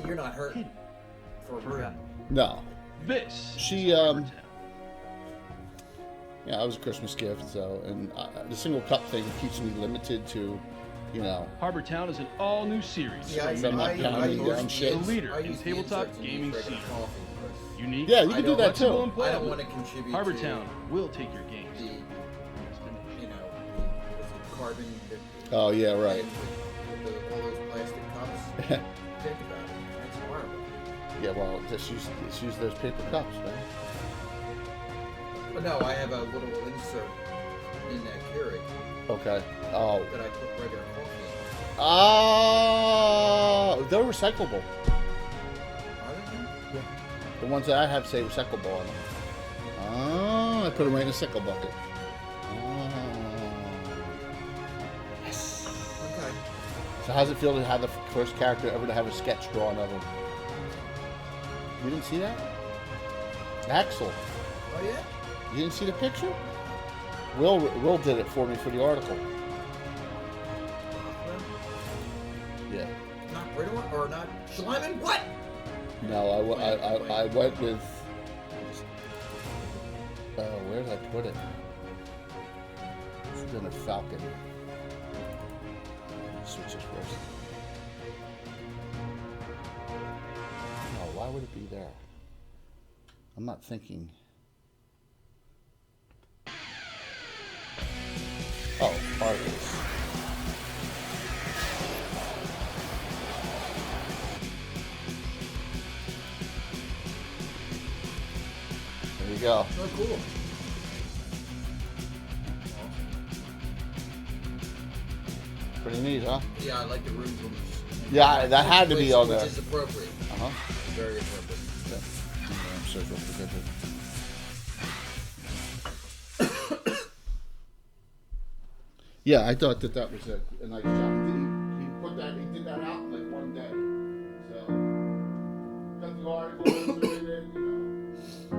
See, you're not hurting for real. No. This She, is Harbortown. Yeah, it was a Christmas gift, so, and the single cup thing keeps me limited to, you know. Harbortown is an all-new series. Yeah, So I'm not pounding down shit. The leader I in use the tabletop inserts in gaming regular scene. coffee because Unique, Yeah, you can do that flexible, too. and I playable. don't want to contribute Harbortown will take your games. to the, you know, what's it, carbon. Oh, yeah, right. With all those plastic cups. Think about it. That's horrible. Yeah, well, just use those paper cups, man. But no, I have a little insert in that Keurig Okay. Oh. that I put regular coffee in. Oh, they're recyclable. Are they? The ones that I have say recyclable on them. Oh, I put them right in a sickle bucket. Oh. Yes. Okay. So how's it feel to have the first character ever to have a sketch drawn of him? You didn't see that? Axel. Oh yeah? You didn't see the picture? Will did it for me for the article. Yeah. Not Riddle or not Schleiman? What? No, I went with. Where did I put it? It's been a Falcon. Switch this first. No, why would it be there? I'm not thinking. Oh, articles. There you go. Oh, cool. Pretty neat, huh? Yeah, I like the room rooms. Yeah, that had to be on there. Which is appropriate. Uh-huh. Very appropriate. Yeah. I'm so represented. Yeah, I thought that was a nice job. He did that out in like one day. So, cut the articles, put it in, you know.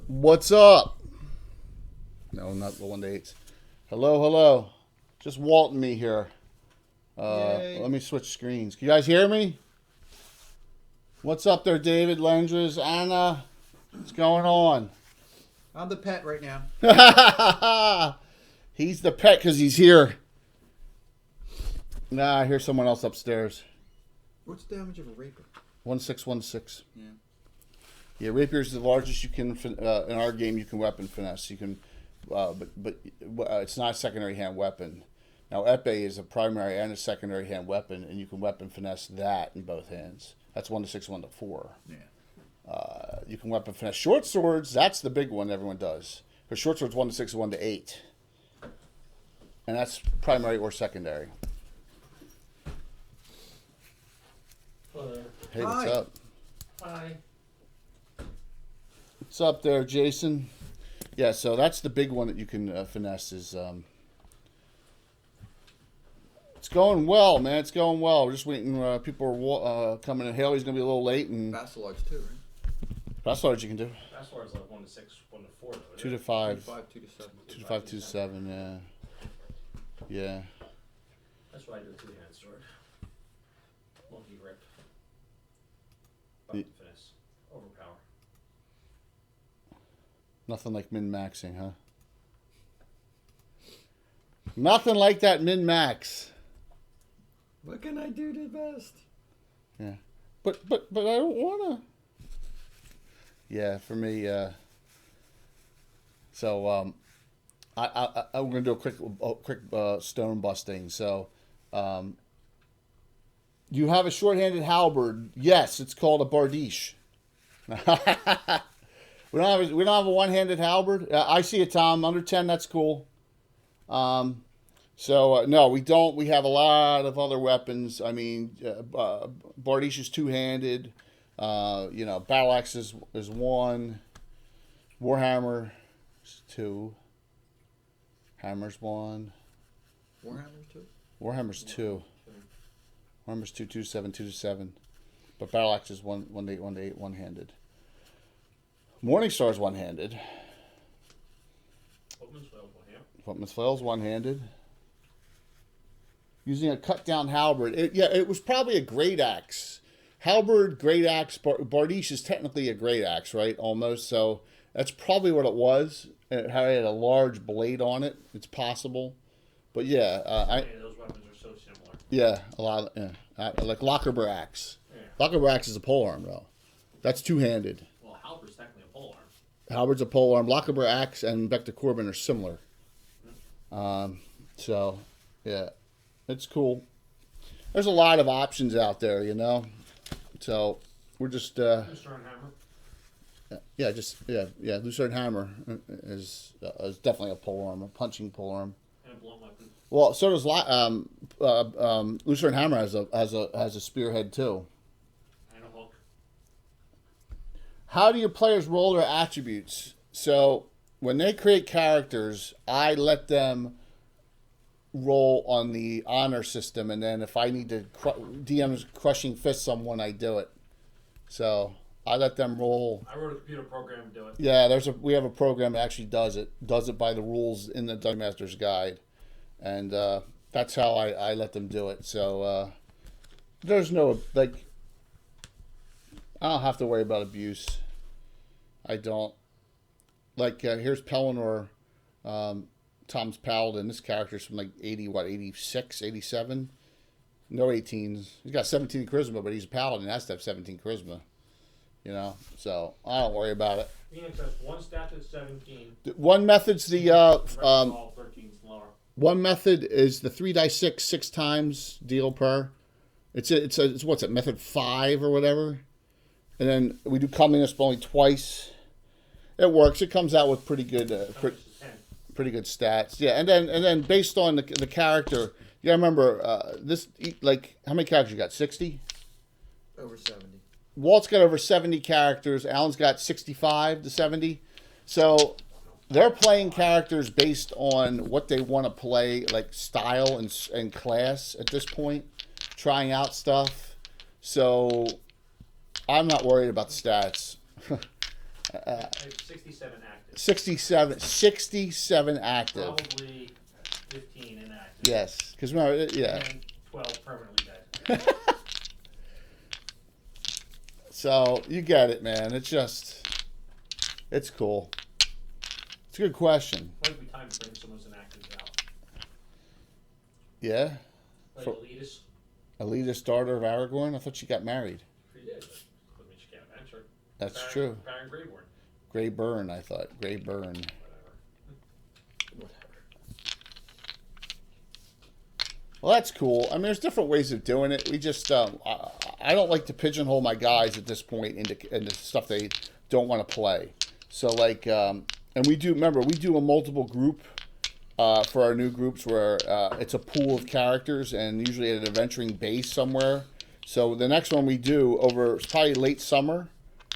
What's up? No, not the 1 to 8s. Hello, hello. Just Walt and me here. Let me switch screens. Can you guys hear me? What's up there, David, Landres, Anna? What's going on? I'm the pet right now. He's the pet because he's here. Nah, I hear someone else upstairs. What's the damage of a rapier? 1616. Yeah. Yeah, rapier is the largest you can in our game. You can weapon finesse. You can, but it's not a secondary hand weapon. Now epee is a primary and a secondary hand weapon, and you can weapon finesse that in both hands. That's 1 to 6, 1 to 4. Yeah. You can weapon finesse short swords. That's the big one everyone does. Because short swords 1 to 6, 1 to 8, and that's primary or secondary. Hello. Hey, Hi. what's up? Hi. What's up there, Jason? Yeah, so that's the big one that you can finesse. Is it's going well, man. It's going well. We're just waiting. People are coming in. Haley's gonna be a little late, and Bastilards too, right? that's what you can do. That's why it's like 1 to 6, 1 to 4. Though, 2 to 5, 2 to 7. 2 to 5, 2 to 7. Yeah, yeah. That's why I do a 2-hand sword. Monkey rip. Ye- Button finesse. Overpower. Nothing like min maxing, huh? Nothing like that min max. What can I do the best? Yeah, but I don't wanna. Yeah, for me. So I'm gonna do a quick stone busting. So, you have a short-handed halberd. Yes, it's called a bardiche. we don't have a one-handed halberd. I see it, Tom. Under 10, that's cool. No, we don't. We have a lot of other weapons. I mean, bardiche is two-handed. Battle axe is 1. Warhammer is 2. Hammer's 1. Warhammer too? Warhammer's 2. Warhammer's 2, 2 to 7, 2 to 7. But battle axe is 1 to 8, 1 to 8, one-handed. Morningstar's one-handed. Footman's flail's one-handed. Using a cut-down halberd. It was probably a great axe. Halberd, great axe. Bardiche is technically a great axe, right? Almost. So that's probably what it was. It had a large blade on it. It's possible. But yeah, Those weapons are so similar. yeah, a lot. Like Lockerber axe. Yeah. Lockerber axe is a polearm, though. That's two-handed. Well, halberd's technically a polearm. Halberd's a polearm. Lockerber axe and Bector Corbin are similar. So, yeah, it's cool. There's a lot of options out there, you know. So we're just Lucerne hammer. Lucerne hammer is definitely a polearm, a punching polearm. And a blunt weapon. Well, so does Lucerne hammer has a spearhead too. And a hook. How do your players roll their attributes? So when they create characters, I let them roll on the honor system, and then if I need to DM's crushing fist someone, I do it. So I let them roll. I wrote a computer program to do it. Yeah, we have a program that actually does it by the rules in the Dungeon Master's Guide, and that's how I let them do it. So there's no I don't have to worry about abuse. I don't. Here's Pelennor, Tom's Paladin. This character's from 86, 87? No 18s. He's got 17 charisma, but he's a Paladin. He has to have 17 charisma. You know? So, I don't worry about it. Phoenix has one stat that's 17. One method's All 13's lower. one method is the 3d6 6 times deal per. It's what's it, method 5 or whatever? And then we do communist only twice. It works. It comes out with pretty good pretty good stats. Yeah, and then based on the character, you gotta remember how many characters you got? 60? Over 70. Walt's got over 70 characters. Alan's got 65 to 70. So they're playing characters based on what they want to play, like style and class at this point, trying out stuff. So I'm not worried about the stats. I have 67 active. 67 active. Probably 15 inactive. Yes, because remember, yeah. And 12 permanently dead. So you get it, man. It's cool. It's a good question. Might be time to bring some of those inactives out. Yeah. Like For- Elitist. Elitist daughter of Aragorn. I thought she got married. She did, but she can't venture. That's Baron, true. Baron Greyborn. Grey Burn, I thought. Grey Burn. Whatever. Well, that's cool. I mean, there's different ways of doing it. We just, I don't like to pigeonhole my guys at this point into stuff they don't want to play. So, like, and we do a multiple group for our new groups where it's a pool of characters and usually at an adventuring base somewhere. So the next one we do over, it's probably late summer,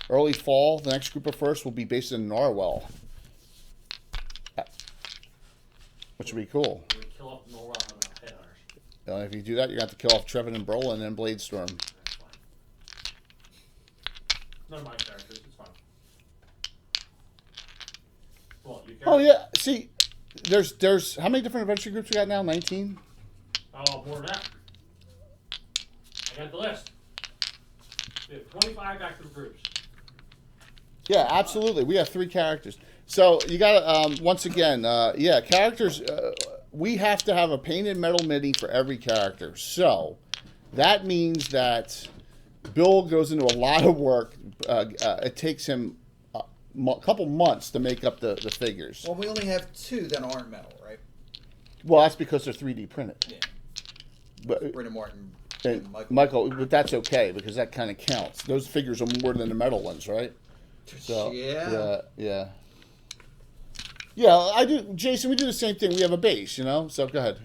early fall. The next group of first will be based in Norwell, which would be cool. We kill off Norwell and enough headhunters. If you do that, you're going to have to kill off Trevin and Brolin and Bladestorm. That's fine. None of my characters, it's fine. Well, you Oh yeah, see, there's how many different adventure groups we got now? 19. Oh, more than that. I got the list. We have 25 active groups. Yeah, absolutely. We have 3 characters. So you got to once again, yeah, characters. We have to have a painted metal mini for every character. So that means that Bill goes into a lot of work. It takes him a couple months to make up the figures. Well, we only have 2 that aren't metal, right? Well, that's because they're 3D printed. Yeah. But Brendan Martin and and Michael, but that's okay because that kind of counts. Those figures are more than the metal ones, right? So, yeah. yeah. Yeah, I do. Jason, we do the same thing. We have a base, you know? So go ahead.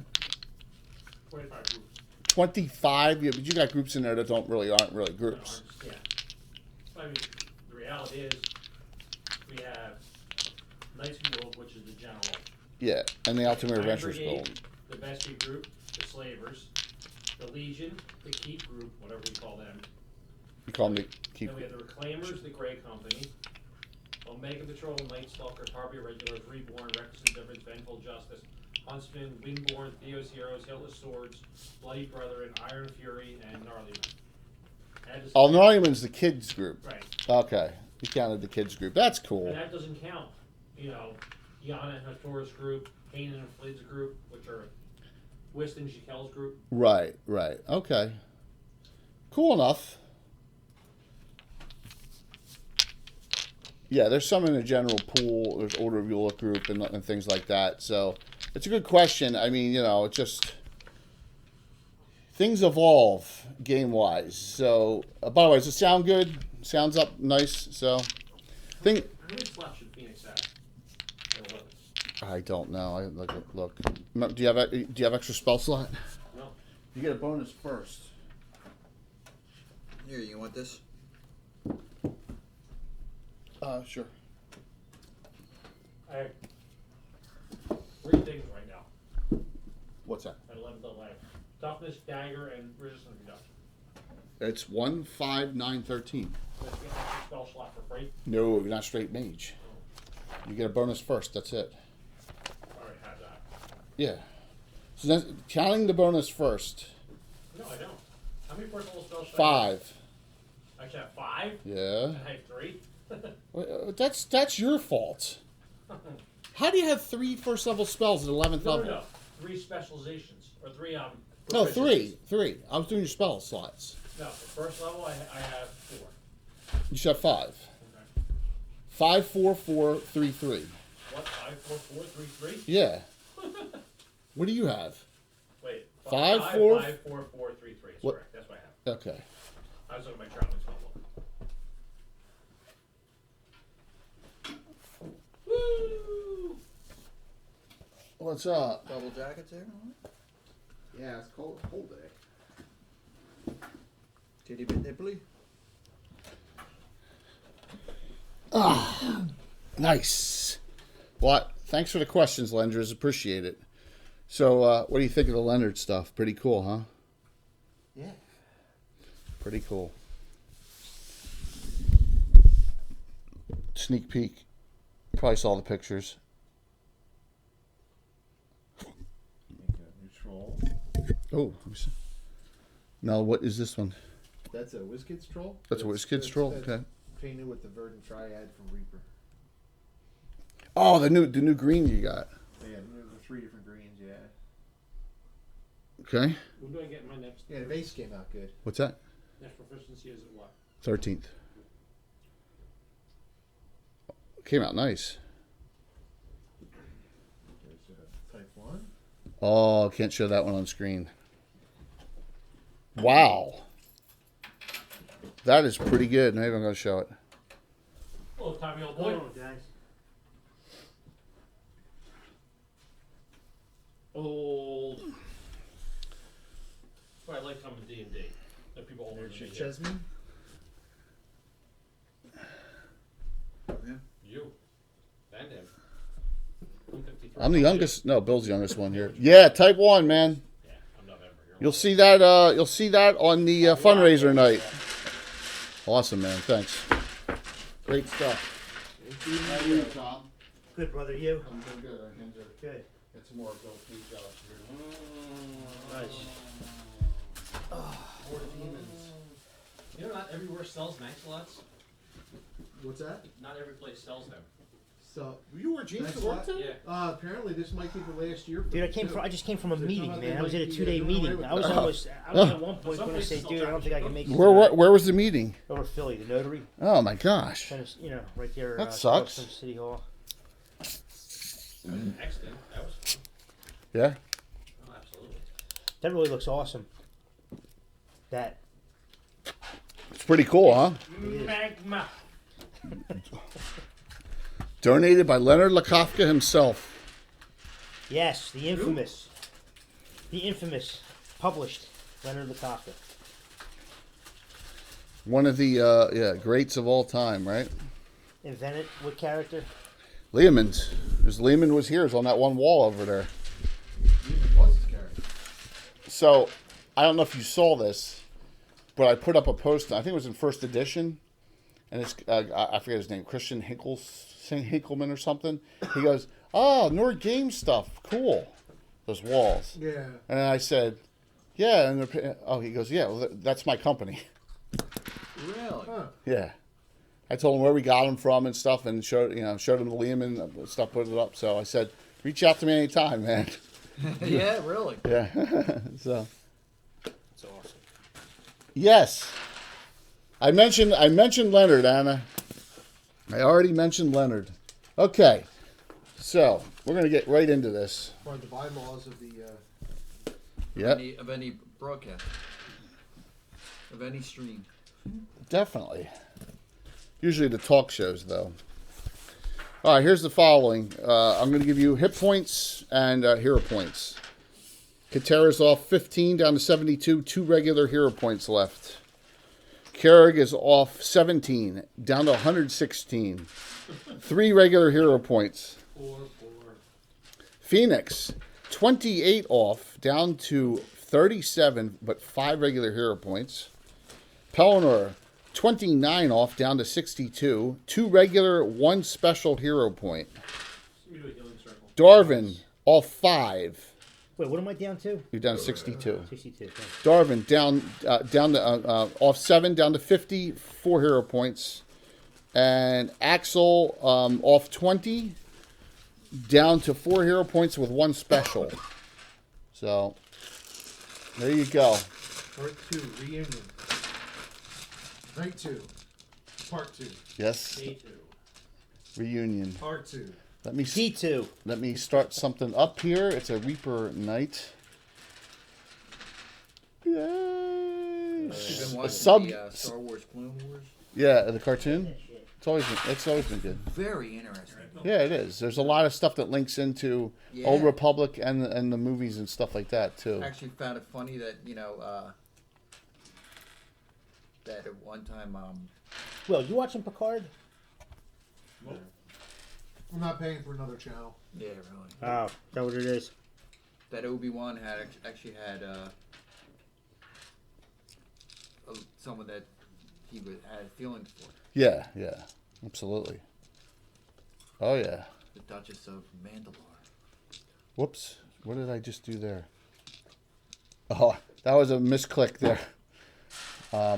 25 groups. 25? Yeah, but you got groups in there that aren't really groups. Yeah. I mean, the reality is, we have Knights Guild, which is the general. Yeah, and the Ultimate Iron Adventures Brigade, Guild. The Bestie group, the Slavers, the Legion, the Keep group, whatever we call them. You call them the keep. Then we have the Reclaimers, the Grey Company, Omega Patrol, Night Stalkers, Harpy Regulars, Reborn, Reckless Indifference, Vengeful Justice, Huntsman, Wingborn, Theos Heroes, Hitless Swords, Bloody Brethren, Iron Fury, and Gnarly Men. Oh, Gnarlyman's the kids group. Right. Okay, you counted the kids group. That's cool. And that doesn't count, you know, Yana and Hatora's group, Hanan and Flid's group, which are Wist and Jekyll's group. Right. Okay. Cool enough. Yeah, there's some in the general pool. There's Order of Eula group and things like that. So it's a good question. I mean, you know, it just things evolve game wise. So by the way, does it sound good? Sounds up nice. So How many slots should Phoenix have? I don't know. Look. Do you have extra spell slot? No. You get a bonus first. Here, you want this? Sure. I have 3 things right now What's that? at 11th level. Toughness, dagger, and resistance reduction. It's 1, 5, 9, 13. Let's get an extra spell slot for free. No, you're not straight mage. You get a bonus first. That's it. I already have that. Yeah. So that's, counting the bonus first. No, I don't. How many first level spells should 5. I have? I should have 5? Yeah. I have 3? That's your fault. How do you have 3 first level spells at 11th level? No. 3 specializations. Or 3, No, proficiencies. 3. I was doing your spell slots. No, for first level, I have 4. You should have 5. Okay. 5, 4, 4, 3, 3. What? 5, 4, 4, 3, 3? Yeah. What do you have? Wait. 5, 4, 5, 4, 4, 3, 3. That's What? correct. That's what I have. Okay. I was looking at my traveling spell book. Woo! What's up? Double jackets there? Yeah, it's cold day. Titty bit nipply? Nice. Well, thanks for the questions, Lenders. Appreciate it. So, what do you think of the Leonard stuff? Pretty cool, huh? Yeah. Pretty cool. sneak peek. Probably saw the pictures. Make a new troll. Oh, let me see. Now what is this one? That's a WizKids troll. That's a WizKids troll? That's Okay. Painted with the Verdant Triad from Reaper. Oh, the new green you got. Yeah, the 3 different greens. Yeah. Okay. When do I get my next? Yeah, the base came out good. What's that? Next proficiency is at what? 13th. Came out nice. There's Type 1. Oh, can't show that one on screen. Wow. That is pretty good. Maybe I'm going to show it. Hello, Tommy, old boy. guys. Old. That's why I like coming to D&D. That people older There's than your me. get. Chesney. Yeah. You. And him. I'm 53. I'm the youngest. No, Bill's the youngest one here. Yeah, Type 1, man. Yeah, I'm November. You'll see that. You'll see that on the fundraiser night. Awesome, man. Thanks. Great stuff. How are you, Tom? Good, brother. You? I'm doing good. Good. Get some more Bill Pete jobs here. Nice. More demons. You know, not everywhere sells night slots. What's that? Not every place sells them. So, You wore jeans That's to work what- too? Yeah. apparently this might be the last year. For Dude, me, I just came from a So meeting, some of man. them I was at a might be, 2-day doing away meeting. with I was that. almost. I was at one point Some going to say, places dude, I don't think I can make it. Where was the meeting? Over to Philly, the Notary. Oh my gosh. Kind of, right there. That across sucks. From City Hall. Exton. That was fun. Yeah. Oh, absolutely. That really looks awesome. That. It's pretty cool, huh? Magma. Donated by Leonard Lakofka himself. Yes, the infamous, published Leonard Lakofka. One of the greats of all time, right? Invented what character? Lehman's. Because Lehman was here. It's on that one wall over there. What's his character? So, I don't know if you saw this, but I put up a post. I think it was in first edition, and it's I forget his name, Christian Hinkelman or something. He goes, "Oh, Nord Game stuff, cool." Those walls, Yeah. and then I said, "Yeah," and he goes, "Yeah, well, that's my company." Really? Huh. Yeah, I told him where we got them from and stuff, and showed him the Lehman stuff, put it up. So I said, "Reach out to me anytime, man." Yeah, really. Yeah, so. It's awesome. Yes. I mentioned Leonard, Anna. I already mentioned Leonard. Okay. So, we're going to get right into this. Part of the bylaws of the. Yep. Of any broadcast. Of any stream. Definitely. Usually the talk shows, though. All right, here's the following. I'm going to give you hit points and hero points. Katera's off 15 down to 72. 2 regular hero points left. Kerrig is off 17 down to 116. 3 regular hero points. Four. Phoenix 28 off down to 37, but 5 regular hero points. Pelennor 29 off down to 62. 2 regular, 1 special hero point. We do a healing circle. Darvin off 5. Wait, what am I down to? You're down to 62. 62. Thanks. Darvin down to off 7 down to 50, 4 hero points. And Axel off 20 down to 4 hero points with 1 special. So there you go. Part 2, reunion. Night 2. Part 2. Yes, Day 2. reunion. Part 2. T2. Let me start something up here. It's a Reaper night. Yay! You've been A watching sub. the Star Wars Clone Wars? Yeah, the cartoon. It's always been good. Very interesting. Yeah, it is. There's a lot of stuff that links into Yeah. Old Republic and the movies and stuff like that too. I actually found it funny that, that at one time, Well, you watching Picard? I'm not paying for another channel. yeah, really. Oh, is that what it is? That Obi-Wan actually had someone that he had feelings for. Yeah, absolutely. Oh yeah. The Duchess of Mandalore. Whoops. What did I just do there? Oh, that was a misclick there. I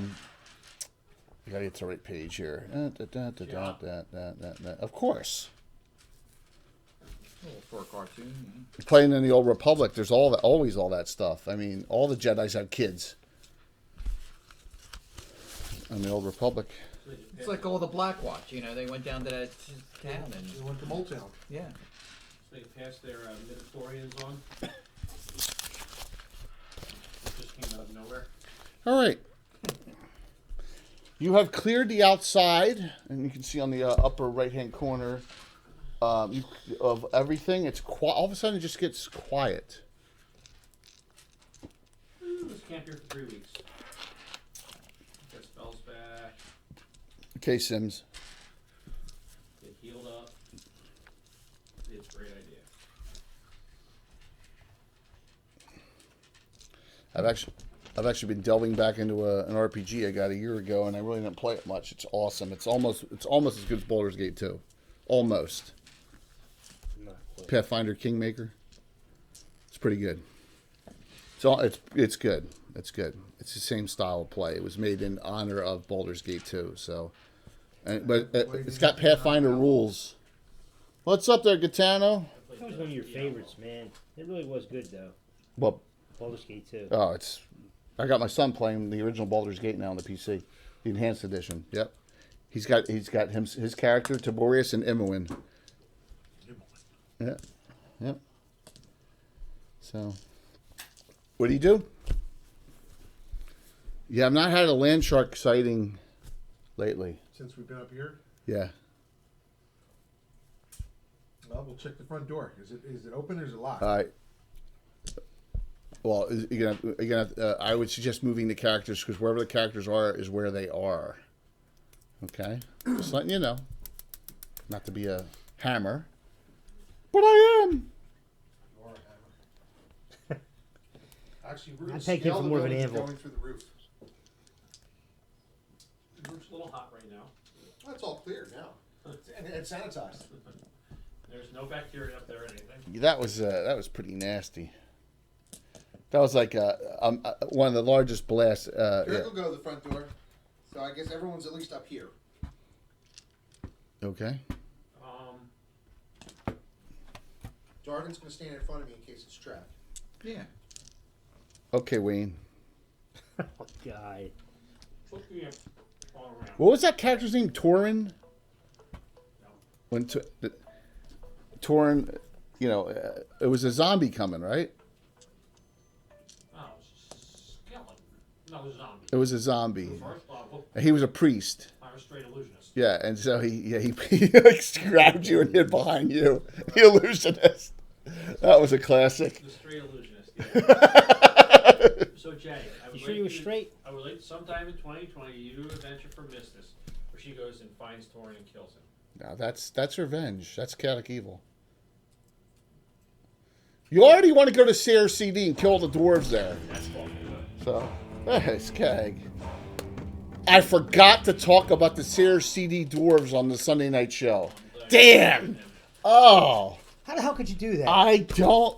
gotta get to the right page here. Of course. Oh, for a cartoon. Playing in the Old Republic, there's always all that stuff. I mean, all the Jedis have kids. In the Old Republic. It's like all the Black Watch, you know, they went down to that town We and went to Motown. yeah. They passed their midichlorians on. It just came out of nowhere. All right. You have cleared the outside, and you can see on the upper right-hand corner of everything. It's all of a sudden it just gets quiet. This camp here for 3 weeks. Get spells back. Okay, Sims. Get healed up. It's a great idea. I've actually been delving back into an RPG I got a year ago, and I really didn't play it much. It's awesome. It's almost as good as Baldur's Gate 2. Almost. Pathfinder Kingmaker. It's pretty good. It's good. It's good. It's the same style of play. It was made in honor of Baldur's Gate 2. So, but it's got Pathfinder rules. What's up there, Gaetano? That was one of your favorites, man. It really was good, though. Well, Baldur's Gate 2. oh, I got my son playing the original Baldur's Gate now on the PC, the enhanced edition. Yep, he's got his character Tiborius and Imoen. Yeah, yep. So, what do you do? Yeah, I've not had a land shark sighting lately. Since we've been up here, Yeah. well, we'll check the front door. Is it open or is it locked? All right. Well, I would suggest moving the characters because wherever the characters are is where they are. Okay? Just letting you know. Not to be a hammer. But I am. You are a hammer. Actually, we're going I'd to take him scale for the more of an buildings anvil. going through the roof. The roof's a little hot right now. Well, it's all clear now. And it's sanitized. There's no bacteria up there or anything. That was pretty nasty. That was like one of the largest blasts. Eric Yeah. will go to the front door. So I guess everyone's at least up here. Okay. Jordan's going to stand in front of me in case it's trapped. Yeah. Okay, Wayne. Oh, God. Look me up all around. What was that character's name? Torin? When Torin, it was a zombie coming, right? Oh, skeleton. No, it was a zombie. It was a zombie. First, And he was a priest. I'm a straight illusionist. Yeah, and so he like grabbed you and hid behind you. The illusionist. That was a classic. The straight illusionist, yeah. So, Jay, You sure you were straight? I would like sometime in 2020 you do an adventure for Mistus where she goes and finds Torin and kills him. Now that's revenge. That's chaotic evil. You already want to go to CRCD and kill the dwarves there. That's fucking good. So, it's Keg. I forgot to talk about the CRCD dwarves on the Sunday night show. Damn! Oh, How the hell could you do that? I don't.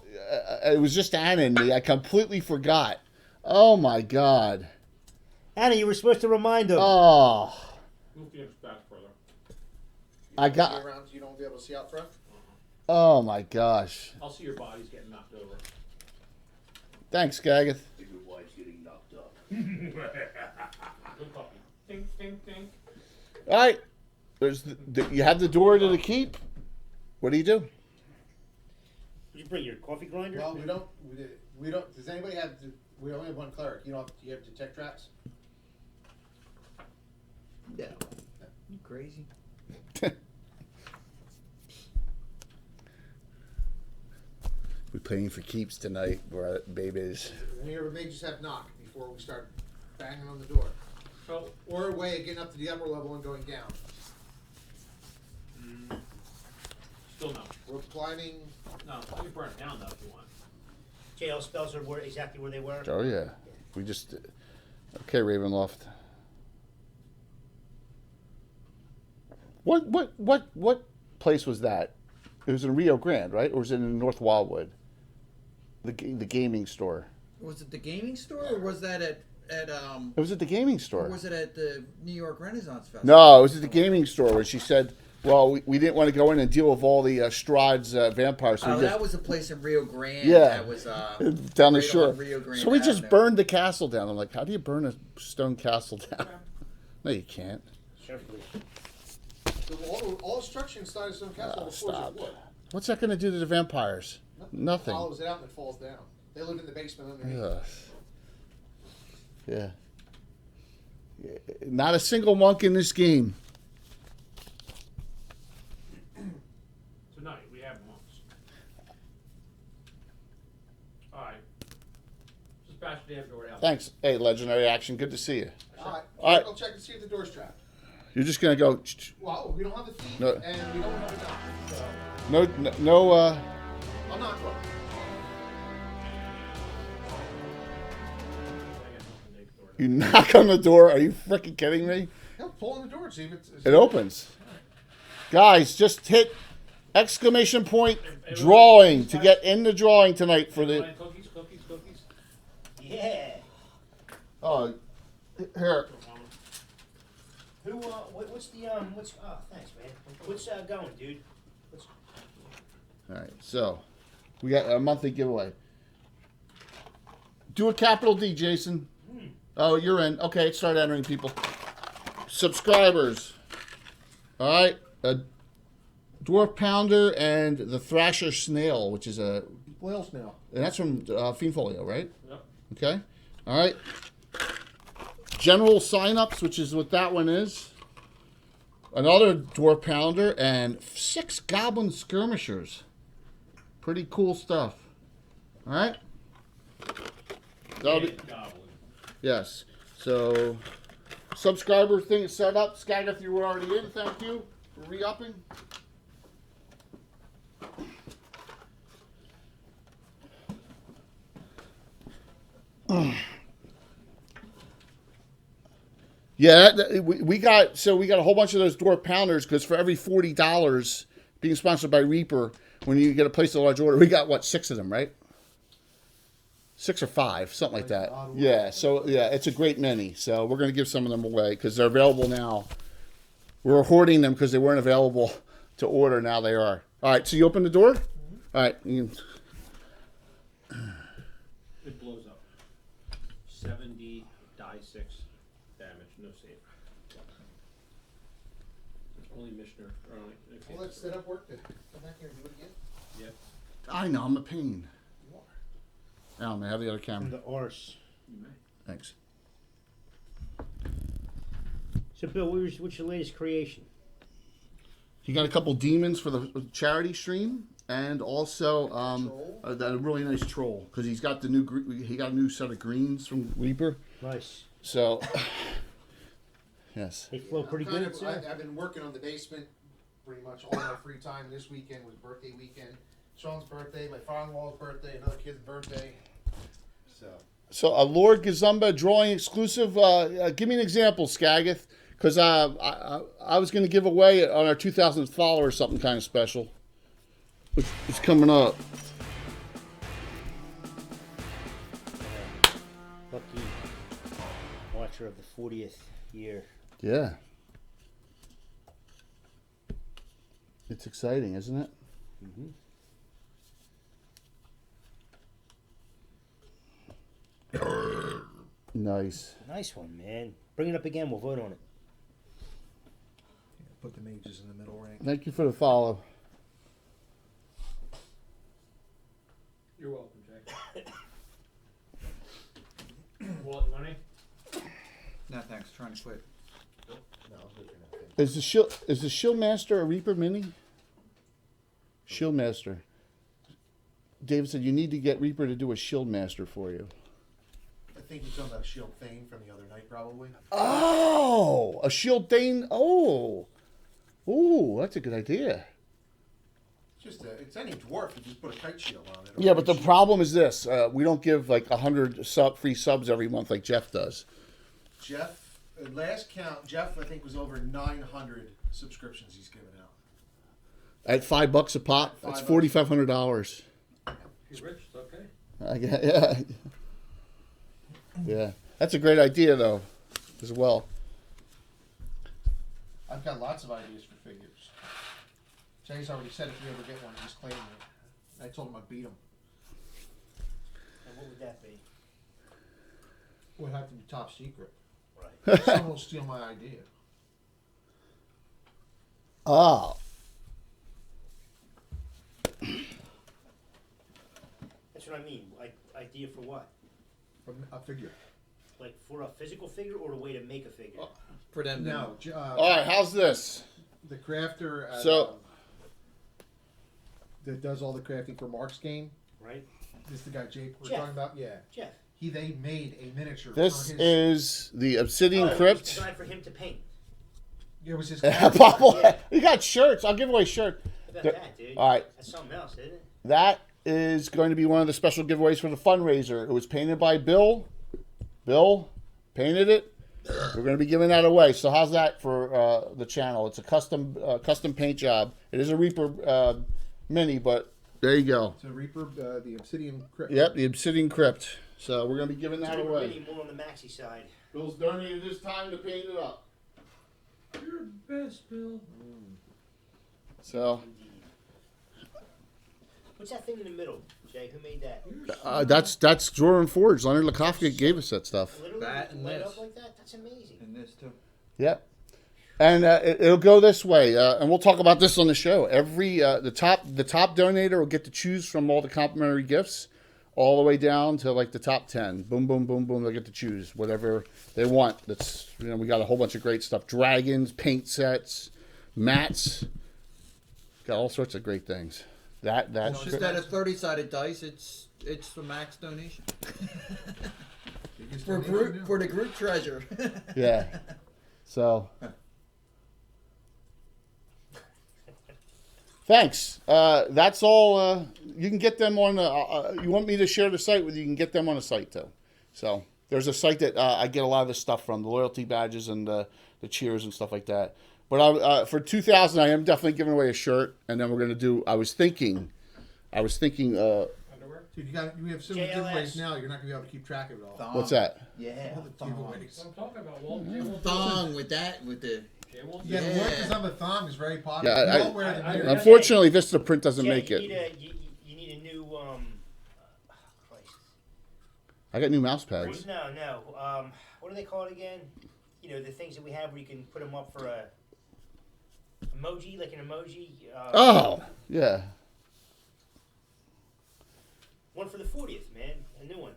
It was just Anna and me. I completely forgot. Oh my God. Anna, you were supposed to remind him. Oh, Move the back further. I got. See around so you don't be able to see out front? Oh my gosh. I'll see your bodies getting knocked over. Thanks, Gaggeth. Your wife's getting knocked up. Good puppy. Ding, ding, ding. All right. There's you have the door to the keep. What do you do? Did you bring your coffee grinder? Well, we don't, does anybody have, we only have one cleric. You have detect traps? No. You crazy? We're playing for keeps tonight, babies. We may just have knock before we start banging on the door. So, Or a way of getting up to the upper level and going down. still no. We're climbing. No, you can burn it down though if you want. JL spells are exactly where they were. Oh yeah. We just. Okay, Ravenloft. What place was that? It was in Rio Grande, right? Or was it in North Wildwood? The gaming store. Was it the gaming store, or was that at It was at the gaming or store. was it at the New York Renaissance Festival? No, it was at the gaming store where she said, well, we didn't want to go in and deal with all the Strahd's vampires. So Oh, we that just, was a place in Rio Grande. Yeah. That was down the right shore. on Rio Grande So we just Avenue. burned the castle down. I'm like, how do you burn a stone castle down? No, you can't. Certainly. So all structure inside of Stone Castle before Stop. is wood. What's that going to do to the vampires? Nothing. Follows it out and it falls down. They lived in the basement underneath. Ugh. Yeah. Not a single monk in this game. Tonight, we have monks. Alright. Just bash the damn door down. Thanks. Hey, Legendary Action. Good to see you. Alright, All right. I'll check to see if the door's trapped. You're just going to go. Well, we don't have a key No. and we don't have a knock. So No. I'll knock on it. You knock on the door. Are you freaking kidding me? He'll pull on the door and see if it's. It opens. Guys, just hit exclamation point drawing to get in the drawing tonight for the. Cookies. Yeah. Oh, here. Who? What's the What's? Oh, thanks, man. What's going, dude? What's? All right, so we got a monthly giveaway. Do a capital D, Jason. Oh, you're in. Okay, start entering people. Subscribers. All right, a dwarf pounder and the thrasher snail, which is a, Whale snail. and that's from Fiendfolio, right? Yep. Okay. All right. General signups, which is what that one is. Another dwarf pounder and 6 goblin skirmishers. Pretty cool stuff. All right. That'll be, Goblin. yes. So, subscriber thing is set up. Skagath, you were already in. Thank you for re-upping. Yeah, we got a whole bunch of those dwarf pounders because for every $40 being sponsored by Reaper, when you get a place a large order, we got what, 6 of them, right? 6 or 5, something like that. Yeah, so yeah, it's a great many. So we're going to give some of them away because they're available now. We were hoarding them because they weren't available to order. Now they are. All right, so you open the door. All right. It blows up. 70 die 6 damage, no save. Only Missioner. Well, let's set up work then. Come back here and do it again. Yep. I know I'm a pain. You are. Alan, may I have the other camera? The arse. You may. Thanks. So, Bill, what's your latest creation? He got a couple demons for the charity stream, and also a really nice troll because he got a new set of greens from Reaper. Nice. So, yes. They flow pretty good, sir. I've been working on the basement pretty much all my free time. This weekend was birthday weekend. Sean's birthday, my father-in-law's birthday, another kid's birthday. So a Lord Gazumba drawing exclusive. Give me an example, Skagath, because I was going to give away on our 2,000th follower something kind of special. It's coming up. Lucky watcher of the 40th year. Yeah. It's exciting, isn't it? Mm-hmm. Nice. Nice one, man. Bring it up again. We'll vote on it. Put the mages in the middle ring. Thank you for the follow. You're welcome, Jay. Wallet, you want any? No, thanks. Trying to quit. No, I'm good for nothing. Is the Shield Master a Reaper Mini? Shield Master. David said you need to get Reaper to do a Shield Master for you. I think he's talking about Shield Thane from the other night, probably. Oh, a Shield Thane. Oh, that's a good idea. It's any dwarf. You just put a kite shield on it. Yeah, but the problem is this: we don't give like 100 free subs every month like Jeff does. Jeff, at last count, Jeff I think was over 900 subscriptions he's given out. At $5 a pop, that's $4,500. If you're rich, it's okay. Yeah. Yeah. That's a great idea, though, as well. I've got lots of ideas for figures. Jay's already said if you ever get one, just claim it. I told him I'd beat him. And what would that be? Would have to be top secret. Right. Someone will steal my idea. Ah. That's what I mean. Like, idea for what? For a figure. Like for a physical figure or a way to make a figure? For them to No. All right, how's this? The crafter that does all the crafting for Mark's game. Right? This is the guy Jake we're Jeff. talking about? Yeah. Jeff. They made a miniature This for his... is the Obsidian It was Crypt. designed for him to paint. It was his... Pablo, Yeah. you got shirts. I'll give away a shirt. How about The- that, dude? All right. That's something else, isn't it? That is going to be one of the special giveaways for the fundraiser. It was painted by Bill. Bill painted it. We're going to be giving that away. So how's that for the channel? It's a custom paint job. It is a Reaper Mini, but there you go. It's a Reaper, the Obsidian Crypt. Yep, the Obsidian Crypt. So we're going to be giving that It's away. really more on the maxi side. Bill's donated his time to paint it up. You're the best, Bill. So What's that thing in the middle, Jay? Who made that? that's Drawer and Forge. Leonard Lakofsky gave us that stuff. Literally That and light this. up like that? That's amazing. and this too. Yep. And it'll go this way, and we'll talk about this on the show. Every the top donator will get to choose from all the complimentary gifts, all the way down to like the top 10. Boom, boom, boom, boom. They'll get to choose whatever they want. That's we got a whole bunch of great stuff: dragons, paint sets, mats. Got all sorts of great things. That's Just at a 30-sided dice, it's the max donation Biggest for donation. the group treasure. yeah. So. Thanks. That's all. You can get them on. You want me to share the site with you? You can get them on the site too. So there's a site that I get a lot of this stuff from, the loyalty badges and the cheers and stuff like that. But for 2000, I am definitely giving away a shirt, and then we're gonna do. I was thinking. Underwear? Dude, you have so many JLS. giveaways now, you're not going to be able to keep track of it all. Thong. What's that? Yeah, All the thong. giveaways. That's what I'm talking about, Walt. Jay won't do Thong with that, with the. it. Jay won't do Yeah, it. the work Yeah. design of thong is very popular. Yeah, We I- all wear them I- here. Unfortunately, Vista Print doesn't Jay, make you it. you need a new Christ. I got new mouse pads. No. What do they call it again? You know, the things that we have where you can put them up for a emoji, like an emoji. Oh, yeah. One for the 40th, man. A new one.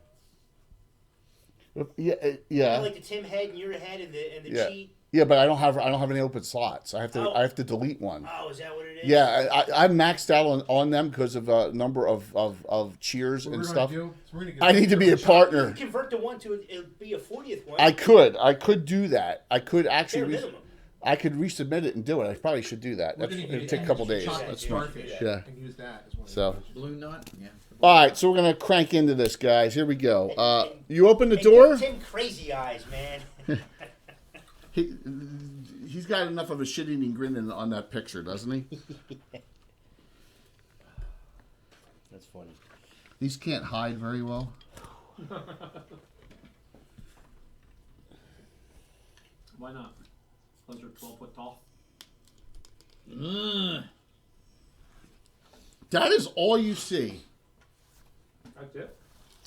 Yeah, You know, yeah, like the Tim head and your head and the Yeah. cheat. yeah. But I don't have any open slots. I have to Oh. delete one. Oh, is that what it is? Yeah, I'm maxed out on them because of a number of cheers What and we're stuff. gonna do is we're gonna get I need to be a You partner. can convert the one to it'll be a 40th one. I could do that. I could Bare actually. minimum. I could resubmit it and do it. I probably should do that. We're That's, gonna it'll get take a couple days. chocolate That's smart. starfish Yeah. and use that as one. So. Of those. Blue nut? Yeah. All right, so we're gonna crank into this, guys. Here we go. You open the And door. give Tim crazy eyes, man. He's got enough of a shit-eating grin on that picture, doesn't he? That's funny. These can't hide very well. Why not? Those are 12 foot tall. That is all you see. That's it.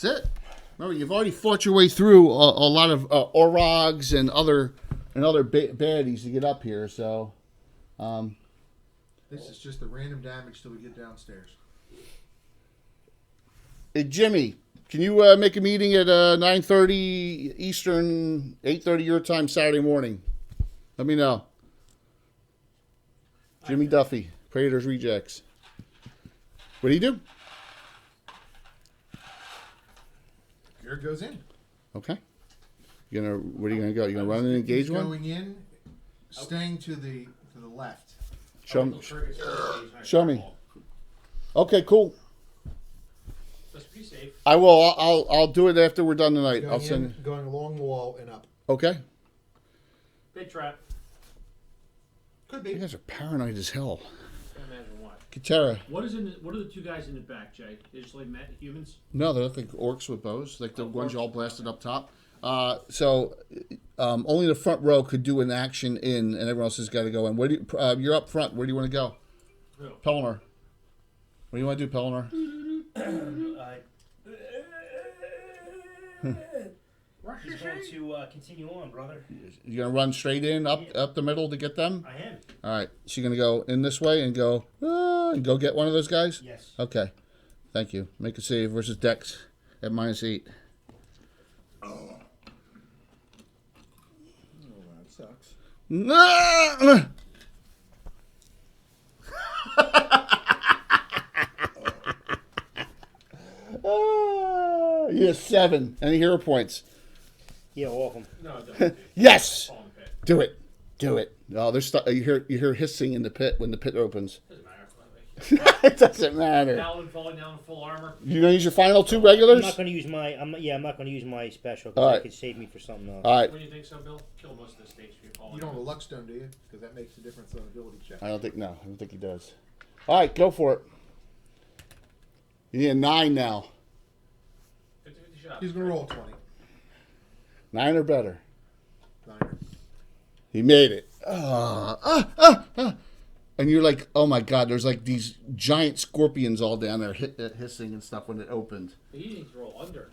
That's it. Remember, you've already fought your way through a lot of Orogs and other baddies to get up here. So, This is just the random damage till we get downstairs. hey, Jimmy, can you make a meeting at 9:30 Eastern, 8:30 your time Saturday morning? Let me know. Jimmy Duffy, Predators Rejects. What do you do? Here it goes in. Okay. Where are you gonna go? You gonna run and engage He's one? going in, staying to the left. Show me. Okay, cool. Let's be safe. I will. I'll do it after we're done tonight. Going I'll send. going along the wall and up. Okay. Big trap. Could You be. guys are paranoid as hell. Can't imagine why. Katera. What are the two guys in the back, Jay? They just like humans? No, they look like orcs with bows, like the Oh, ones you orcs. all blasted up top. Only the front row could do an action in, and everyone else has got to go in. Where do you, you're up front. Where do you want to go? Who? Pellinor. What do you want to do, Pellinor? He's going to continue on, brother. You gonna run straight in up the middle to get them? I am. All right. So you're gonna go in this way and go get one of those guys. Yes. Okay. Thank you. Make a save versus Dex at -8. Oh, that sucks. No! You have 7. Any hero points? Yeah, all of them. No, don't. Yes! Fall in the pit. Do it. Do it. Oh, there's you hear hissing in the pit when the pit opens. Doesn't matter. It doesn't matter. Paladin falling down in full armor. You gonna use your final 2 I'm regulars? not going to use my. I'm not going to use my special All because right. that could save me for something else. All right. When do you think so, Bill? Kill most of the stage if you fall. You don't have a luck stone, do you? Because that makes a difference on ability check. I don't think he does. All right, go for it. You need a 9 now. 50-50 shot. He's gonna roll 20. 9 or better. 9. He made it. And you're like, oh my god, there's like these giant scorpions all down there hissing and stuff when it opened. But you need to roll under.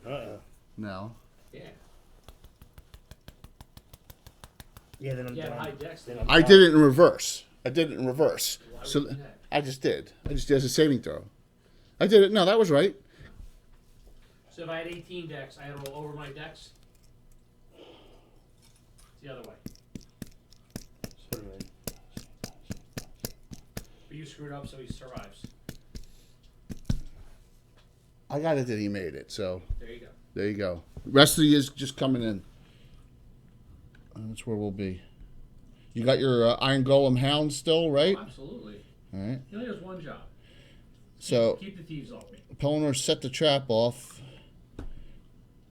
No. Yeah. Yeah, then I'm Yeah, done. high dex. Then Then I'm I done. did it in reverse. I did it in reverse. Why would So you do that? I just did. I just did as a saving throw. I did it. No, that was right. So if I had 18 decks, I had to roll over my decks. It's the other way. Put 'em in. But you screwed up, so he survives. I got it that he made it. So There you go. there you go. Rest of you is just coming in. That's where we'll be. You got your Iron Golem Hound still, right? Absolutely. All right. He only has one job. So Keep the thieves off me. Pellinor set the trap off.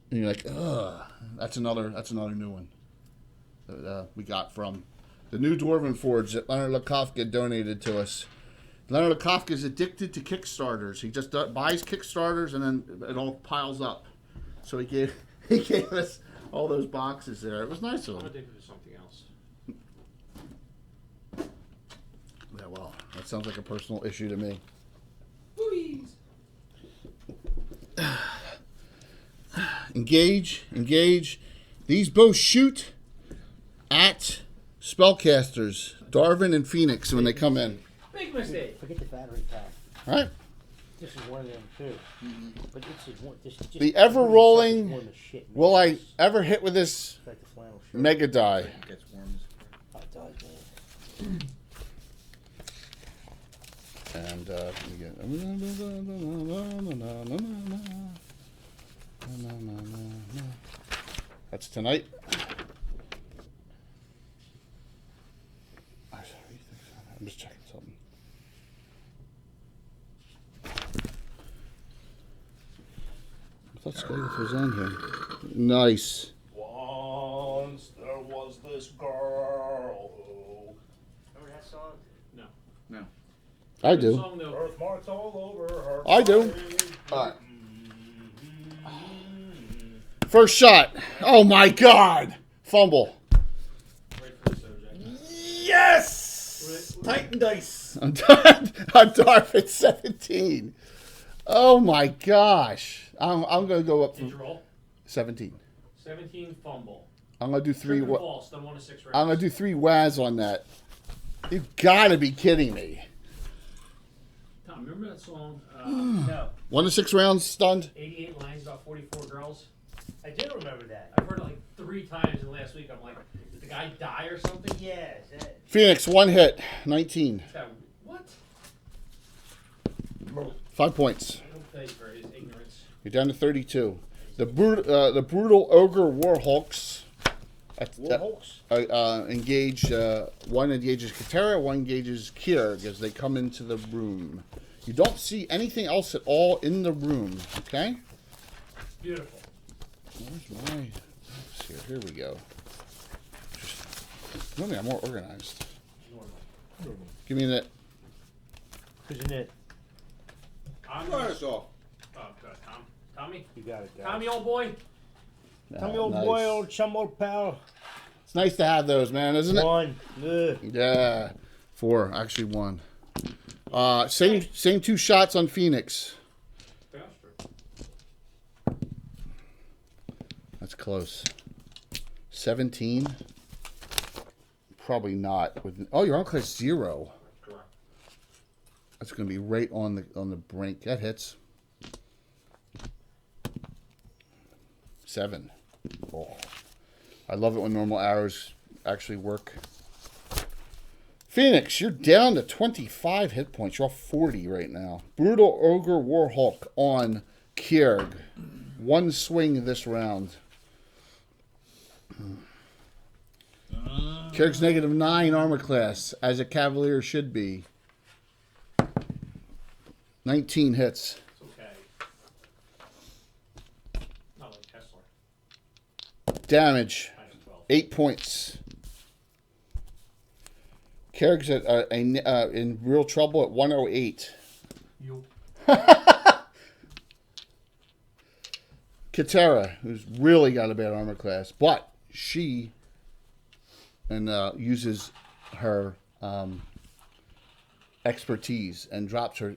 And you're like, ugh. That's another new one that we got from the new Dwarven Forge that Leonard Lakofka donated to us. Leonard Lakofka is addicted to Kickstarters. He just buys Kickstarters and then it all piles up. So he gave us all those boxes there. It was nice of I'm him. addicted to something else. Yeah, well, that sounds like a personal issue to me. Boobies! Engage. These both shoot at spellcasters, Darvin and Phoenix, when they come in. Big mistake. Forget the battery pack. All right. This is one of them too. But this is one. This just The ever-rolling warm as shit, man. Will I ever hit with this It's like the flannel shirt. mega die? It gets warm. Oh, it does, man. And we get. That's tonight. I'm just checking something. I thought Skylift was on here. Nice. Once there was this girl who Remember that song? No. I Good do. song, though. birthmarks all over her. I do. body. All right. First shot. Oh my God. Fumble. Wait for this, OJ. Yes! Titan dice. I'm done. I'm Darth at 17. Oh my gosh. I'm going to go up Did you from roll? 17. 17 fumble. I'm going to do 3. Triple false, then 1 to 6 rounds. I'm going to do 3 Waz on that. You gotta be kidding me. Tom, remember that song? No. 1 to 6 rounds stunned. 88 lines about 44 girls. I do remember that. I've heard it like 3 times in the last week. I'm like, did the guy die or something? Yeah, is that. Phoenix, 1 hit. 19. What? 5 points. I don't pay for his ignorance. You're down to 32. The brutal ogre warhawks. Engage. One engages Katera, one engages Kier because they come into the room. You don't see anything else at all in the room. Okay. Beautiful. Where's my? Here we go. Normally I'm more organized. Normal. Give me that. Who's in it? Start us off. Oh, good. Tommy? You got it, guys. Tommy, old boy? Tommy, old boy, old chum, old pal. It's nice to have those, man, isn't it? 1. Ugh. Yeah. 4. Actually 1. Same 2 shots on Phoenix. Faster. That's close. 17. Probably not. Oh, you're on class 0. Correct. That's going to be right on the brink. That hits. 7. Oh. I love it when normal arrows actually work. Phoenix, you're down to 25 hit points. You're off 40 right now. Brutal Ogre Warhawk on Kierg. 1 swing this round. Kierg's -9 armor class, as a Cavalier should be. 19 hits. It's okay. Not like Kessler. Damage, -12. 8 points. Kierg's in real trouble at 108. You. Katera, who's really got a bad armor class, but she uses her expertise and drops her.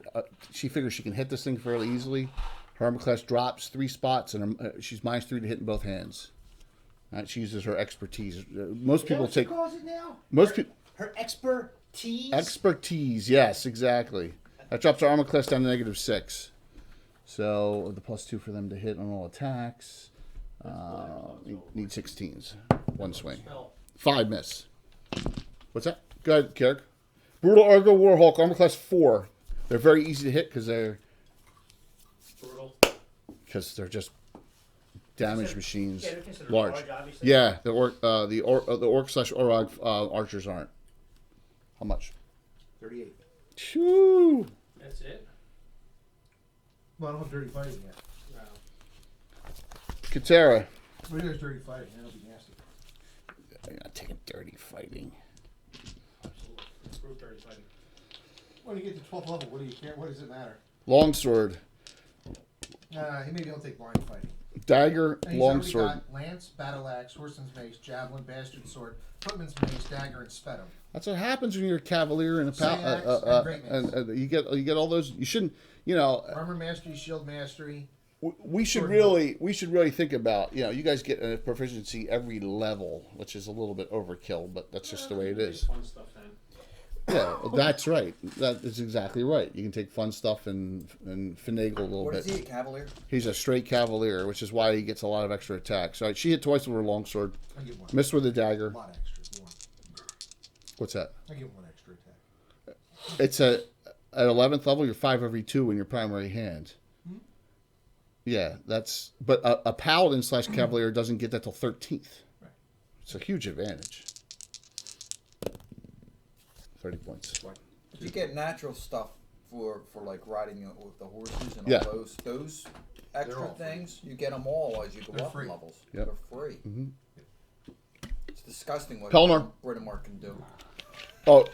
She figures she can hit this thing fairly easily. Her armor class drops 3 spots, and she's -3 to hit in both hands. She uses her expertise. Most people take. What she calls it now? Most people. Her expertise. Expertise, yes, exactly. That drops our armor class down to -6. So the +2 for them to hit on all attacks. Need 16s. 1 swing. Spell. 5 miss. What's that? Go ahead, Kierg. Brutal Argo Warhawk, armor class 4. They're very easy to hit because they're Brutal. just damage machines. Yeah, they're considered Large. obviously. Yeah, the orc /orog archers aren't. How much? 38. Shoo! That's it? Well, I don't have dirty fighting yet. No. Katera. What do you guys dirty fighting? That'll be nasty. You're not taking dirty fighting. Absolutely. Proof 30 fighting. When you get to 12th level, what do you care? What does it matter? Longsword. He maybe don't take blind fighting. Dagger, And he's already longsword. got Lance, Battle Axe, Horseman's Mace, Javelin, Bastard Sword, Footman's Mace, Dagger, and Spetum. That's what happens when you're a cavalier and a Sayax and Great Mace. and you get all those. You shouldn't. Armor Mastery, Shield Mastery. We should really think about. You guys get a proficiency every level, which is a little bit overkill, but that's just the way it is. Fun stuff then. Yeah, that's right. That is exactly right. You can take fun stuff and finagle a little What bit. is he, a cavalier? He's a straight cavalier, which is why he gets a lot of extra attacks. All right, she hit twice with her longsword, I get one. missed with a A dagger. lot extra. If you want. What's that? I get 1 extra attack. It's at 11th level. You're 5 every 2 in your primary hand. Yeah, but a paladin / cavalier doesn't get that till 13th. Right. It's a huge advantage. 30 points. But you get natural stuff for like riding with the horses and Yeah. all those extra all free. things. You get them all as you go They're up free. in levels. Yep. They're free. Mhm. It's disgusting what Pelnor. Britomar can do. Oh,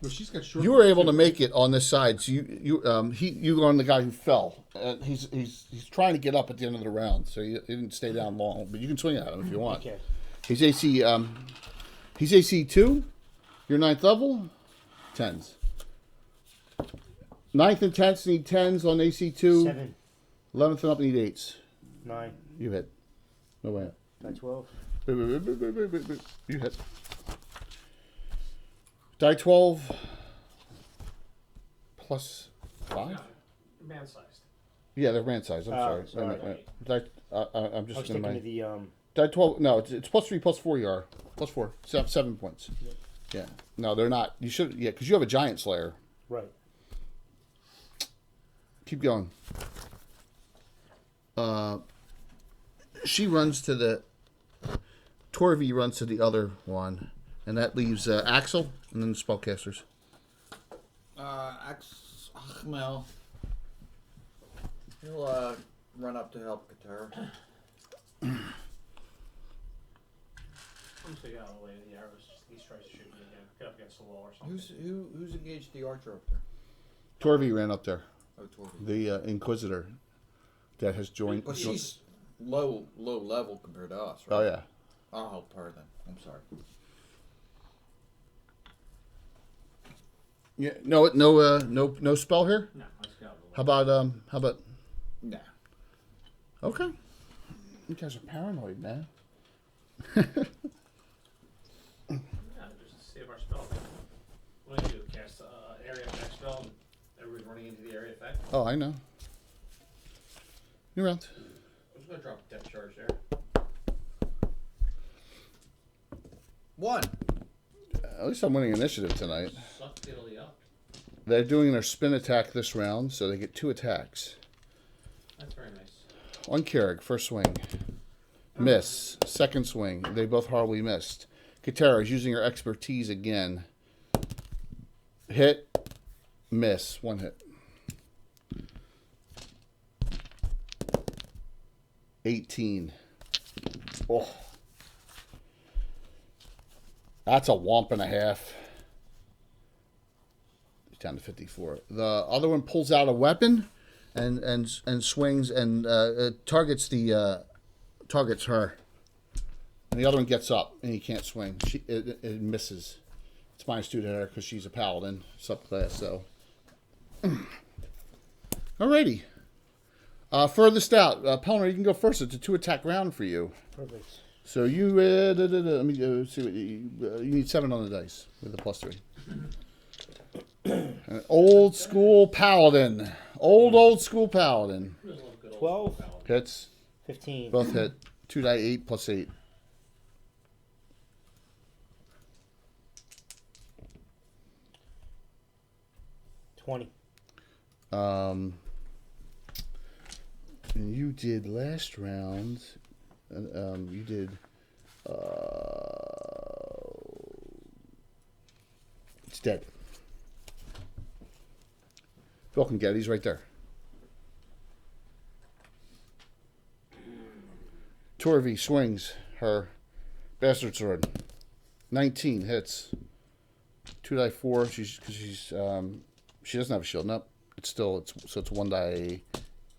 Well, she's got short. you were able to make it on this side. So you were on the guy who fell. He's trying to get up at the end of the round, so he didn't stay down long. But you can swing at him if you want. Okay. He's AC 2. You're 9th level. 10s. 9th and 10th need 10s on AC 2. 7, 11th and up need 8s. 9, You hit. No way. 12. You hit. Die 12 plus 5? No, man-sized. Yeah, they're man size. I'm Oh, sorry. sorry. I'm I just was going thinking to of the die 12. No, it's +3 +4. You are +4. 7 points. Yeah. No, they're not. You should. Yeah, because you have a giant slayer. right. Keep going. She runs to the. Torvi runs to the other one, and that leaves Axel and then the spellcasters. Achmel. He'll run up to help Katara. Seems to get out of the way of the arrows. These tries to shoot me again. Get up against the wall or something. Who's engaged the archer up there? Torvi ran up there. Oh, Torby. The Inquisitor that has joined. But she's low level compared to us, right? Oh yeah. I'll help her then. I'm sorry. Yeah. No spell here. No, let's get out of the way. How about? Nah. Okay. You guys are paranoid, man. Yeah, just save our spell. What do you do? Cast area effect spell and everybody's running into the area effect? Oh, I know. You're around. I'm just going to drop a depth charge there. 1. At least I'm winning initiative tonight. Suck diddly up. They're doing their spin attack this round, so they get 2 attacks. That's very nice. On Carrick, first swing. Miss. Second swing. They both horribly missed. Katara is using her expertise again. Hit. Miss. 1 hit. 18. Oh. That's a whomp and a half. It's down to 54. The other one pulls out a weapon and swings and targets her. And the other one gets up and he can't swing. It misses. It's -2 to her because she's a paladin subclass. So, alrighty. Furthest out, Pelner, you can go first. It's a 2 attack round for you. Perfect. So you let me see what you need 7 on the dice with a +3. An old school paladin. Old school paladin. 12. Hits. 15. Both hit. 2 die 8 + 8. And you did last round. You did. It's dead. Phil can get it. He's right there. Torvi swings her bastard sword. 19 hits. 2 die 4. She doesn't have a shield. Nope. It's 1 die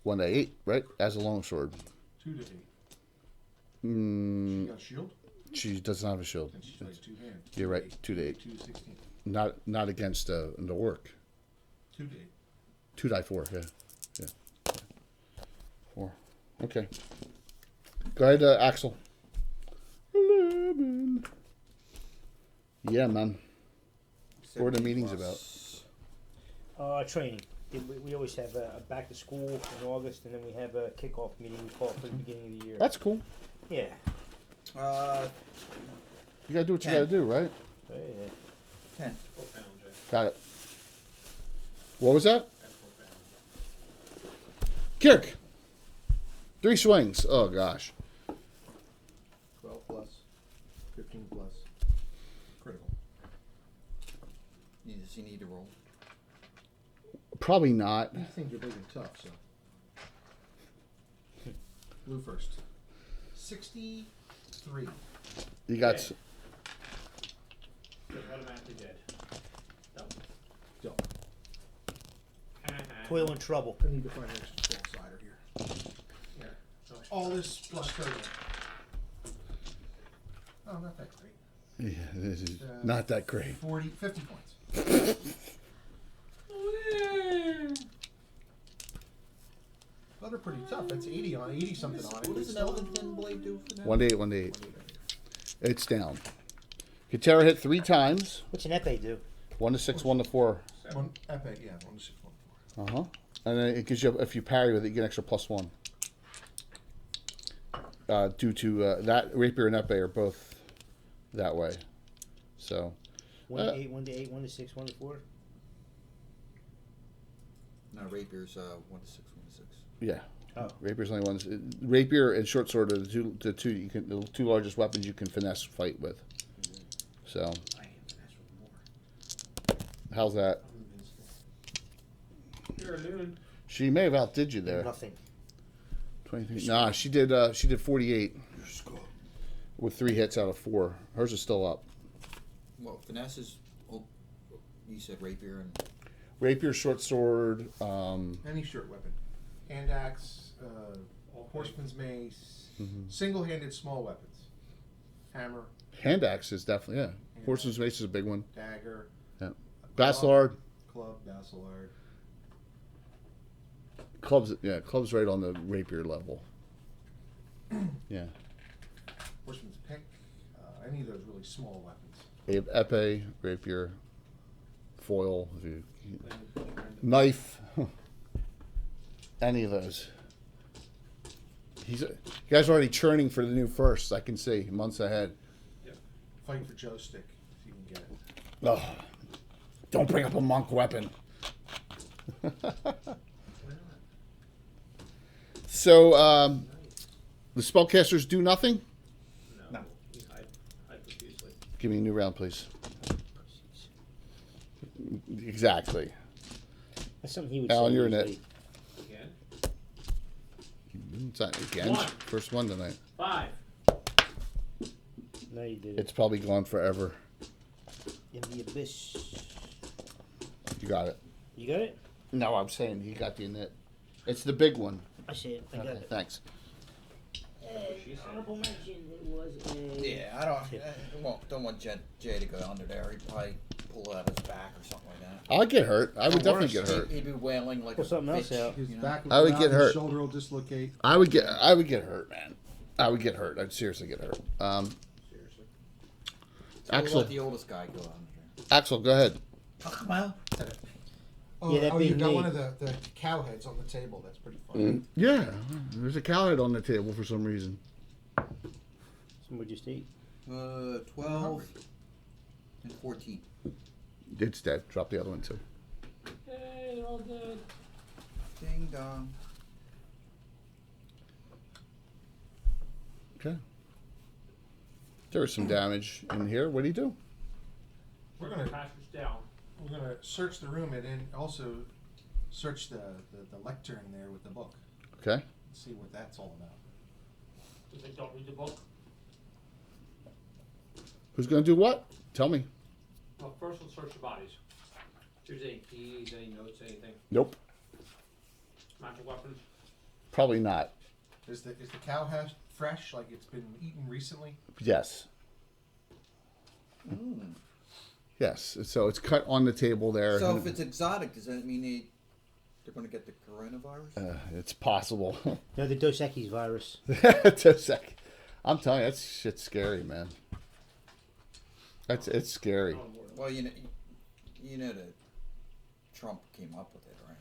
8, right? As a longsword. 2 to 8. Mm, Got a shield? she doesn't have a shield. And she's like 2 hands. You're right. 2 to 8. 2 to 16. Not against the work. 2 to 8. 2 die 4. Yeah. 4. Okay. Go ahead, Axel. 11. Yeah, man. What are the meetings about? Training. We always have a back to school in August, and then we have a kickoff meeting. We call it for the beginning of the year. That's cool. Yeah. You gotta do what you 10. gotta do, right? Oh, yeah. 10. Full pound, Jay. Got it. What was that? That's full pound. Kirk. 3 swings. Oh gosh. 12 plus. 15 plus. Critical. Does he need to roll? Probably not. These things are big and tough, so. Blue first. 63. You got. Okay. Just automatically dead. Double. Don't. Toil and trouble. I need to find an extra 12 cider here. Here. All this plus 30. Oh, not that great. Yeah, this is not that great. 50 points. Well, they're pretty tough. That's 80 something on it. What does an Elven blade do for that? 1 to 8, 1 to 8. It's down. Katera hit 3 times. What's an epee do? 1 to 6, 1 to 4. One epic, yeah, 1 to 6, 1 to 4. And then it gives you, if you parry with it, you get an extra +1. Due to that, rapier and epee are both that way. So. 1 to 8, 1 to 8, 1 to 6, 1 to 4. No, rapier's 1 to 6, 1 to 6. Yeah. Oh. Rapier's only ones. Rapier and short sword are the two largest weapons you can finesse fight with. So. I am finesse with more. How's that? You're a loon. She may have outdid you there. Nothing. 23. Nah, she did 48. with 3 hits out of 4. Hers is still up. Well, finesse is. Oh, you said rapier and. Rapier, short sword. Any short weapon. Hand axe, horseman's mace, single-handed small weapons. Hammer, Hand axe is definitely, yeah. Horseman's mace is a big one. dagger, Yeah. Bacillard. club, bacillard. Club's right on the rapier level. Yeah. Horseman's pick. Any of those really small weapons. They have epee, rapier, foil, knife. Any of those. You guys are already churning for the new firsts. I can see months ahead. Fight for Joe stick if you can get it. Oh, don't bring up a monk weapon. So, the spellcasters do nothing? No. You hide profusely. Give me a new round, please. Exactly. That's something he would Alan, say you're in usually. it. Again. It's not again. One. First one tonight. 5. No, you didn't. It's probably gone forever. In the abyss. You got it. You got it? No, I'm saying you got the knit. It's the big one. I see it. I got Okay, it. thanks. Honorable mention. It was a. Yeah, don't want Jay to go under there. He'd probably pull it out his back or something like that. I'll get hurt. I would definitely get hurt. He'd be wailing like Pull a something else bitch, out. His you know? back will I would go get out, his hurt. shoulder will dislocate. I would get hurt, man. I would get hurt. I'd seriously get hurt. Seriously. So we'll Axel. let the oldest guy go under there. Axel, go ahead. Well, Oh, Yeah, that you being got me. one of the cow heads on the table. That's pretty funny. Yeah, there's a cowhead on the table for some reason. Somebody just eat. 12 and 14. It's dead. Drop the other one too. Hey, they're all dead. Ding dong. Okay. There was some damage in here. What do you do? We're Put gonna- the passage down. We're gonna search the room and then also search the lectern there with the book. Okay. See what that's all about. Because they don't read the book. Who's gonna do what? Tell me. Well, first let's search the bodies. See if there's any keys, any notes, anything. Nope. Magic weapons. Probably not. Is the cow head fresh? Like it's been eaten recently? Yes. Yes. So it's cut on the table there. So if it's exotic, does that mean they're going to get the coronavirus? It's possible. No, the Dos Equis virus. It's a sec. I'm telling you, that's shit's scary, man. It's scary. Well, you know that Trump came up with it, right?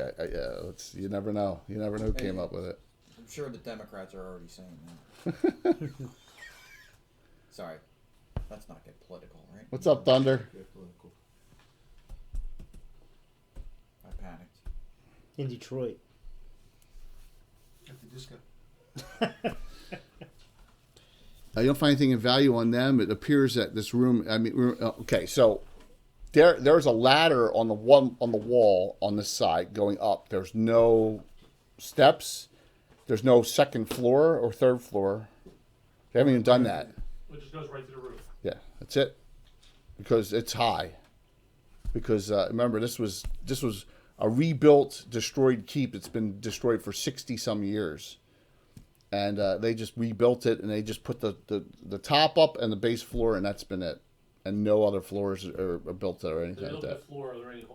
Okay, yeah. You never know. You never know who came up with it. I'm sure the Democrats are already saying that. Sorry, let's not get political, right? What's up, Thunder? I panicked. In Detroit. At the disco. You don't find anything of value on them. It appears that this room. I mean, okay, so there's a ladder on the wall on this side going up. There's no steps. There's no second floor or third floor. They haven't even done that. It just goes right to the roof. Yeah, that's it. Because it's high. Because remember, this was a rebuilt, destroyed keep. It's been destroyed for 60 some years. And they just rebuilt it, and they just put the top up and the base floor, and that's been it. And no other floors are built or anything There's like no that. floor. Are there any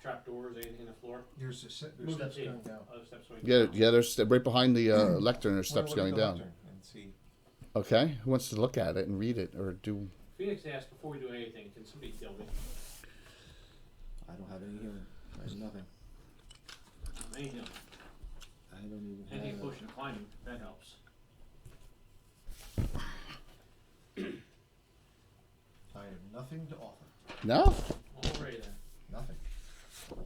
trap doors, anything in the floor? There's Move the steps table. going down. Steps going Yeah, down. yeah. There's right behind the lectern. There's steps Look at going the down. lectern and see. Okay, who wants to look at it and read it or do? Phoenix asked before we do anything, can somebody kill me? I don't have any healing. I have nothing. I ain't healing. I don't even Anything have. pushing and climbing, that helps. I have nothing to offer. No. Alright then. Nothing.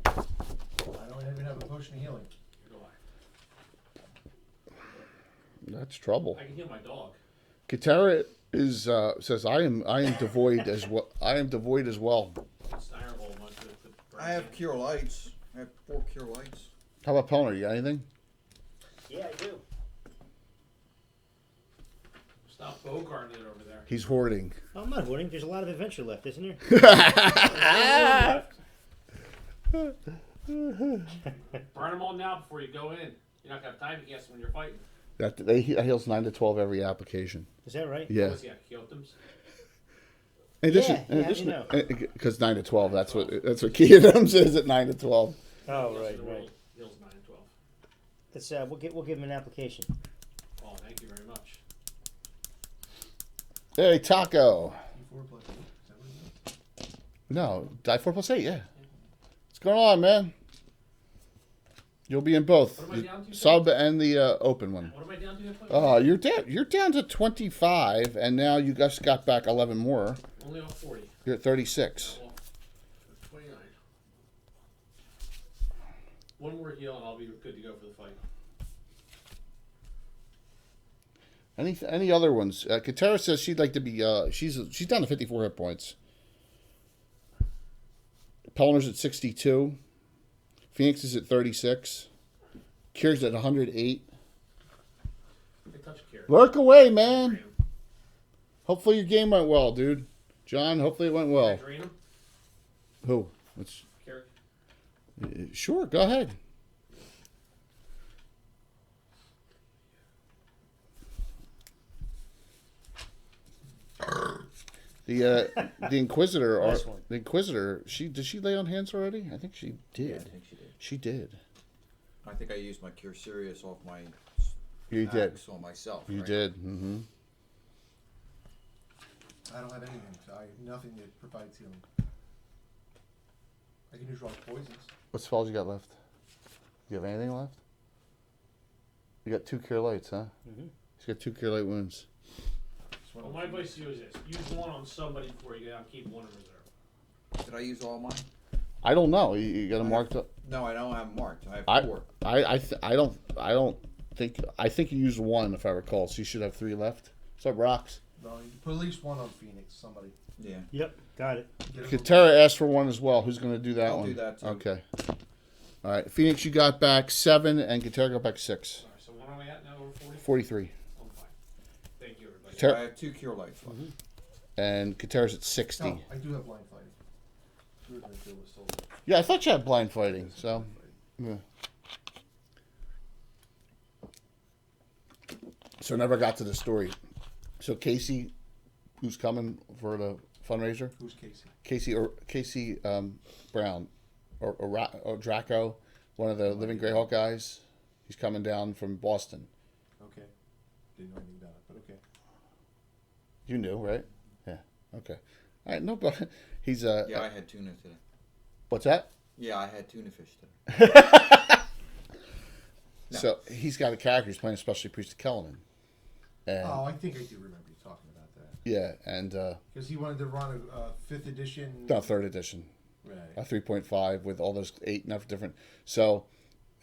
I don't even have a potion of healing. Here go I. That's trouble. I can heal my dog. Katara is says I am devoid as well. I am devoid as well. Iron hole once with the I have cure lights. I have 4 cure lights. How about Pelner? You got anything? Yeah, I do. Stop bogarting it over there. He's hoarding. Oh, I'm not hoarding. There's a lot of adventure left, isn't there? Burn them all now before you go in. You're not gonna have time to guess when you're fighting. That heals 9 to 12 every application. Is that right? Yeah. What's that? Kyotoms? In addition, Yeah, how'd you know? because 9 to 12, that's what Kyotoms is at 9 to 12. Oh, Yes, right, the right. world heals 9 and 12. Let's we'll give him an application. Oh, thank you very much. Hey, Taco. D4 plus 8. Is that what it is? No, die 4 plus 8, yeah. What's going on, man? You'll be in both. What am I down to, Sub and the open one. What am I down to? That point? You're down to 25, and now you just got back 11 more. Only off 40. You're at 36. Well, 29. One more heal and I'll be good to go for the fight. Any other ones? Katara says she'd like to be. She's down to 54 hit points. Pelner's at 62. Phoenix is at 36. Kier's at 108. I touch care. Lurk away, man. Hopefully your game went well, dude. John, hopefully it went Can I well. drain him? Who? Which? Carrick? Sure, go ahead. The Inquisitor, Nice one. the Inquisitor. Did she lay on hands already? I think she did. Yeah, I think she did. She did. I think I used my Cure Serious off my You did. axe on myself. You right? did. Mm-hmm. I don't have anything. So nothing that provides healing. I can use raw poisons. What spells you got left? You have anything left? You got 2 Cure Lights, huh? Mm-hmm. She's got 2 Cure Light wounds. Just one Well, of my the- advice to you is this. Use one on somebody before you get out and keep one in reserve. Did I use all mine? I don't know. You got them marked up. No, I don't have 'em marked. I have I 4. I don't think. I think you used 1 if I recall. So you should have 3 left. What's up, Rocks? No, you put at least one on Phoenix. Somebody. Yeah. Yep, got it. Get him Katera asked for 1 as well. Who's going to do that I'll one? do that, too. Okay. All right. Phoenix, you got back 7, and Katera got back 6. Alright, so what am I at now? Over 40? 43. I'm fine. Thank you, everybody. Ter- I have 2 Cure Lights left. And Katera's at 60. Oh, I do have blind fighting. We were gonna deal with Soul. Yeah, I thought you had blind fighting. So, yeah. So never got to the story. So Casey, who's coming for the fundraiser? Who's Casey? Casey Brown, or Draco, one of the Living Greyhawk guys. He's coming down from Boston. Okay. Didn't know anything about it, but okay. You knew, right? Yeah. Okay. All right. No, but he's Yeah, I had tuna today. What's that? Yeah, I had tuna fish today. No. So he's got a character. He's playing a specialty priest of Kellerman. And Oh, I think I do remember you talking about that. yeah, and Because he wanted to run a 5th edition. no, 3rd edition. Right. A 3.5 with all those 8 enough different. So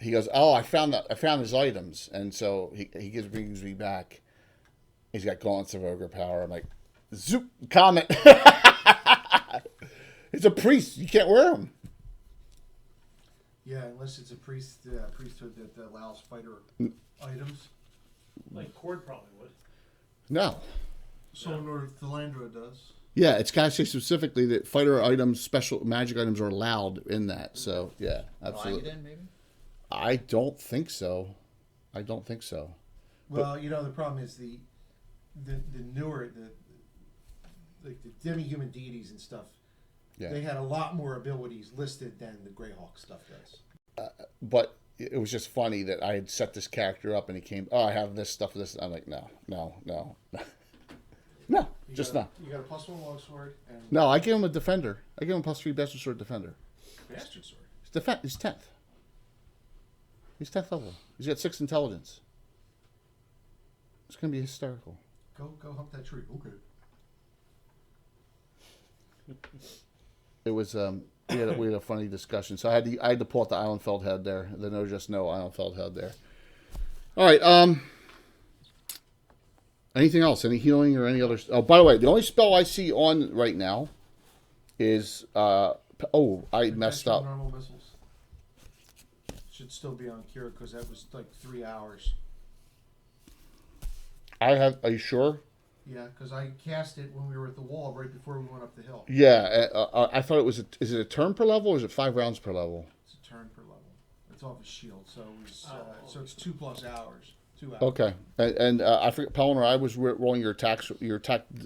he goes, "Oh, I found his items," and so he brings me back. He's got gauntlets of ogre power. I'm like, zoop, comet. It's a priest. You can't wear them. Yeah, unless it's a priesthood that allows fighter items. Like Cord probably would. No. So North Philandra does. Yeah, it's got to say specifically that fighter items, special magic items are allowed in that. So yeah, absolutely. Then maybe. I don't think so. Well, you know the problem is the newer like the demi-human deities and stuff. Yeah. They had a lot more abilities listed than the Greyhawk stuff does. But it was just funny that I had set this character up and he came, "Oh, I have this stuff, this." I'm like, no. No, just no. You got a +1 longsword and No, I gave him a defender. I gave him +3 bastard sword defender. bastard sword. He's 10th. He's 10th level. He's got 6 intelligence. It's going to be hysterical. Go hump that tree. Okay. It was, we had a funny discussion. So I had to pull out the Islandfeld head there. The No Just No Islandfeld head there. All right, anything else? Any healing or any other? Oh, by the way, the only spell I see on right now is I messed up. Normal missiles should still be on cure because that was like 3 hours. Are you sure? Yeah, because I cast it when we were at the wall right before we went up the hill. Yeah, I thought it was. Is it a turn per level, or is it 5 rounds per level? It's a turn per level. It's off his shield, so it was, so it's 2+ hours. 2 hours. Okay, and I forget, Pellinor, I was rolling your attack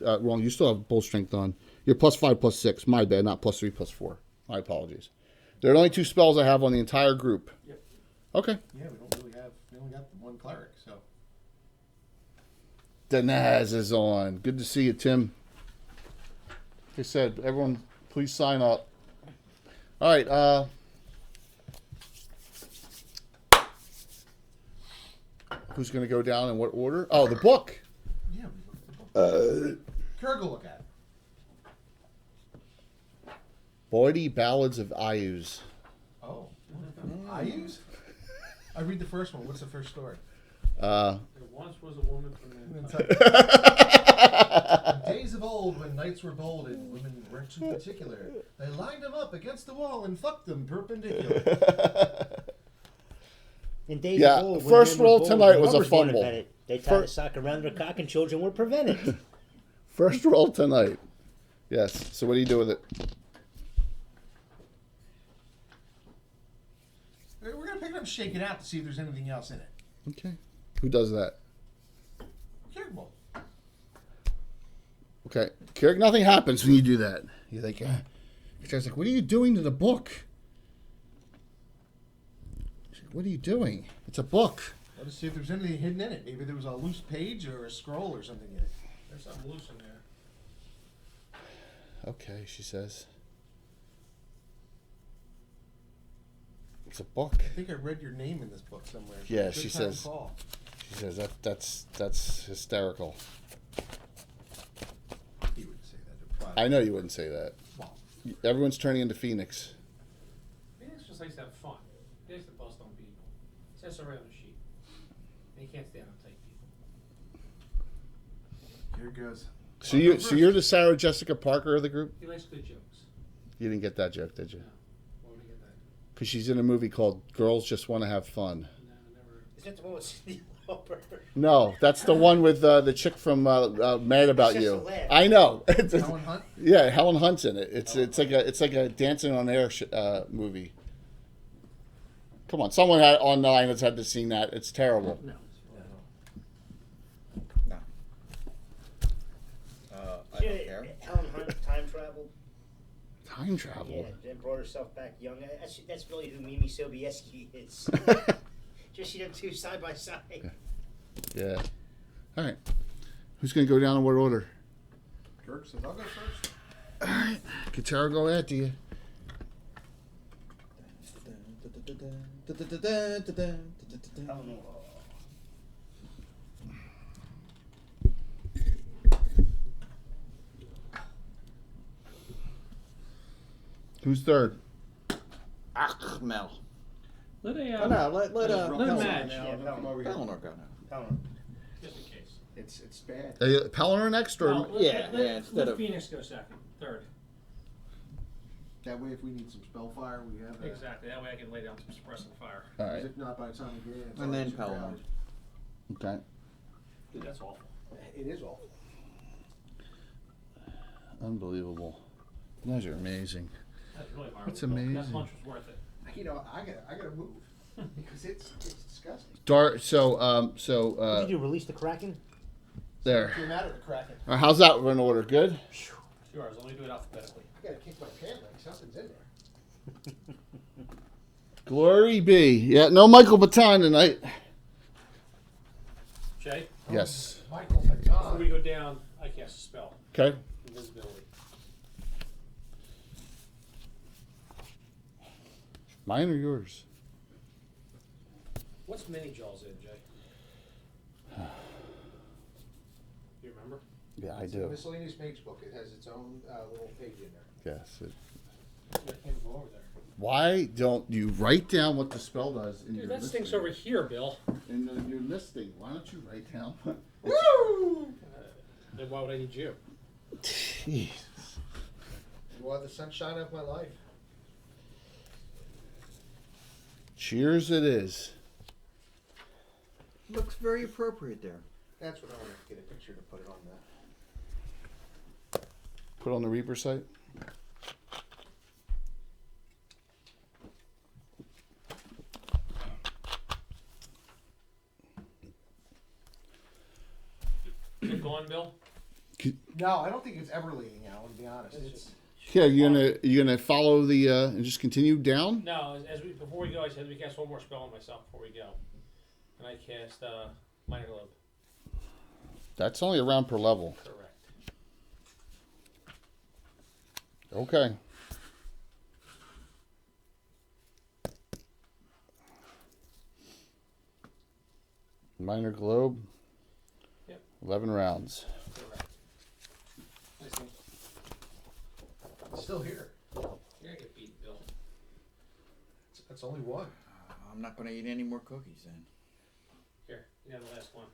rolling. You still have bull strength on. You're +5, +6. My bad, not +3, +4. My apologies. There are only 2 spells I have on the entire group. Yep. Okay. Yeah, we only got the one cleric, so. Danaz is on. Good to see you, Tim. Like I said, everyone, please sign up. All right. Who's going to go down in what order? Oh, the book. Yeah, we looked at the book. Kurg will look at it. Bawdy Ballads of Ayus. Oh. I use? I read the first one. What's the first story? There once was a woman from the... In days of old, when knights were bold and women weren't too particular, they lined them up against the wall and fucked them perpendicular. In days Yeah, of old, when first men were roll bold, tonight the was a robbers weren't fumble. invented. They tied a sock around their cock and children were prevented. First roll tonight. Yes. So what do you do with it? We're going to pick it up and shake it out to see if there's anything else in it. Okay. Who does that? Kurg will. Okay. Kirk, nothing happens when you do that. You think, Sarah's like, what are you doing to the book? She's like, what are you doing? It's a book. Let us see if there's anything hidden in it. Maybe there was a loose page or a scroll or something in it. There's something loose in there. Okay, she says. It's a book. I think I read your name in this book somewhere. So Yeah, good she time to says- call. She says that's hysterical. He wouldn't say that. They're private. I know you wouldn't say that. Well, Everyone's turning into Phoenix. Phoenix just likes to have fun. He likes to bust on people. Sits around a sheep. And he can't stand uptight people. here goes. So you're the Sarah Jessica Parker of the group? He likes good jokes. You didn't get that joke, did you? No. Why would he get that? Because she's in a movie called Girls Just Want to Have Fun. No, never. Is that the one with Cindy Lauper? No, that's the one with the chick from Mad About Just You. a laugh. I know. Helen Hunt? Yeah, Helen Hunt's in it. It's like a Dancing on Air movie. Come on, someone online has had to see that. It's terrible. No. No. I don't care. Helen Hunt time traveled. Time travel. Yeah, then brought herself back young. That's really who Mimi Sobieski is. Just see them two side by side. Yeah. All right. Who's gonna go down in what order? Kurg says, I'll go first. All right. Can Tara go after you? Helen, Who's third? Mel. Let a, Oh, no, let let him Pellinor match. Now, Yeah, don't come over here. Pellinor go now. Helen. Just in case. It's bad. Pellinor next or? No, Yeah, instead let of- Phoenix go second. Third. That way, if we need some spell fire, we have that. Exactly. That way I can lay down some suppressing fire. All 'Cause right. if not, by the time we get in, it's And already then too Pellinor. crowded. Okay. Dude, that's awful. It is awful. Unbelievable. You guys are amazing. That's really hard. That's That amazing. lunch was worth it. You know, I gotta move because it's disgusting. So What did you release the Kraken? there. What's the matter with Kraken? All right, how's that in order? Good. Yours. Let me do it alphabetically. I gotta kick my pant leg. Something's in there. Glory be. Yeah, no Michael Baton tonight. Jay, Yes. Michael before we McDonald. go down, I cast a spell. Okay. Invisibility. Mine or yours? What's mini jaws in, Jay? You remember? Yeah, I It's a do. miscellaneous mage book. It has its own little page in there. Yes. I can't go over there. Why don't you write down what the spell does in Dude, your that listing? stinks over here, Bill. In your listing. Why don't you write down? Woo! Then why would I need you? Jeez. You are the sunshine of my life. Cheers it is. Looks very appropriate there. That's what I want to get a picture to put it on Put on the Reaper site. Is it gone, Bill? No, I don't think it's ever leading out. To be honest, it's Yeah, you're gonna follow the and just continue down. No, before we go, I said we cast one more spell on myself before we go, and I cast Minor Globe. That's only a round per level. Correct. Okay. Minor Globe. Yep. 11 rounds. Correct. Nice one. it's still here. You're gonna get beat, Bill. That's only one. I'm not gonna eat any more cookies then. Here, you have the last one.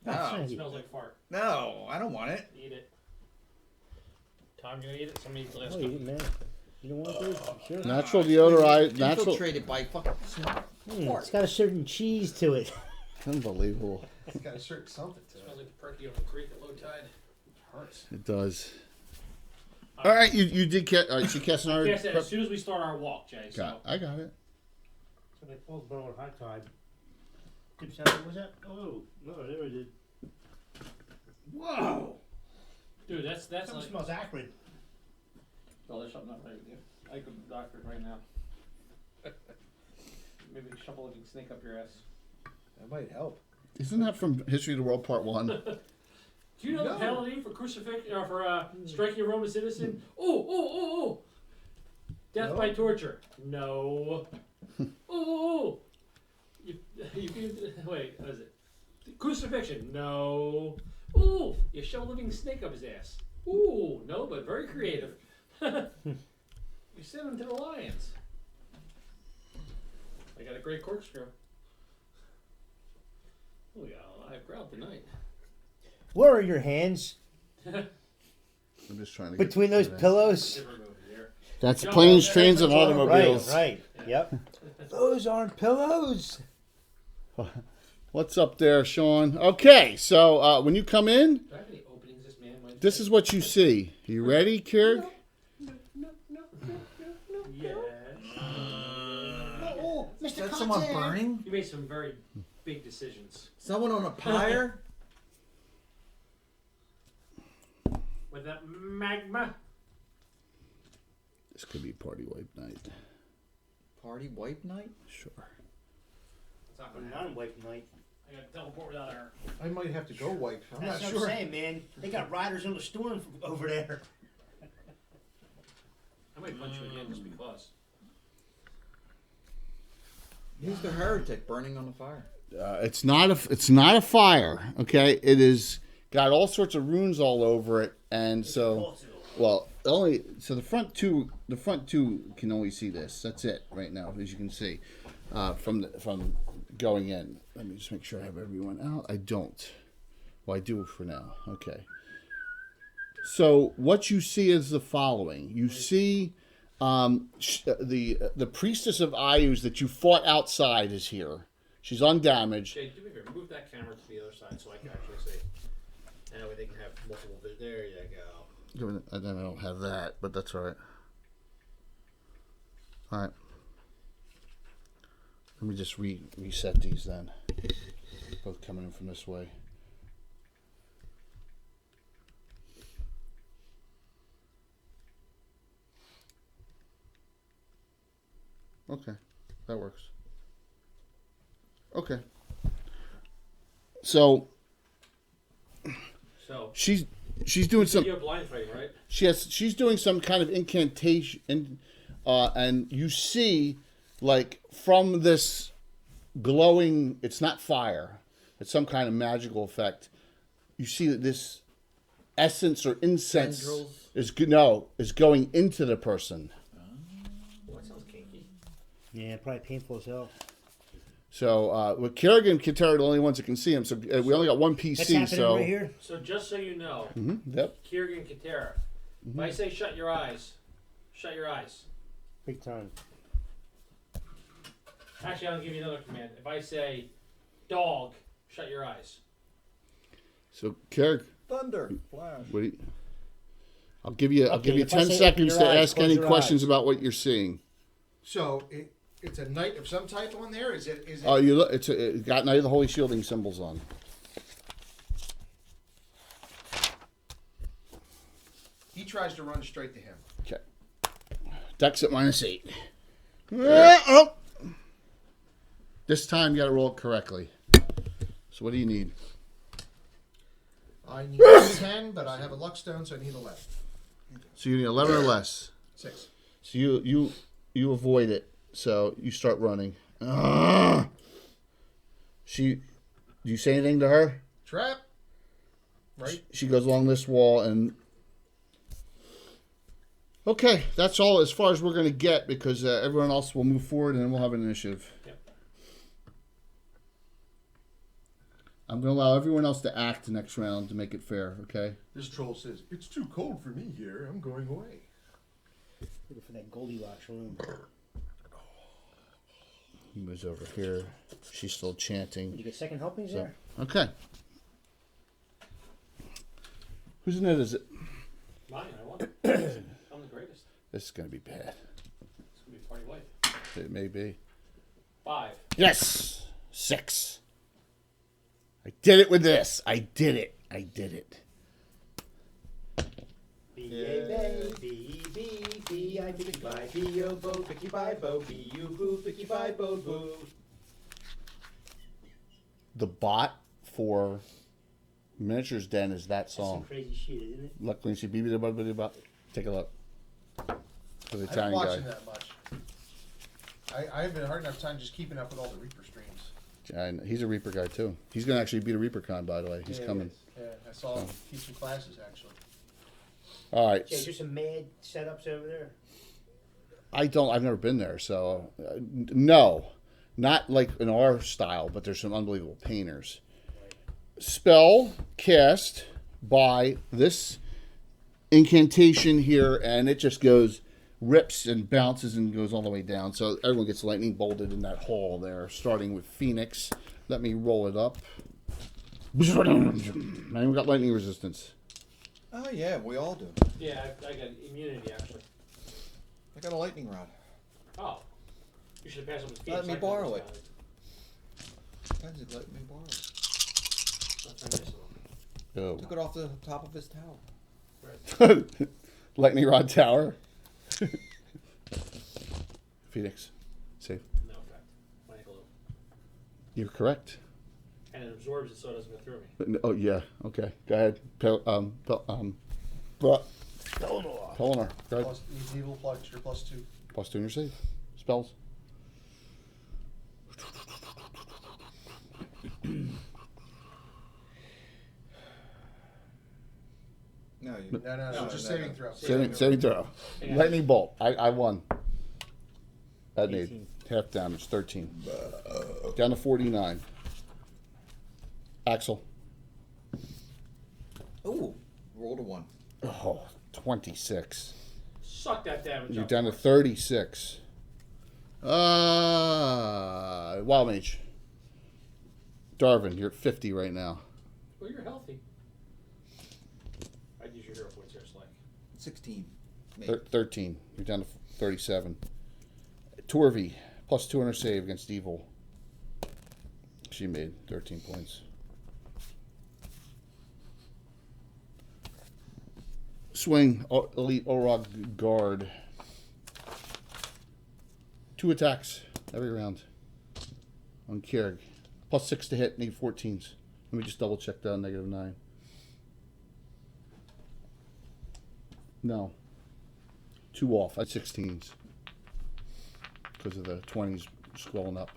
No, It smells like fart. no, I don't want it. Eat it. Tom, you gonna eat it? Somebody eat the last Oh, cookie. you man. You don't want to? Sure. Natural deodorized. Natural. Infiltrated by fucking smart. It's got a certain cheese to it. Unbelievable. It's got a certain something to It it. smells like perky on the creek at low tide. Hurts. It does. All right, you did catch. All right, she cast another. Cast it as soon as we start our walk, Jay. So. I got it. So they pulled below at high tide. Tip sample, was that? Oh, no, I never did. Whoa! Dude, that's Something like. smells acrid. Oh, there's something not right with you. I could doctor it right now. Maybe shove a looking snake up your ass. That might help. Isn't that from History of the World Part 1? Do you know the penalty for crucifixion or for striking a Roman citizen? Oh! Death by torture. No. Oh! You can, wait, what is it? Crucifixion. No. Ooh! You shove a living snake up his ass. Ooh! No, but very creative. You send him to the lions. I got a great corkscrew. Oh, we got a live crowd tonight. Where are your hands? I'm just trying to get Between those pillows? That's Jump planes, on trains, and there. automobiles. Right. Yep. Those aren't pillows. What's up there, Sean? Okay, so when you come in, Do I have any openings this man might this is what you see. You ready, Kierig? Yes. Oh, Is Mr. that someone Conte. burning? You made some very big decisions. Someone on a pyre? With that magma. This could be party wipe night. Party wipe night? Sure. It's not gonna happen. Non-wipe night. I got to teleport without air. I might have to go wipe. I'm That's not what sure. I'm saying, man. They got riders on the storm over there. I might punch you again just because. Who's the heretic burning on the fire? It's not a fire. Okay, it is got all sorts of runes all over it, and so well the front two can only see this. That's it right now, as you can see from going in. Let me just make sure I have everyone out. I don't. Well, I do for now. Okay. So what you see is the following. You see the priestess of Ayus that you fought outside is here. She's undamaged. Jay, do me a favor. Move that camera to the other side so I can actually see. And that way they can have multiple visions. There you go. And then I don't have that, but that's all right. All right. Let me just reset these then. Both coming in from this way. Okay, that works. Okay. So So, she's doing some. you're blind fighting, right? She's doing some kind of incantation, and you see, like, from this glowing, it's not fire, it's some kind of magical effect. You see that this essence or incense Tendrils? is going into the person. Oh, that sounds kinky. Yeah, probably painful as hell. So, with Kerrigan and Katera are the only ones that can see him. So we only got one PC. That's happening So right here. So just so you know, Yep. Kiergan Katera, if I say shut your eyes, shut your eyes. Big time. Actually, I'll give you another command. If I say dog, shut your eyes. So Kerrig, Thunder. Flash. what do you, I'll give you Okay, if I 10 say seconds open to your eyes, ask close any your questions eyes. about what you're seeing. So it's a knight of some type on there. Is it? Oh, you look. It got Knight of the Holy Shielding symbols on. He tries to run straight to him. Okay. Dex at -8. Oh. This time you got to roll it correctly. So what do you need? I need 10, but I have a luck stone, so I need 11. So you need 11 or less. 6. So you avoid it. So you start running. Do you say anything to her? Trap. Right. She goes along this wall and. Okay, that's all as far as we're going to get because everyone else will move forward and then we'll have an initiative. Yep. I'm going to allow everyone else to act the next round to make it fair, okay? This troll says, "It's too cold for me here. I'm going away." Looking for that Goldilocks room. He moves over here. She's still Did chanting. you get second helpings So, there? okay. Whose net is it? Mine, I won. I'm the greatest. This is going to be bad. It's gonna be party life. It may be. 5. Yes! 6. I did it with this. I did it. B-A-B-B-B-I-B-B-I-B-O-Bo, Bicky-Bi-Bo, B-U-Boo, Bicky-Bi-Bo, Boo. The bot for Miniatures Den is that That's some song. crazy shit, isn't it? Luckily, she beat the bot. Take a look. For the I haven't Italian watched guy. him that much. I have been a hard enough time just keeping up with all the Reaper streams. And he's a Reaper guy too. He's gonna actually beat a Reaper con, by the way. He's coming. Yeah, I saw him teach some classes actually. All right. Yeah, there's some mad setups over there. I've never been there, so no, not like in our style, but there's some unbelievable painters. Spell cast by this incantation here, and it just goes, rips and bounces and goes all the way down. So everyone gets lightning bolted in that hall there, starting with Phoenix. Let me roll it up. I even got lightning resistance. Oh yeah, we all do. Yeah, I got immunity actually. I got a lightning rod. Oh. You should pass him his feet. Let me so I can borrow understand Why does it let me borrow it? That's very nice of him. Oh. Took it off the top of his tower. Lightning rod tower. Phoenix, safe. No effect. My ankle. You're correct. And it absorbs it so it doesn't go through me. Oh yeah. Okay. Go ahead. Pelennor. Go ahead. Plus evil plus your +2. +2 in your save. Spells. No, you. No, just saving throw. Saving throw. Yeah. Lightning bolt. I won. That made 18. half damage. 13. Down to 49. Axel. Ooh, rolled a 1. Oh, 26. Suck that damage You're up. down to 36. Wild Mage. Darvin, you're at 50 right now. Well, you're healthy. I'd use your hero points here, Sly. 16. Maybe. 13. You're down to 37. Torvi, +2 on her save against evil. She made 13 points. Swing, Elite Orog Guard. 2 attacks every round on Kierig. +6 to hit, need 14s. Let me just double check that, -9. No. 2 off, I had 16s. Because of the 20s scrolling up.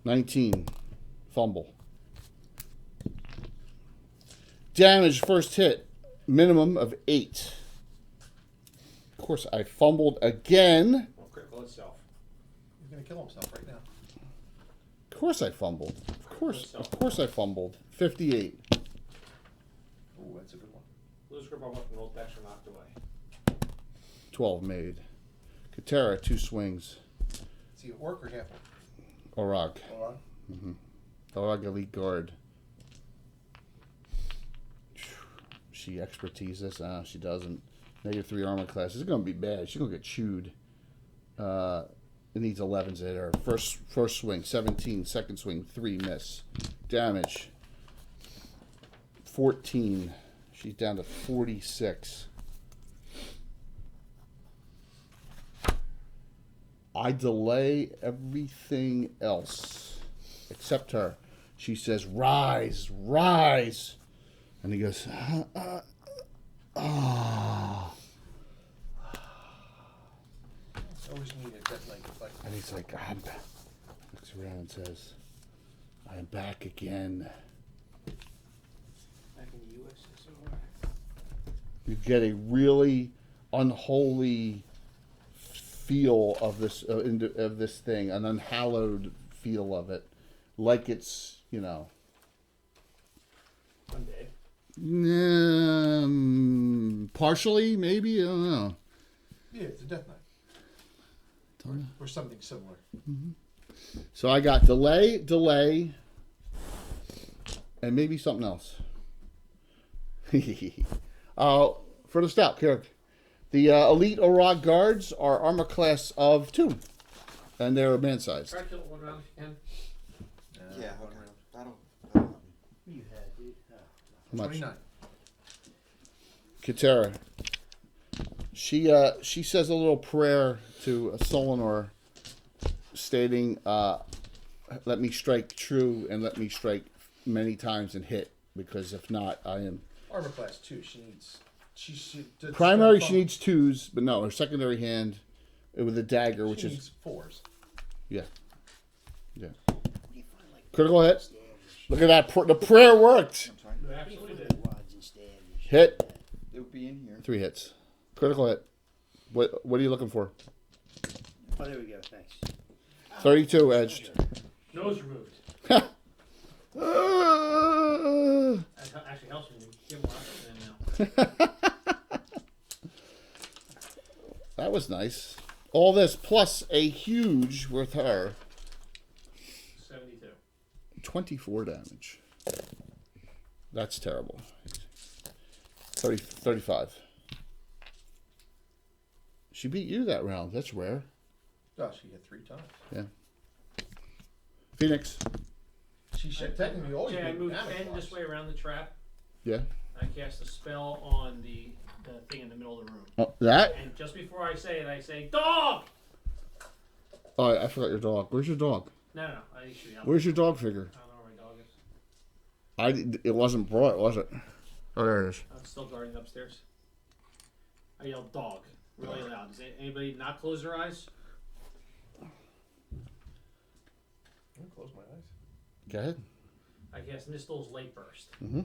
19. Fumble. Damage, first hit. Minimum of 8. Of course, I fumbled again. Well, critical itself. He's gonna kill himself right now. Of course I fumbled. Of course I fumbled. 58. Ooh, that's a good one. Lose grip on weapon, roll attacks are knocked away. 12 made. Katera, 2 swings. Is he a orc or half Orog. orc? Orog Elite Guard. she expertise this. She doesn't. -3 armor class. It's gonna be bad. She's gonna get chewed. It needs 11s to hit her. First swing, 17. Second swing, 3, miss. Damage, 14. She's down to 46. I delay everything else except her. She says, "Rise, rise," and he goes, "Ah." Always need a detonite deflect. And he's like, looks around and says, "I am back again." Back in the USSR. You get a really unholy feel of this of this thing, an unhallowed feel of it, like it's Undead. partially maybe, I don't know. Yeah, it's a death knight. Or something similar. So I got delay, and maybe something else. For the stout character, the elite Orog guards are armor class of 2, and they're man-sized. Try to kill it one round if you can. Yeah, One okay. round. That'll You had, dude. How much? 29. Katera. She says a little prayer to Solinor, stating, "Let me strike true and let me strike many times and hit, because if not, I am." Armor class 2. She needs. She does Primary, stuff she needs 2s, but no, her secondary hand with a dagger, which she is needs 4s. yeah. Critical hit. Look at that. The prayer worked. I'm sorry. It absolutely did. Rods and stabs. Hit. It would be in here. 3 hits. Critical hit. What are you looking for? Oh, there we go. Thanks. 32 edged. Nose removed. Ah. That actually helps when you give one up and then now. That was nice. All this plus a huge with her. 72. 24 damage. That's terrible. 35. She beat you that round. That's rare. Oh, she hit 3 times. Yeah. Phoenix. She should technically always Okay, I be moved damage 10 this wise. way around the trap. Yeah. I cast a spell on the thing in the middle of the room. Oh, that? And just before I say it, I say, "Dog!" Oh, I forgot your dog. Where's your dog? No, I should yell. Where's your dog figure? I don't know where my dog is. It wasn't brought, was it? Oh, there it is. I'm still guarding upstairs. I yelled "dog" really loud. Does anybody not close their eyes? I'm gonna close my eyes. Go ahead. I cast Mistl's Light Burst. Mm-hmm.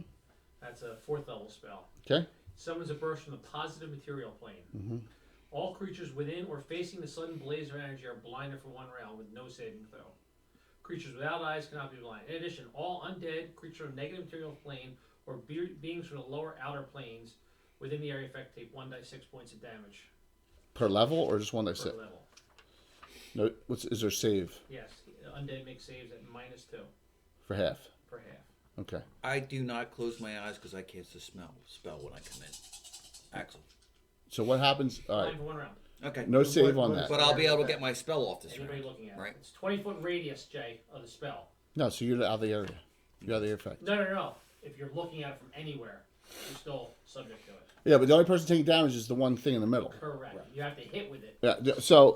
That's a 4th level spell. Okay. Summons a burst from the positive material plane. Mm-hmm. All creatures within or facing the sudden blaze of energy are blinded for 1 round with no saving throw. Creatures without eyes cannot be blind. In addition, all undead, creatures of negative material plane, or beings from the lower outer planes within the area effect take 1d6 points of damage Per level or just one per that's it? level. No, is there save Yes, undead makes saves at -2 for half? per half. Okay. I do not close my eyes because I cast a spell when I come in. Axel. So what happens? All Blind right. for 1 round. Okay. No save on what that. is But I'll be able to get my spell off this Anybody round. looking at it. Right. It's 20-foot radius, Jay, of the spell. No, so you're out of the area. You're out of the effect. No. If you're looking at it from anywhere, you're still subject to it. Yeah, but the only person taking damage is the one thing in the middle. Correct. You have to hit with it. Yeah. So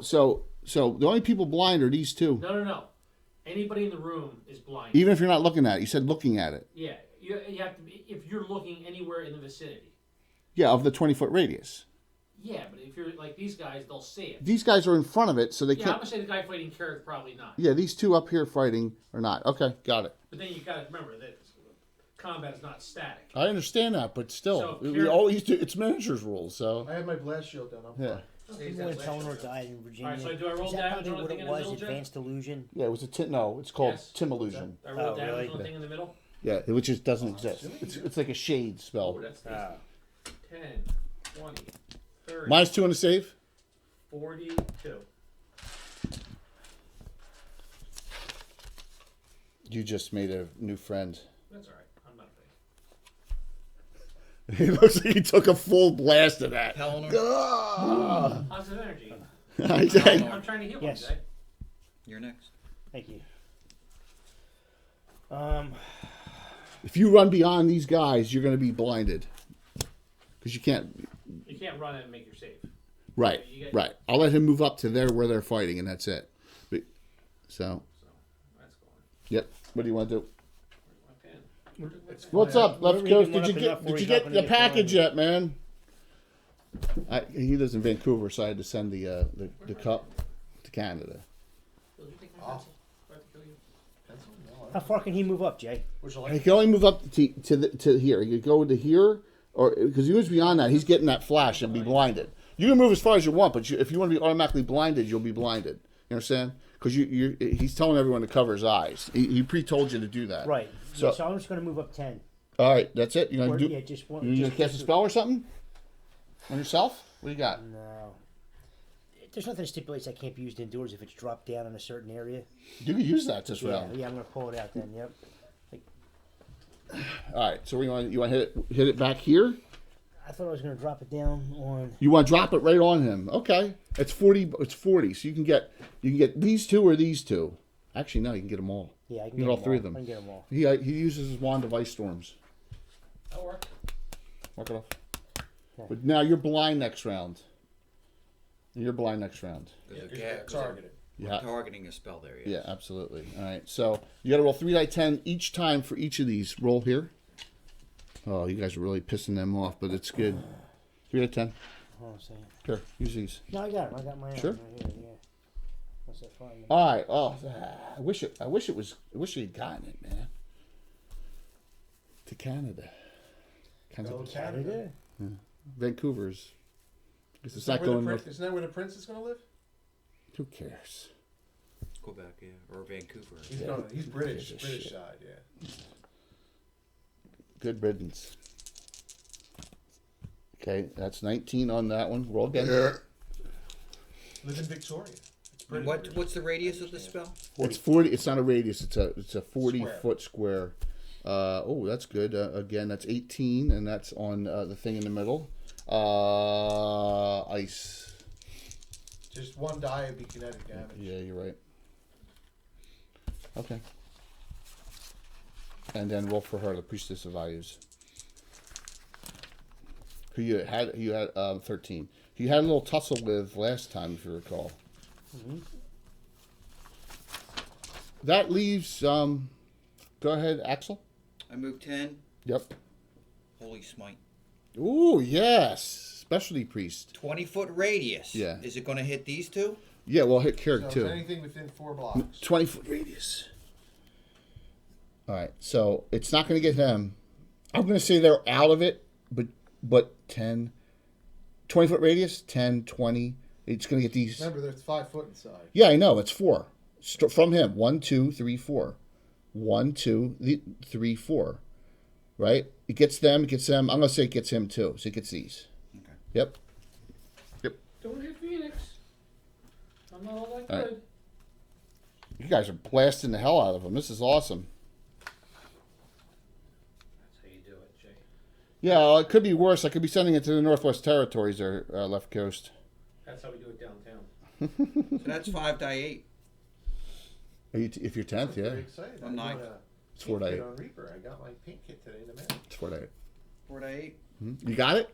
the only people blind are these two. No. Anybody in the room is blind. Even if you're not looking at it, you said looking at it. Yeah, you have to be, if you're looking anywhere in the vicinity. Yeah, of the 20-foot radius. Yeah, but if you're like these guys, they'll see it. These guys are in front of it, so they Yeah, I'm can't. gonna say the guy fighting Carrick probably not. Yeah, these two up here fighting are not. Okay, got it. But then you gotta remember that combat is not static. I understand that, but still, So, we Kieran- always do. It's miniatures rules, so I have my blast shield down. I'm yeah. fine. Okay, Remember when that's Eleanor actually- died in Virginia? Alright, so do I roll Is that damage probably on the what thing it in the was? middle, Jay? Advanced illusion. Yeah, it was a no. It's called Yes. Tim Illusion. I roll Oh, damage really? on the thing in the middle. Yeah, which just doesn't exist. It's like a shade Oh, spell. that's nice. Ah. 10, 20, 30, -2 on the save. 42. You just made a new friend. That's alright. I'm not He looks like he took a full blast of that. Pellinor, Ah! Positive energy. I said, I'm trying to heal Yes. him, Jay. you're next. Thank you. if you run beyond these guys, you're going to be blinded. Because you can't. You can't run it and make your save. Right, You get- right. I'll let him move up to there where they're fighting, and that's it. But, so, So that's going. yep. What do you want to do? Where's my pen? It's What's funny, up, Left We're Coast? rigging Did you one up enough get where did you he's not get gonna the get package blinded. yet, man? He lives in Vancouver, so I had to send the cup to Canada. Did you take my Oh. pencil? Do I have to kill you? Pencil? No, How far can he move up, Jay? Would you He like? can only move up to here. He could go to here, or because he moves beyond that, he's getting that flash and be blinded. You can move as far as you want, but if you want to be automatically blinded, you'll be blinded. You understand? Because he's telling everyone to cover his eyes. He pre-told you to do that. Right. So- So I'm just going to move up 10. All right, that's it. You Or, gonna do? yeah, just one. You gonna just cast a spell or something on yourself? What do you got? No. There's nothing that stipulates I can't be used indoors if it's dropped down in a certain area. You can use that this Yeah, round. yeah, I'm going to pull it out then, yep. All right. So you want to hit it back here? I thought I was going to drop it down on... You want to drop it right on him? Okay. It's 40. It's 40. So you can get these two or these two. Actually, no. You can get them all. Yeah, I can You get get all them three of them. I can get them all. He uses his wand of ice storms. That'll work. Mark it off. Okay. But now you're blind next round. You're blind next round. There's a You're gap. targeted. Yeah. Targeting a spell there. Yes. Yeah, absolutely. All right. So you got to roll 3d10 each time for each of these. Roll here. Oh, you guys are really pissing them off, but it's good. 3d10. Hold on a second. Here, use these. No, I got them. I got my own Sure. right here, yeah. Once I find them. All right. Oh, I wish he had gotten it, man. To Canada. Go Canada. Canada. Vancouver's. Because it's Isn't not that where going the north. prince, isn't that where the prince is going to live? Who cares? Quebec, yeah, or Vancouver. He's Yeah. going. He's British. Gives a British shit. side, yeah. Good riddance. Okay, that's 19 on that one. Roll again. Live in Victoria. It's And British. what's the radius of the spell? It's 40. It's not a radius. It's a 40 Square. foot square. Oh, that's good. Again, that's 18, and that's on the thing in the middle. Ice. Just one die would be kinetic damage. Yeah, you're right. Okay. And then roll for her, the priestess of values. Who you had 13. Who you had a little tussle with last time, if you recall. Mhm. That leaves. Go ahead, Axel. I move 10. Yep. Holy smite. Ooh, yes. Specialty priest. 20-foot radius. Yeah. Is it going to hit these two? Yeah, well, hit So Carrick it's too. anything within 4 blocks. 20-foot radius. All right, so it's not going to get him. I'm going to say they're out of it, but 10, 20-foot radius, 10, 20. It's going to get these. Remember, there's 5 foot inside. Yeah, I know. It's 4 from him. 1, 2, 3, 4. 1, 2, 3, 4. Right? It gets them. It gets them. I'm going to say it gets him too. So it gets these. Okay. Yep. Don't hit Phoenix. I'm not all that All right. good. You guys are blasting the hell out of him. This is awesome. That's how you do it, Jay. Yeah, well, it could be worse. I could be sending it to the Northwest Territories or left coast. That's how we do it downtown. So that's 5 die 8. If you're 10th, yeah. Very excited. I'm I not- got a It's 4 paint die kit 8. on Reaper. I got my paint kit today in the mail. It's 4 die 8. 4 die 8. You got it?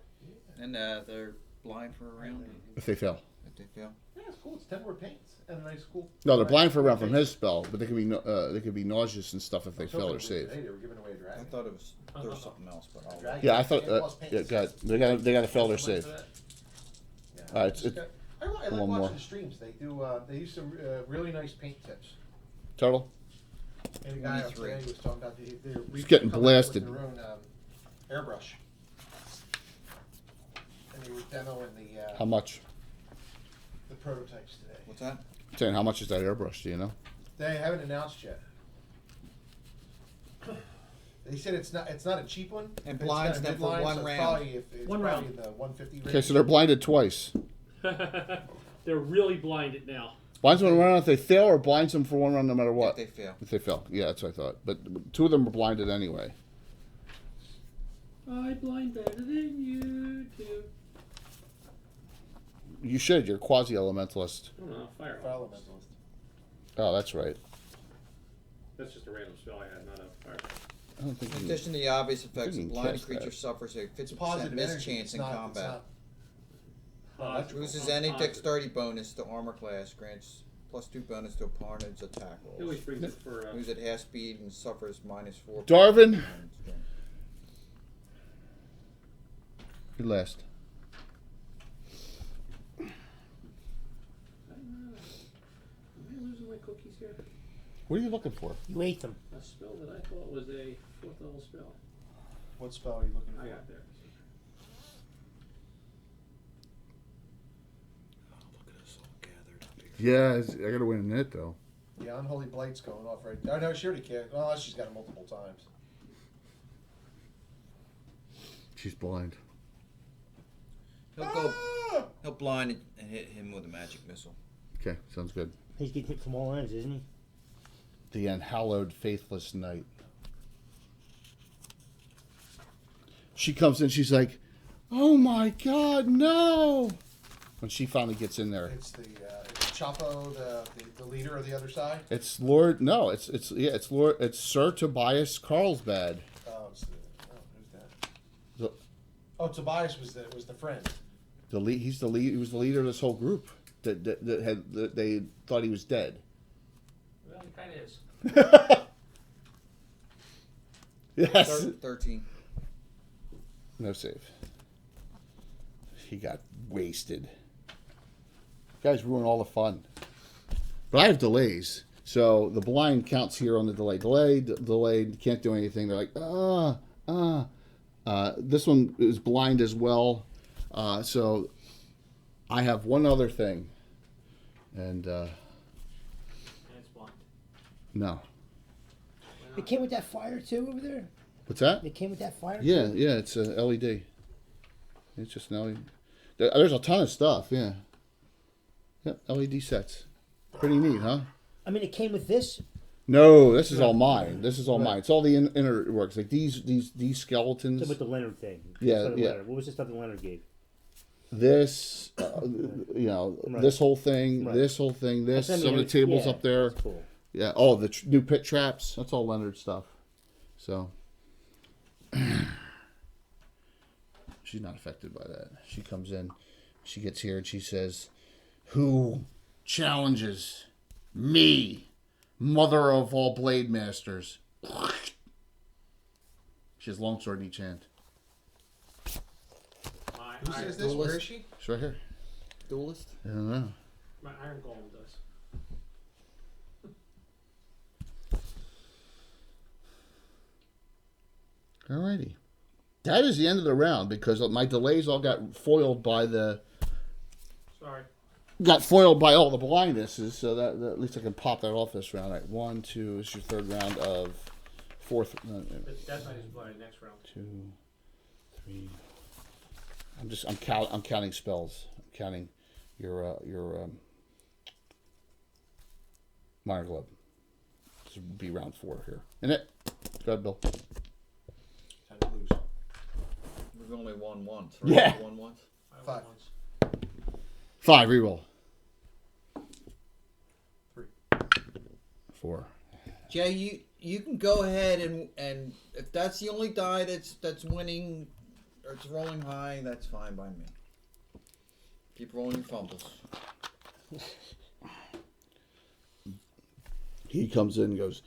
And they're blind for a round If they fail. if they fail. Yeah, it's cool. It's 10 more paints and a nice cool. No, they're blind for a round from his spell, but they could be nauseous and stuff if they fail or save. Today they were giving away a I dragon. thought it was there was something else, but I'll Dragon. Yeah, I thought. And plus paints. Yeah, they got to fail or save. Yeah. All right, Just it's- got- I like one watching more. the streams. They do. They use some really nice paint tips. Total. And the guy on 23. today was talking about they're He's getting coming up with blasted. Their own airbrush. And they were demoing How much? the prototypes today. What's that? Saying how much is that airbrush? Do you know? They haven't announced yet. They said it's not a cheap one. And It's blinds got a them for midline, one so it's round. Probably, it's One probably round. in the 150 range. Okay, so they're blinded twice. They're really blinded now. Blinds them one round if they fail, or blinds them for one round no matter If what. they fail. If they fail, yeah, that's what I thought. But 2 of them were blinded anyway. I blind better than you do. You should. You're a quasi-elementalist. Oh no, fire. Fire elementalist. Oh, that's right. That's just a random spell I had, not a fire. I don't think In you... addition to the obvious effects, a didn't blind cast creature that. suffers a It's 50% positive miss energy. chance It's in not, combat. It's Loses any dexterity bonus to armor class, grants +2 bonus to opponent's attack It always rolls. brings it for. Moves at half speed and suffers -4. Darvin! Good last. Am I losing my cookies here? What are you looking for? You ate them. A spell that I thought was a 4th level spell. What spell are you looking for? I got there. Yeah, I gotta win a net though. Yeah, Unholy Blight's going off right. Oh no, she already cast. Well, she's got it multiple times. She's blind. He'll blind and hit him with a magic missile. Okay, sounds good. He's getting hit from all ends, isn't he? The unhallowed faithless knight. She comes in, she's like, "Oh my God, no!" When she finally gets in there, It's Chapo, the leader of the other side. it's Lord. No, it's Lord. It's Sir Tobias Carlsbad. Oh, who's that? The, Oh, Tobias was the friend. the lead. He's the lead. He was the leader of this whole group. That they thought he was dead. Well, it kind of is. Yes. 13. No save. He got wasted. Guys ruin all the fun. But I have delays. So the blind counts here on the delay. Delayed, can't do anything. They're like, this one is blind as well. So I have one other thing. And, And it's blind. no. It came with that fire too over there. What's that? It came with that fire. Yeah, too? yeah, it's a LED. It's just an LED. There's a ton of stuff, yeah. Yep, LED sets. Pretty neat, huh? I mean, it came with this. No, this is all mine. This is all Right. mine. It's all the inner works. Like these skeletons. So with the Leonard thing. Yeah, What yeah. Leonard. What was the stuff that Leonard gave? This, Right. this whole thing, Right. this whole thing, this. That's- I Some mean, of the tables yeah, up there. That's cool. Yeah. Oh, the new pit traps. That's all Leonard stuff. So she's not affected by that. She comes in, she gets here, and she says, "Who challenges me, mother of all blade masters?" She has longsword in each hand. Who says this? Where is she? She's right here. Duelist? I don't know. My Iron Golem does. Alrighty. That is the end of the round because my delays all got foiled by Sorry. all the blindnesses, so that at least I can pop that off this round. All right, 1, 2 is your third round of fourth. But Death Knight is blind next round. 2, 3. I'm counting spells. I'm counting your minor glove. This would be round 4 here. And it. Go ahead, Bill. Time to lose. We've only won once. Yeah. Won once. I Five. won once. 5, reroll. 3. 4. Jay, you can go ahead and if that's the only die that's winning or it's rolling high, that's fine by me. Keep rolling your fumbles. He comes in and goes,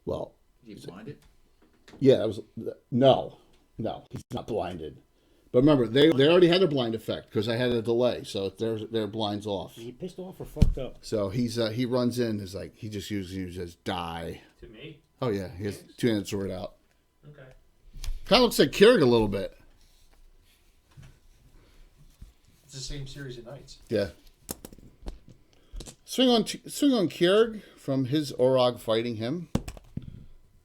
well, You blinded? yeah, that was no, he's not blinded. But remember, they already had a blind effect because I had a delay, so their blind's off. Is he pissed off or fucked up? So he runs in, is like he just uses die. To me? Oh yeah, he has two-handed sword out. Okay. Kind of looks like Keurig a little bit. It's the same series of nights. Yeah. Swing on Keurig from his Orog fighting him.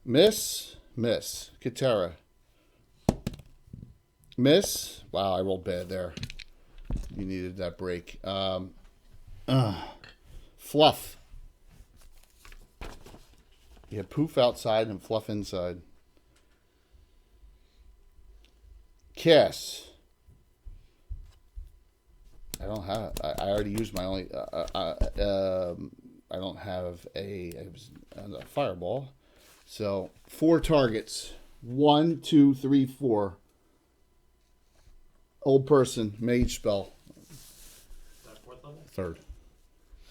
Miss. Katera. Miss. Wow, I rolled bad there. You needed that break. Fluff. You have poof outside and fluff inside. Cass. I don't have. I already used my only. I don't have a fireball. So 4 targets. 1, 2, 3, 4. Old person, mage spell. That fourth level? 3rd.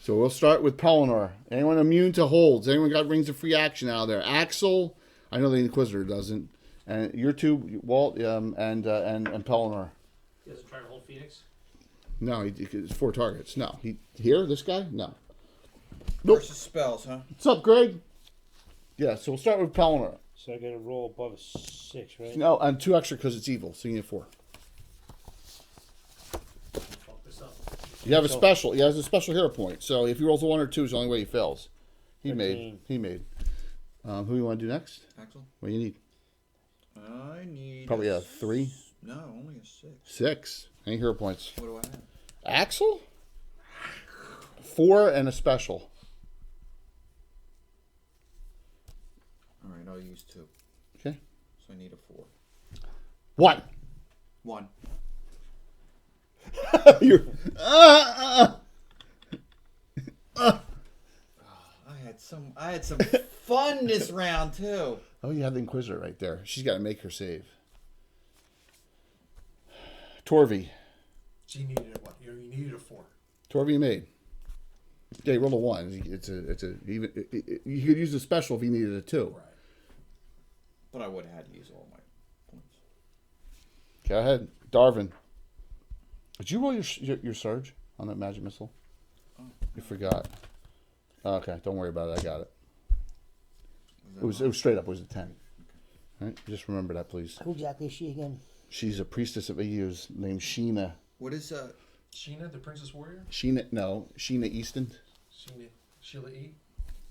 So we'll start with Pelennor. Anyone immune to holds? Anyone got rings of free action out there? Axel, I know the Inquisitor doesn't. And your two, Walt, and Pelennor. He doesn't try to hold Phoenix? No, it's 4 targets. No, here, this guy, no. Nope. Versus spells, huh? What's up, Greg? Yeah, so we'll start with Pelennor. So I gotta roll above a 6, right? No, and 2 extra because it's evil, so you need 4. Fuck this up. You have a special. He has a special hero point. So if he rolls a 1 or 2, is the only way he fails. He 13. made. Who you want to do next? Axel? What do you need? I need. Probably a 3. No, only a 6. 6. Any hero points? What do I have? Axel? 4 and a special. All right, I'll use 2. Okay. So I need a 4. 1. 1. You're. I had some fun this round too. Oh, you have the Inquisitor right there. She's got to make her save. Torvi. So you needed a what? You needed a 4. Torvi made. Yeah, he rolled a 1. It's a even. You could use a special if you needed a 2. Right. But I would have had to use all my points. Go ahead, Darvin. Did you roll your surge on that magic missile? Oh. You forgot. Okay, don't worry about it. I got it. It was straight up. It was a 10. Okay. All right, just remember that, please. Who exactly is she again? She's a priestess of Eus named Sheena. What is Sheena, the Princess Warrior? Sheena Easton. Sheila E?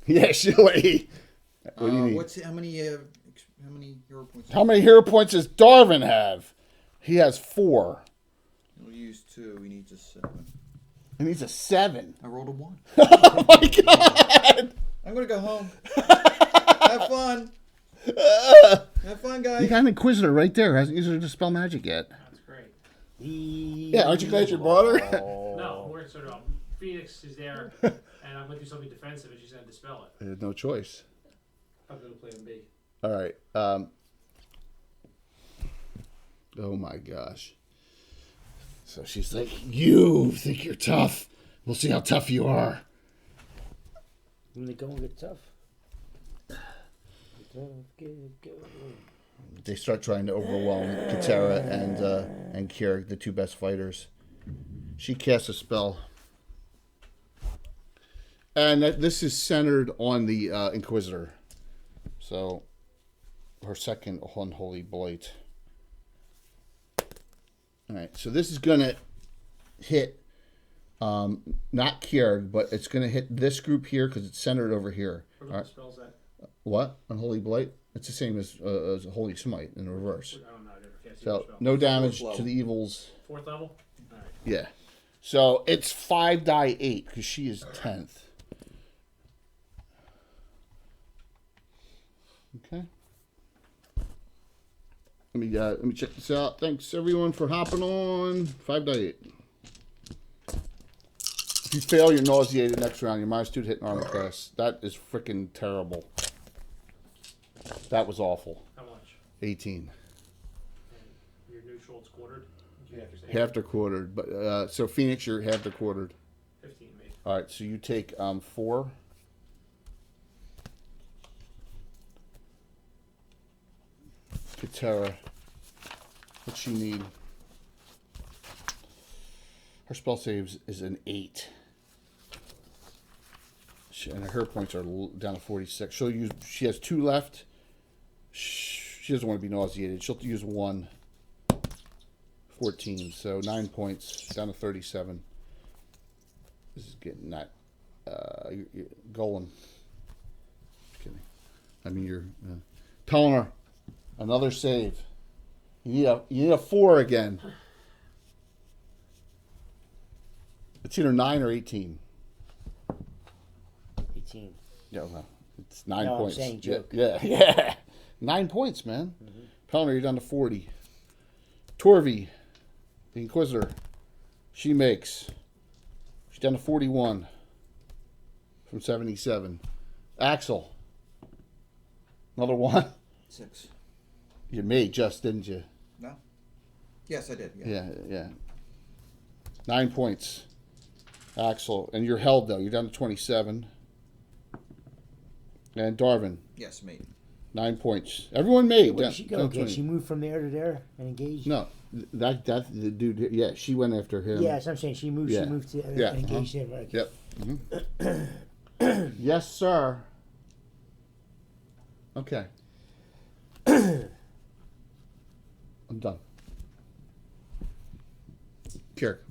Yeah, Sheila E. What do you need? how many hero points? How many hero points does Darvin have? He has 4. He'll use 2. He needs a 7. He needs a 7. I rolled a 1. Oh my god! I'm gonna go home. Have fun. Have fun, guys. You got an Inquisitor right there. Hasn't used her to spell magic yet. That's great. Yeah, aren't you glad you brought her? No, we're sort of Phoenix is there, and I'm gonna do something defensive, and she's gonna dispel it. There's no choice. I'm gonna play on B. All right. Oh my gosh. So she's like, "You think you're tough? We'll see how tough you are." When they go and get tough. Get going. They start trying to overwhelm Katera and Kira, the 2 best fighters. She casts a spell, and this is centered on the Inquisitor. So, her second unholy blight. All right, so this is gonna hit, not Kira, but it's gonna hit this group here because it's centered over here. What All right. spells that? What? Unholy blight? It's the same as Holy Smite in reverse. I don't know. I never cast either So spell. no damage Fourth to the evils. 4th level? Alright. Yeah. So it's 5 die 8 because she is 10th. Okay. Let me check this out. Thanks everyone for hopping on. 5 die 8. If you fail, you're nauseated next round. You're -2 to hit and armor class. That is freaking terrible. That was awful. How much? 18. And your neutral, it's quartered? You have to say Half to quartered. But so Phoenix, you're half to quartered. 15 maybe. All right, so you take 4. Katera. What's she need? Her spell saves is an 8. And her points are down to 46. She has 2 left. She doesn't want to be nauseated. She'll use 1. 14. So 9 points down to 37. This is getting that. You're Golan. Just kidding. I mean, you're Pelennor. Another save. You need a 4 again. It's either 9 or 18. 18. Yeah, well, it's 9 No, I'm points. saying joke. Yeah. 9 points, man. Pelennor, you're down to 40. Torvi, the Inquisitor. She makes. She's down to 41 from 77. Axel. Another one. 6. You made just, didn't you? No. Yes, I did. Yeah. Yeah. 9 points. Axel. And you're held, though. You're down to 27. And Darvin. Yes, mate. 9 points. Everyone made. Where did she go? down Okay, 20. she moved from there to there and engaged. No, that the dude. Yeah, she went after him. Yeah, so I'm saying she moved. Yeah. She moved to Yeah, and engaged him. Right? Yep. Yes, sir. Okay. I'm done. Kirk.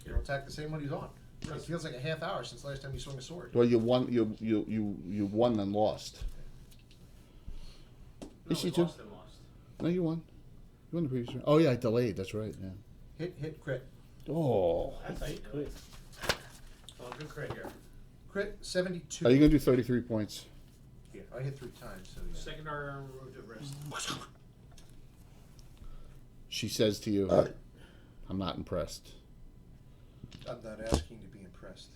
You'll attack the same one he's on. It feels like a half hour since the last time you swung a sword. Well, you won. You won and lost. No, Is we she too? lost and lost. No, you won. You won the previous round. Oh yeah, I delayed. That's right. Yeah. Hit, crit. Oh. That's how you do it. Oh, good crit here. Crit 72. Are you gonna do 33 points? Yeah, I hit 3 times, so yeah. Secondary arm removed at wrist. She says to you, "I'm not impressed. I'm not asking to be impressed.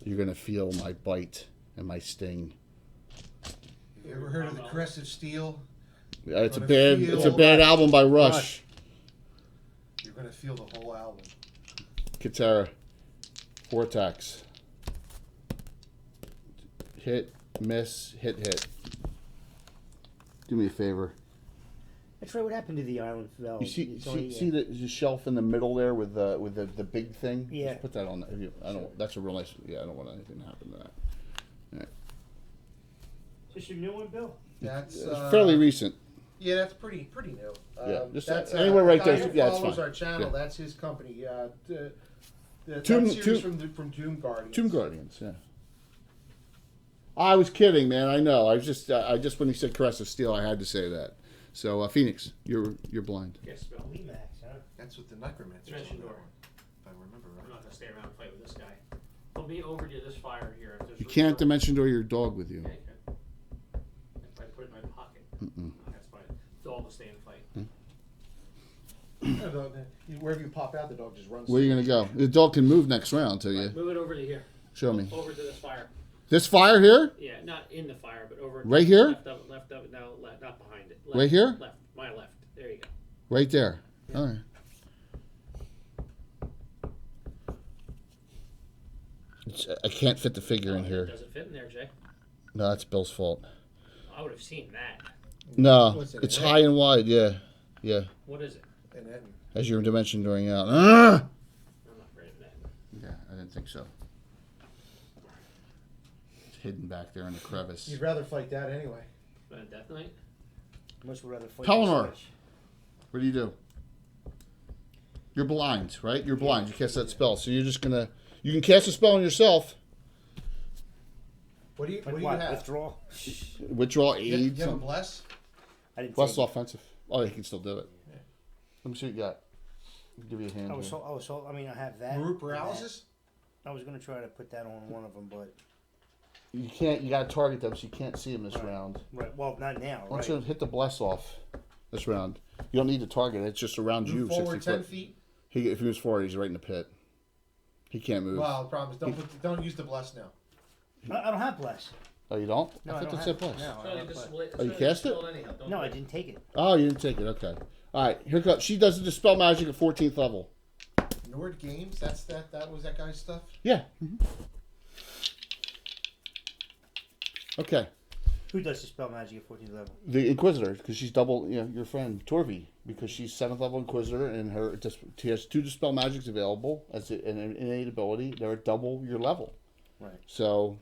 You're gonna feel my bite and my sting." Have you ever heard of the Crest of Steel? It's a Gonna bad. feel It's a bad Rush. album by Rush. You're going to feel the whole album. Katara. 4 attacks. Hit, miss, hit. Do me a favor. That's right. What happened to the island fell? You see, It's only, see the shelf in the middle there with the big thing. Yeah. Just put that on. I don't. That's a real nice. Yeah, I don't want anything to happen to that. Is this your new one, Bill? That's It's fairly recent. Yeah, that's pretty new. Yeah, just that's anywhere right the guy there, who yeah, it's follows fine. our channel. Yeah. That's his company. The Tomb- that series Tomb- from Doom Guardians. Tomb Guardians. Yeah. I was kidding, man. I know. I just when he said Caress of Steel, I had to say that. So Phoenix, you're blind. Yes, spell. Max, huh? That's what the Necromancer Dimension on that door. one, if I remember I'm right. not gonna stay around and fight with this guy. Put me over to this fire here. If there's You room can't for- dimension door your dog with you. Yeah, you can. If I put it in my pocket. That's fine. The dog will stay and fight. Wherever you pop out, the dog just runs. Where are you gonna go? The dog can move next round till you Move it over to here. show me. Over to this fire. This fire here, Yeah, not in the fire, but over. Right here? Left of it. No, left, not behind it. Left, Right here? Left. My left. There you go. right there. All right. I can't fit the figure in here. Does it fit in there, Jay? No, that's Bill's fault. I would have seen that. No, What's it, it's an high and wide. Yeah. What is it? And then As your dimension during out. I'm not afraid of that. Yeah, I didn't think so. It's hidden back there in the crevice. you'd rather fight that anyway. Death Knight? Much would rather fight. Pelennor. the Switch. What do you do? You're blind, right? You're blind. You cast that spell, so you're just gonna. You can cast a spell on yourself. What do you Like what? what? Do you have? Withdraw. Withdraw You aid. have a Some, bless? I didn't. plus take it. offensive. Oh, you can still do it. Let me see what you got. I'll give you a hand. I was here. so. I mean, I have that. Root and that. paralysis? I was gonna try to put that on one of them, but You can't. You got to target them, so you can't see them this Right. round. right. Well, not now. Why Right. don't you hit the bless off this round? You don't need to target it. It's just around you. Move forward 60 10 foot. feet? If he moves forward, he's right in the pit. He can't move. Well, the problem is don't use the bless now. I don't have bless. Oh, you don't? No, I I thought don't that have. said bless. No, I So don't you have just bless. split. Oh, you cast it? Anyhow. Don't No, do I it. didn't take it. Oh, you didn't take it. Okay. All right. Here comes. She does the dispel magic at 14th level. Nord Games, that was that guy's stuff? Yeah. Okay. Who does the spell magic at 14th level? The Inquisitor, because she's double. Your friend Torvi, because she's 7th level Inquisitor, and she has 2 dispel magics available as an innate ability. They're double your level. Right. So,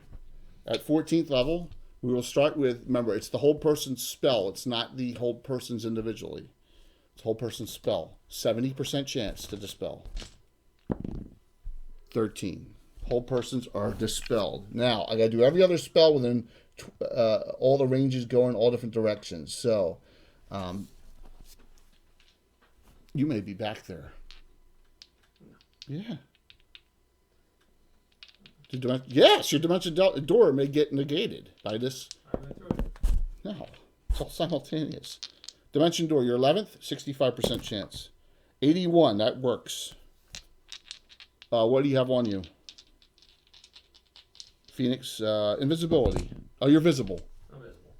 at 14th level, we will start with. Remember, it's the whole person's spell. It's not the whole person's individually. It's whole person's spell. 70% chance to dispel. 13. Whole persons are dispelled. Now, I gotta do every other spell within all the ranges go in all different directions. So, you may be back there. Yeah. Yes, your dimension door may get negated by this. I'm gonna throw it. No, it's all simultaneous. Dimension Door, your 11th, 65% chance. 81, that works. What do you have on you? Phoenix, invisibility. Oh, you're visible. I'm visible.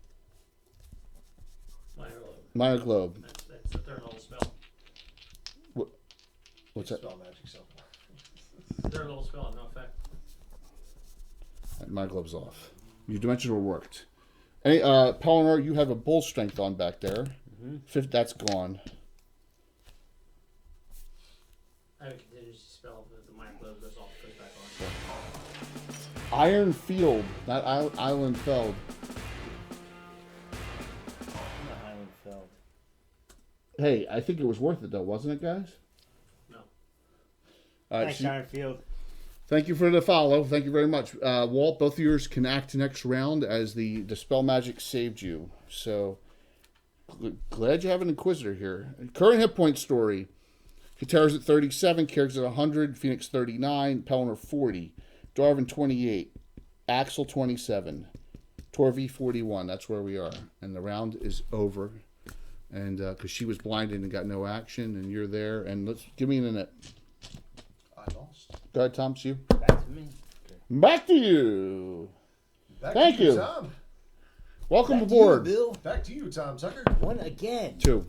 Minor globe. Minor globe. That's the third level spell. What's that? Spell magic so Third level spell, no effect. My glove's off. Your dimension door worked. Any, Pellinor, you have a bull strength on back there. Fifth, that's gone. I have a contingency spell. The minor globe goes off, goes back on. Iron Field, not Island Feld. Not Highland Feld. Hey, I think it was worth it though, wasn't it, guys? No. All right, Thanks, so Ironfield. thank you for the follow. Thank you very much. Walt, both of yours can act next round as the Dispel Magic saved you. So, glad you have an Inquisitor here. Current hit point story. Katera's at 37, Kerrig's at 100, Phoenix 39, Pellinor 40, Darvin 28, Axel 27, Torvi 41. That's where we are. And the round is over. And because she was blinded and got no action, and you're there. And let's give me a minute. I lost. Go ahead, Tom, it's you. Back to me. Back to you. Back Thank to you, you. Tom. Welcome Back to aboard. you, Bill. Back to you, Tom Tucker. One again. 2.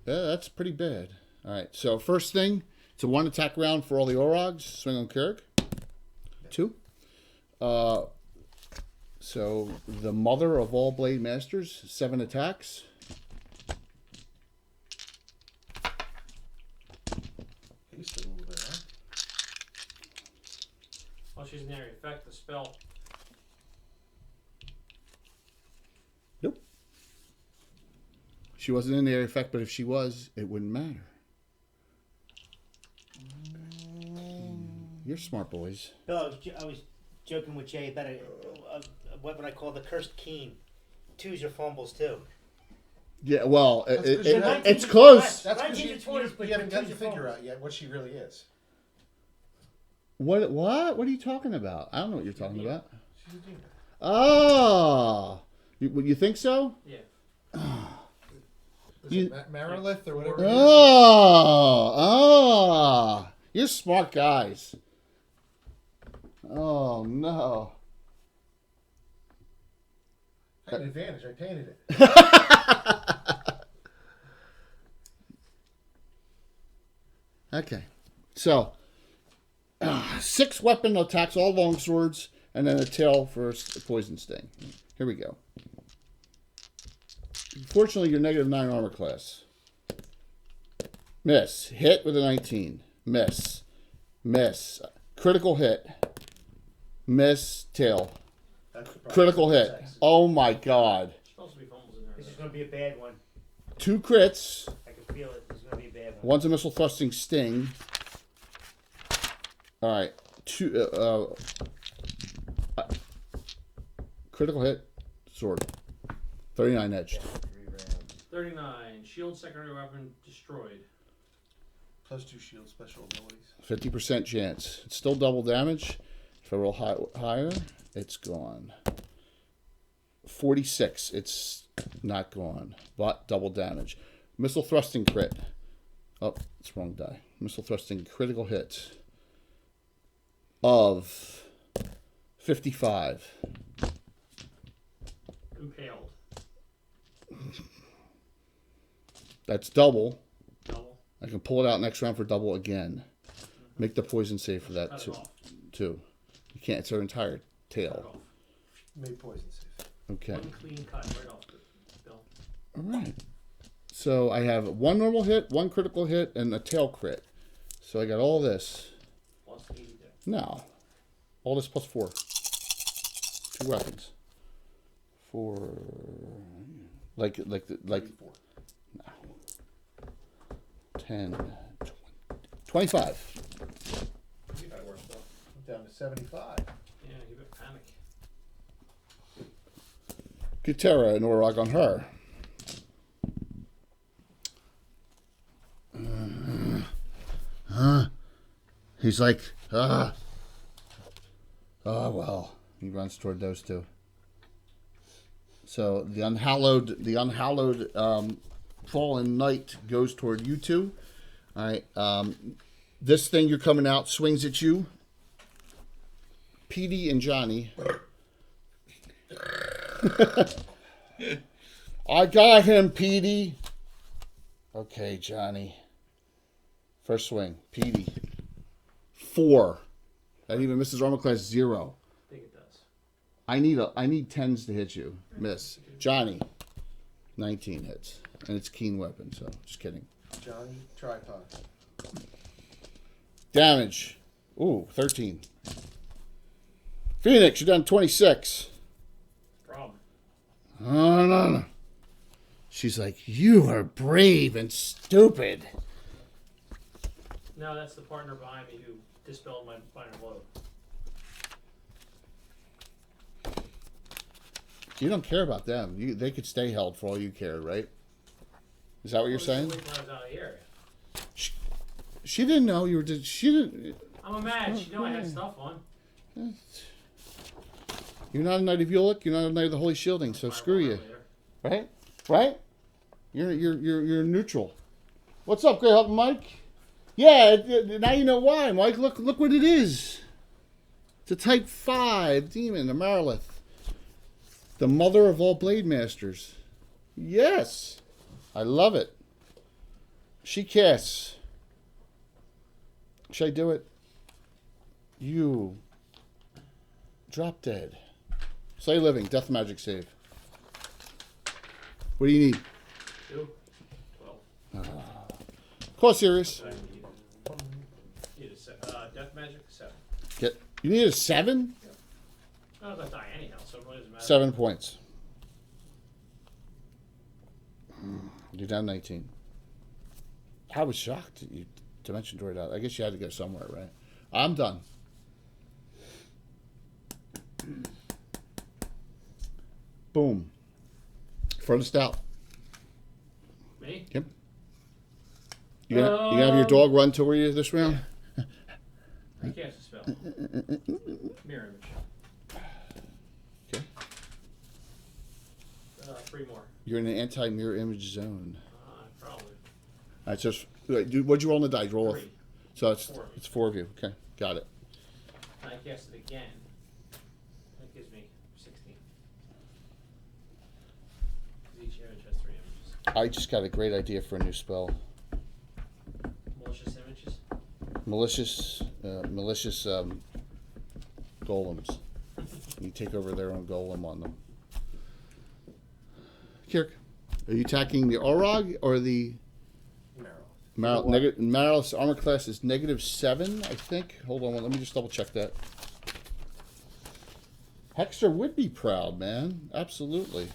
Yeah, that's pretty bad. All right, so first thing, it's a 1 attack round for all the Orogs. Swing on Kerrig. 2. So the mother of all Blade Masters, 7 attacks. Haste a little bit, huh? While she's in area effect, the spell. Nope. She wasn't in the area effect, but if she was, it wouldn't matter. You're smart, boys. Bill, I was joking with Jay about what would I call the cursed keen. Twos are fumbles too. Yeah, well, That's 'cause you have- it's close. That's because 19 to 20, you haven't got the but figure out yet what she really is. What? What are you talking about? I don't know what you're talking about. She's a demon. Oh, you think so? Yeah. Is You- it Marilith or whatever? It is? Oh, you're smart guys. Oh no. I had an advantage. I painted it. Okay, so 6 weapon attacks, all long swords, and then a tail for a poison sting. Here we go. Fortunately, you're -9 armor class. Miss. Hit with a 19. Miss. Miss. Critical hit. Miss. Tail. That's the problem. Critical hit. Oh my god. There's supposed to be fumbles in there. This is going to be a bad one. 2 crits. I can feel it. This is going to be a bad one. One's a missile thrusting sting. All right. 2. Critical hit. Sword. 39 edged. 39. Shield secondary weapon destroyed. +2 shield special abilities. 50% chance. It's still double damage. If I roll higher, it's gone. 46. It's not gone, but double damage. Missile thrusting crit. Oh, it's wrong die. Missile thrusting critical hit of 55. Impaled. That's double. Double. I can pull it out next round for double again. Make the poison save for that Cut it too. off. You can't. It's her entire Cut it tail. off. Made poison safe. Okay. One clean cut right off the bill. All right. So I have 1 normal hit, 1 critical hit, and a tail crit. So I got all this. Plus 82. No. All this plus 4. 2 weapons. 4. Like 34. 10, 20, 25. That works though. I'm down to 75. Yeah, give it panic. Katera and Orog on her. He's like, oh, well. He runs toward those 2. So the unhallowed fallen knight goes toward you two. All right. This thing you're coming out swings at you. Petey and Johnny. I got him, Petey. Okay, Johnny. First swing, Petey. 4. That even misses armor class 0. I think it does. I need 10s to hit you. Miss. Johnny. 19 hits. And it's keen weapon, so just kidding. Johnny Tripod. Damage. Ooh, 13. Phoenix, you're down 26. Problem. No. She's like, you are brave and stupid. No, that's the partner behind me who dispelled my final blow. You don't care about them. They could stay held for all you care, right? Is that what you're saying? Wait till I was out of the area. She didn't know you were. She didn't. I'm a match. You know I had stuff on. You're not a Knight of Ulick. You're not a Knight of the Holy Shielding. So screw you. Right? Right? You're neutral. What's up, Greyhawk Mike? Yeah. Now you know why, Mike. Look what it is. It's a Type 5 demon, a Marilith. The mother of all Blade Masters. Yes. I love it. She casts. Should I do it? You. Drop dead. Slay living. Death magic save. What do you need? 2. 12. Call serious. I need a death magic 7. You need a 7? I'm gonna die anyhow, so it really doesn't matter. 7 points. You're down 19. I was shocked that you Dimension Doored out. I guess you had to go somewhere, right? I'm done. Boom. Furthest out. Me? Yep. You gonna have your dog run toward you this round? I cast a spell. Mirror image. Okay. 3 more. You're in an anti-mirror image zone. Probably. All right, so what'd you roll on the dice? Roll. 3. So it's 4. it's 4 of you. Okay, got it. I cast it again. That gives me 16. Each image has 3 images. I just got a great idea for a new spell. Malicious images. Malicious golems. You take over their own golem on them. Kirk, are you attacking the Orog or the Marilith's armor class is -7, I think. Hold on, let me just double check that. Hexter would be proud, man. Absolutely.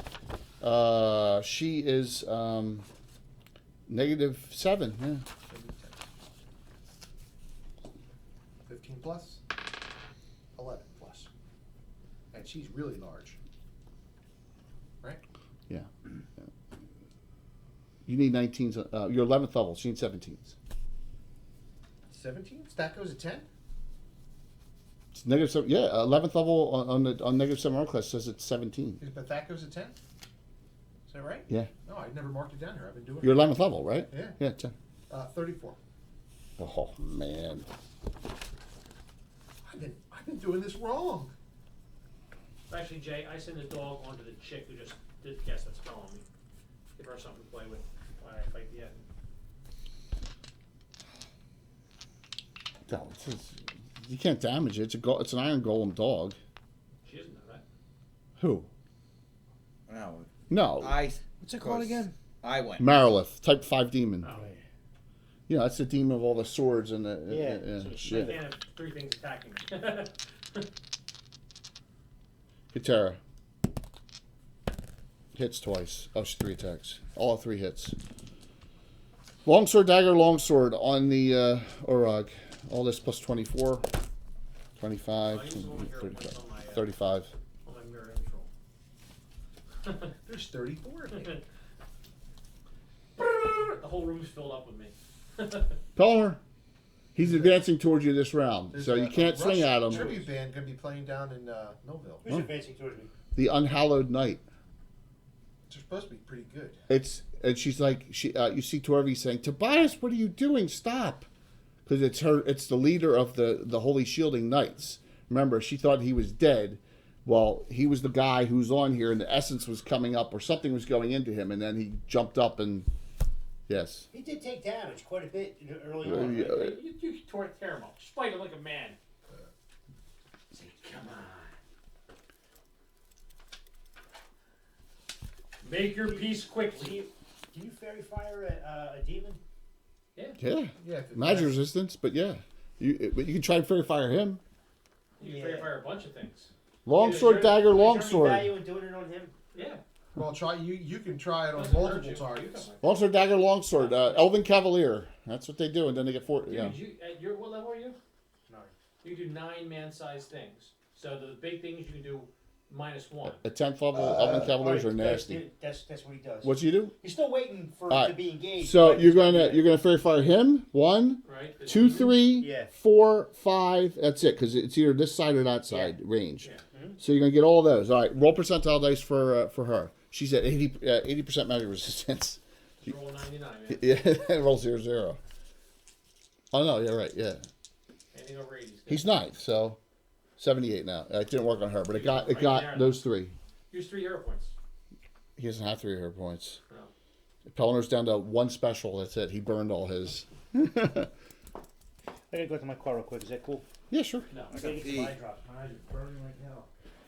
She is -7. Yeah. 15 plus, 11 plus. And she's really large. Right? Yeah. You need 19s. You're 11th level. She needs 17s. 17? That goes to 10? It's -7. Yeah, 11th level on -7 armor class says it's 17. But that goes to 10? Is that right? Yeah. No, I never marked it down here. I've been doing You're it. 11th level, right? Yeah. Yeah, 10. 34. Oh, man. I've been doing this wrong. Actually, Jay, I send the dog onto the chick who just did cast that spell on me. Give her something to play with while I fight the end. No, you can't damage it. It's an iron golem dog. She doesn't know that. Who? No. No. What's it called again? I went. Marilith, Type 5 demon. Oh. Yeah, that's the demon of all the swords and the Yeah. So she shit. can't have 3 things attacking me. Katara. Hits twice. Oh, she's 3 attacks. All 3 hits. Longsword, dagger, longsword on the Orog. All this plus 24. 25. I use the one here 35. on my, 35. on my mirror image roll. There's 34 of me. The whole room's filled up with me. Palmer. He's advancing towards you this round, There's so you a can't swing Rush at him. Tribute band going to be playing down in Millville. Who's advancing towards me? The Unhallowed Knight. They're supposed to be pretty good. And she's like, you see Torvi saying, Tobias, what are you doing? Stop. Because it's the leader of the Holy Shielding Knights. Remember, she thought he was dead. Well, he was the guy who's on here, and the essence was coming up, or something was going into him, and then he jumped up and, yes. He did take damage quite a bit early on. You tore tear him up. Fight him like a man. Say, come on. Make your peace quickly. Can you fairy fire a demon? Yeah. Yeah. Magic resistance, but yeah. But you can try and fairy fire him. You can fairy fire a bunch of things. Longsword, Is there- dagger, Is there longsword. any value in doing it on him? Yeah. Well, try you can try it on Doesn't hurt multiple you. targets. Longsword, dagger, longsword. Elven Cavalier. That's what they do, and then they get 4. Dude, Yeah. what level are you? 9. You do 9 man-sized things. So the big things you can do -1. At 10th level, Elven Cavaliers are Alright, nasty. That's what he does. What you do? He's still waiting for Alright, to be engaged. So but you're he's gonna gonna fairy fire him. 1, Right? The 2, demon? 3, Yeah. 4, 5. That's it, because it's either this side or that side range. Yeah. So you're gonna get all those. All right, roll percentile dice for her. She's at 80% magic resistance. Just roll 99, man. Yeah, roll 0. Oh no, yeah, right, yeah. Anything over 80 is good. He's 9th, so 78 now. It didn't work on her, but it got Right there. those 3. Use 3 hero points. He doesn't have 3 hero points. No. Pelliner's down to 1 special. That's it. He burned all his. I gotta go to my car real quick. Is that cool? Yeah, sure. No. I gotta get some eye drops. My eyes are burning right now.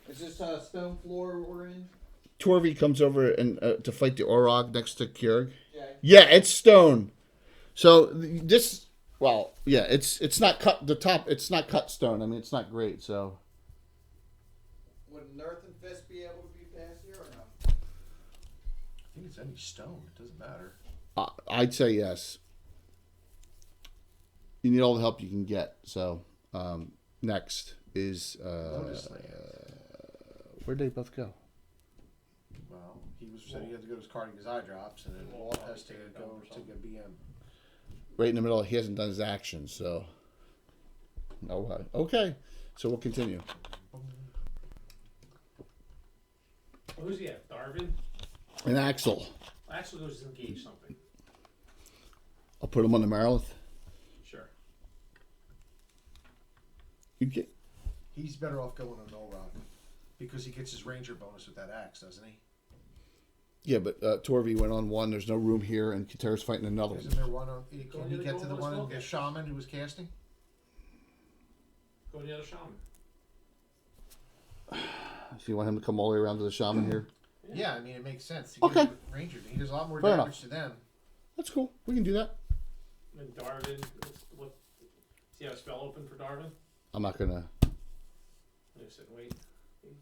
Is this stone floor we're in? Torvi comes over and to fight the Orog next to Kjörg. Yeah. Yeah, it's stone. So this, well, yeah, it's not cut. The top, it's not cut stone. I mean, it's not great. So Would an earthen fist be able to be passed here or no? I think it's any stone. It doesn't matter. I'd say yes. You need all the help you can get. So next is Lotus Land. where'd they both go? Well, he said he had to go to his car to get his eye drops, and then Walt has to go to get BM. Right in the middle. He hasn't done his action, so. Oh, okay. So we'll continue. Who's he at? Darvin? And Axel. Axel goes to engage something. I'll put him on the Marilith. Sure. You get. He's better off going on Null Rock because he gets his ranger bonus with that axe, doesn't he? Yeah, but Torvi went on 1. There's no room here, and Kater's fighting another Isn't one. there one on? Can he get to the one in the shaman who was casting? Go to the other shaman. If you want him to come all the way around to the shaman here, Yeah, I mean it makes sense. He Okay. gets Ranger. He does a lot more Fair damage enough. to them. that's cool. We can do that. And Darvin, see how a spell open for Darvin? I'm not gonna. Listen, wait.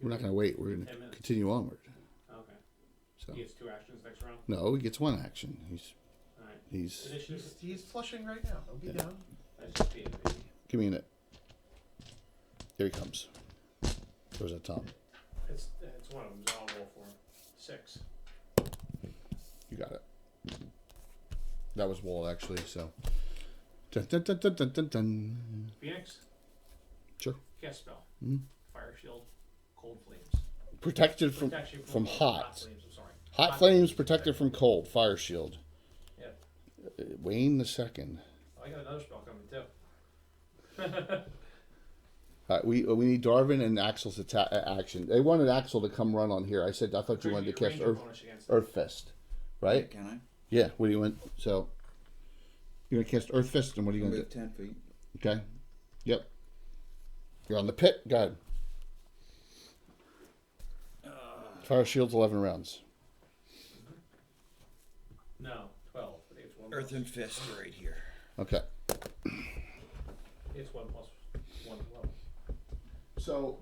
We're not gonna wait. We're 10 gonna minutes. continue onward. Okay. So He gets 2 actions next round. no, he gets 1 action. Alright. He's. Initiative. He's flushing right now. He'll be Yeah. down. That's just being baby. Give me a minute. Here he comes. Where's that Tom? It's one of them. So I'll roll for him. 6. You got it. That was Wall actually. So. Dun, dun, dun, dun, dun, dun, dun. Phoenix. Sure. Cast spell. Mhm. Fire shield. Cold flames. Protected from Protection from hot. flames. I'm sorry. Hot flames protected from cold. Fire shield. Yeah. Wayne the second. Oh, I got another spell coming too. We need Darvin and Axel's action. They wanted Axel to come run on here. I said I thought you wanted to cast Ranger bonus against it. Earth Fist, right? Can I? Yeah. What do you want? So you're gonna cast Earth Fist, and what are you gonna Move do? 10 feet. Okay. Yep. You're on the pit. Go ahead. Fire shield's 11 rounds. No, 12. I think it's 1 Earthen fist right here. Okay. It's 1 plus 1 level. So,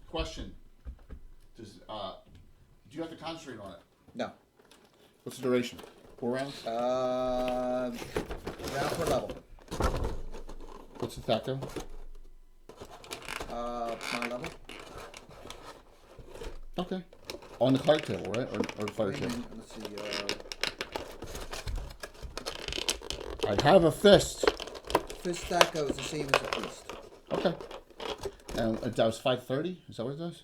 question: do you have to concentrate on it? No. What's the duration? 4 rounds. Round per level. What's the THACO? My level. Okay. On the card table, right? Or the fire table? Let's see. I have a fist. Fist stack goes the same as a fist. Okay. And that was 530? Is that what it does?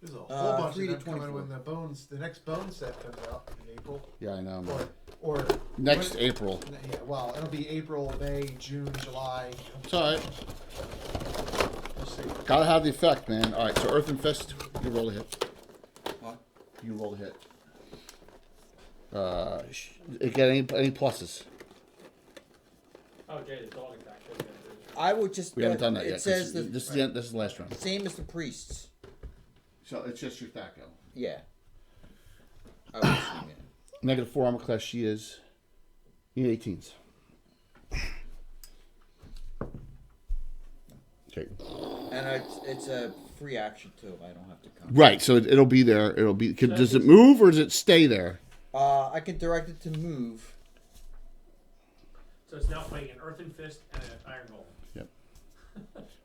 There's a whole bunch 3 of to them coming 24. when the next bone set comes out in April. Yeah, I know. Or Next when- April. Yeah, well, it'll be April, May, June, July. It's all right. We'll see. Gotta have the effect, man. All right, so Earth and Fist, you roll a hit. What? You roll a hit. Get any pluses? Oh, Jay, the dog attack. should get through. I would just. We haven't done that it yet. says 'cause that this is the end, this is the last round. same as the priests. So it's just your Thaco. Yeah. I would assume, yeah. -4 armor class. She is. You need 18s. Okay. And it's a free action too. I don't have to come. Right. So it'll be there. It'll be. Does it move or does it stay there? I can direct it to move. So it's now fighting an Earthen Fist and an Iron Golem.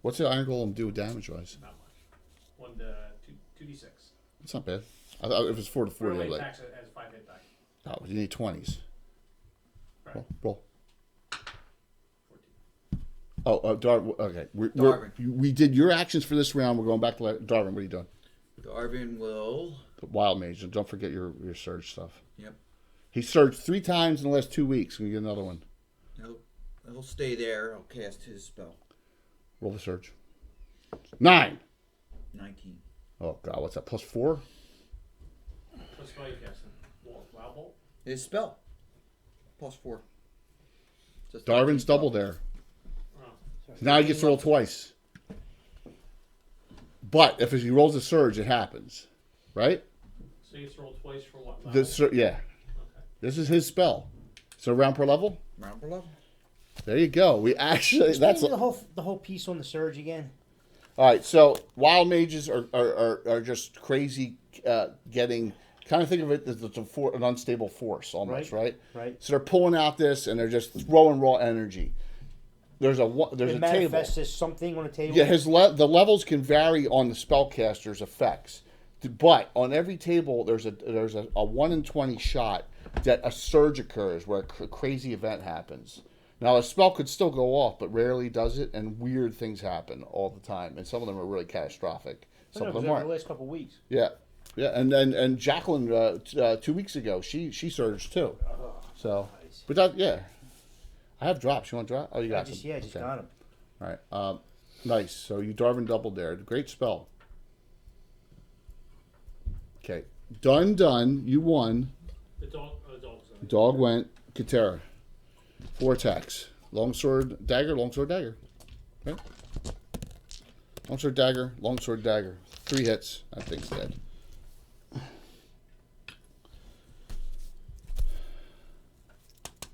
What's the Iron Golem do damage wise? Not much. 1 to 2d6. It's not bad. I thought if it's 4 to 4, Normally like, attacks as 5 hit die. oh, you need 20s. Right. Roll. 14. Oh, Darwin. Okay, Darwin. we did your actions for this round. We're going back to Darwin. What are you doing? Darwin will. The Wild Mage. And don't forget your surge stuff. Yep. He surged 3 times in the last 2 weeks. Can you get another one? He'll stay there. I'll cast his spell. Roll the surge. 9. 19. Oh God, what's that? +4? What spell you casting? Wild Bolt? His spell. +4. Just Darwin's 19. double there. Oh. Now he gets to roll twice. But if he rolls a surge, it happens, right? So you throw twice for what? Level? Yeah. Okay. This is his spell. So round per level. Round per level. There you go. We actually Explain that's the whole piece on the surge again. all right. So wild mages are just crazy, getting kind of think of it as an unstable force almost, right? Right. So they're pulling out this and they're just throwing raw energy. There's a It table. manifests as something on a table. Yeah, the levels can vary on the spellcaster's effects, but on every table there's a 1 in 20 shot that a surge occurs where a crazy event happens. Now a spell could still go off, but rarely does it, and weird things happen all the time, and some of them are really catastrophic. Some of them over aren't. the last couple of weeks. Yeah, and Jacqueline 2 weeks ago she surged too. So, but I have drops. You want to drop? Oh, you got them. Just Okay. got him. All right. Nice. So you Darwin doubled there. Great spell. Okay. Done. You won. The dog's on. Dog went. Katera. 4 attacks. Longsword, dagger, longsword, dagger. Okay. Longsword, dagger, longsword, dagger. 3 hits. That thing's dead.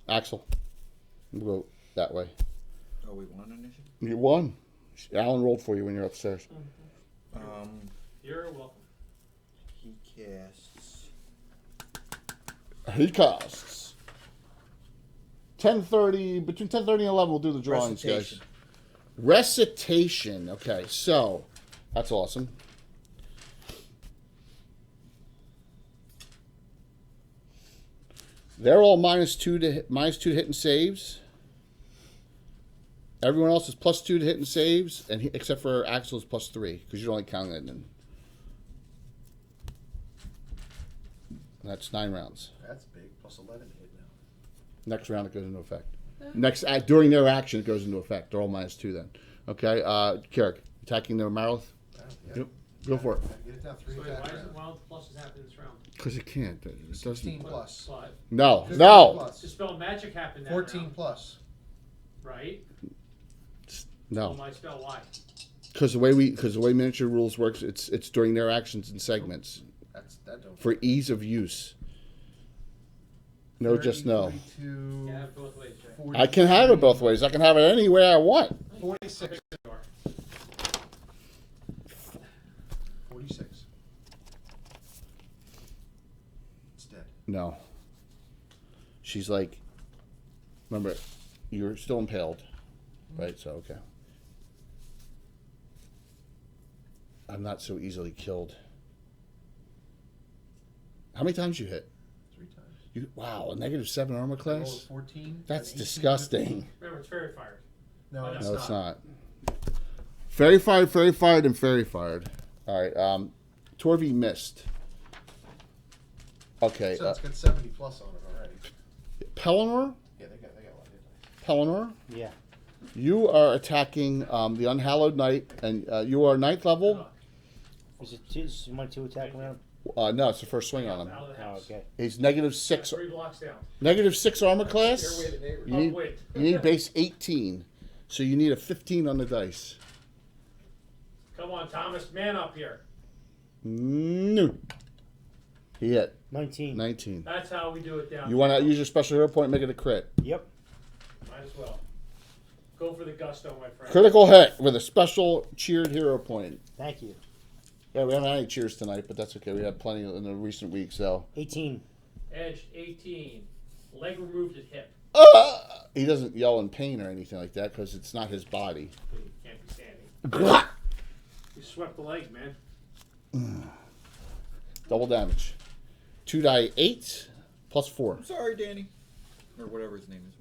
Axel. We'll go that way. Oh, we won initiative? You won. Alan rolled for you when you're upstairs. You're welcome. He casts. He costs 10:30 between 10:30 and 11. We'll do the drawings, Recitation. guys. Recitation. Okay, so that's awesome. They're all -2 to hit and saves. Everyone else is +2 to hit and saves, and except for Axel's +3 because you're only counting it in. That's 9 rounds. That's big. +11 hit now. Next round it goes into effect. During their action it goes into effect. They're all -2 then. Okay, Carrick, attacking the Marloth. Yeah. Yep, go for it. Get it down 3 So wait, attacks. why is it wild pluses happen this round? Because it can't. It doesn't. 16 plus. But No, 15 no, plus. Dispel Magic happened that 14 round, plus. right? Well, no. my spell, why? Because the way miniature rules works, it's during their actions in segments That don't. for ease of use. No, just no. 42, Yeah, both ways, Jay. 40, I can have it both ways. I can have it any way I want. 46. You are. 46. It's dead. No. She's like, remember, you're still impaled, right? So okay. I'm not so easily killed. How many times you hit? 3 times. Wow, a -7 armor I rolled a class? 14. That's 18, disgusting. Remember, it's fairy fired. No, No, it's not. Fairy fired, and fairy fired. All right, Torvey missed. Okay. So it's got 70 plus on it already. Pelennor? Yeah, they got a lot of hit dice. Pelennor? Yeah. You are attacking the Unhallowed Knight, and you are 9th level. Is it two? Is one two attack round? No, it's the first swing on him. Out of the Oh, house. okay. He's -6. 3 blocks down. -6 armor class. Stairway to neighbors. You need, Upwind. you need base 18. So you need a 15 on the dice. Come on, Thomas, man up here. No. He hit. 19. 19. That's how we do it down. You want to use your special hero point and make it a crit. Yep. Might as well. Go for the gusto, my friend. Critical hit with a special cheered hero point. Thank you. Yeah, we haven't had any cheers tonight, but that's okay. We had plenty in the recent weeks, so. 18. Edged 18. Leg removed at hip. He doesn't yell in pain or anything like that because it's not his body. He can't be standing. You swept the leg, man. Double damage. 2 die 8 plus 4. I'm sorry, Danny. Or whatever his name is.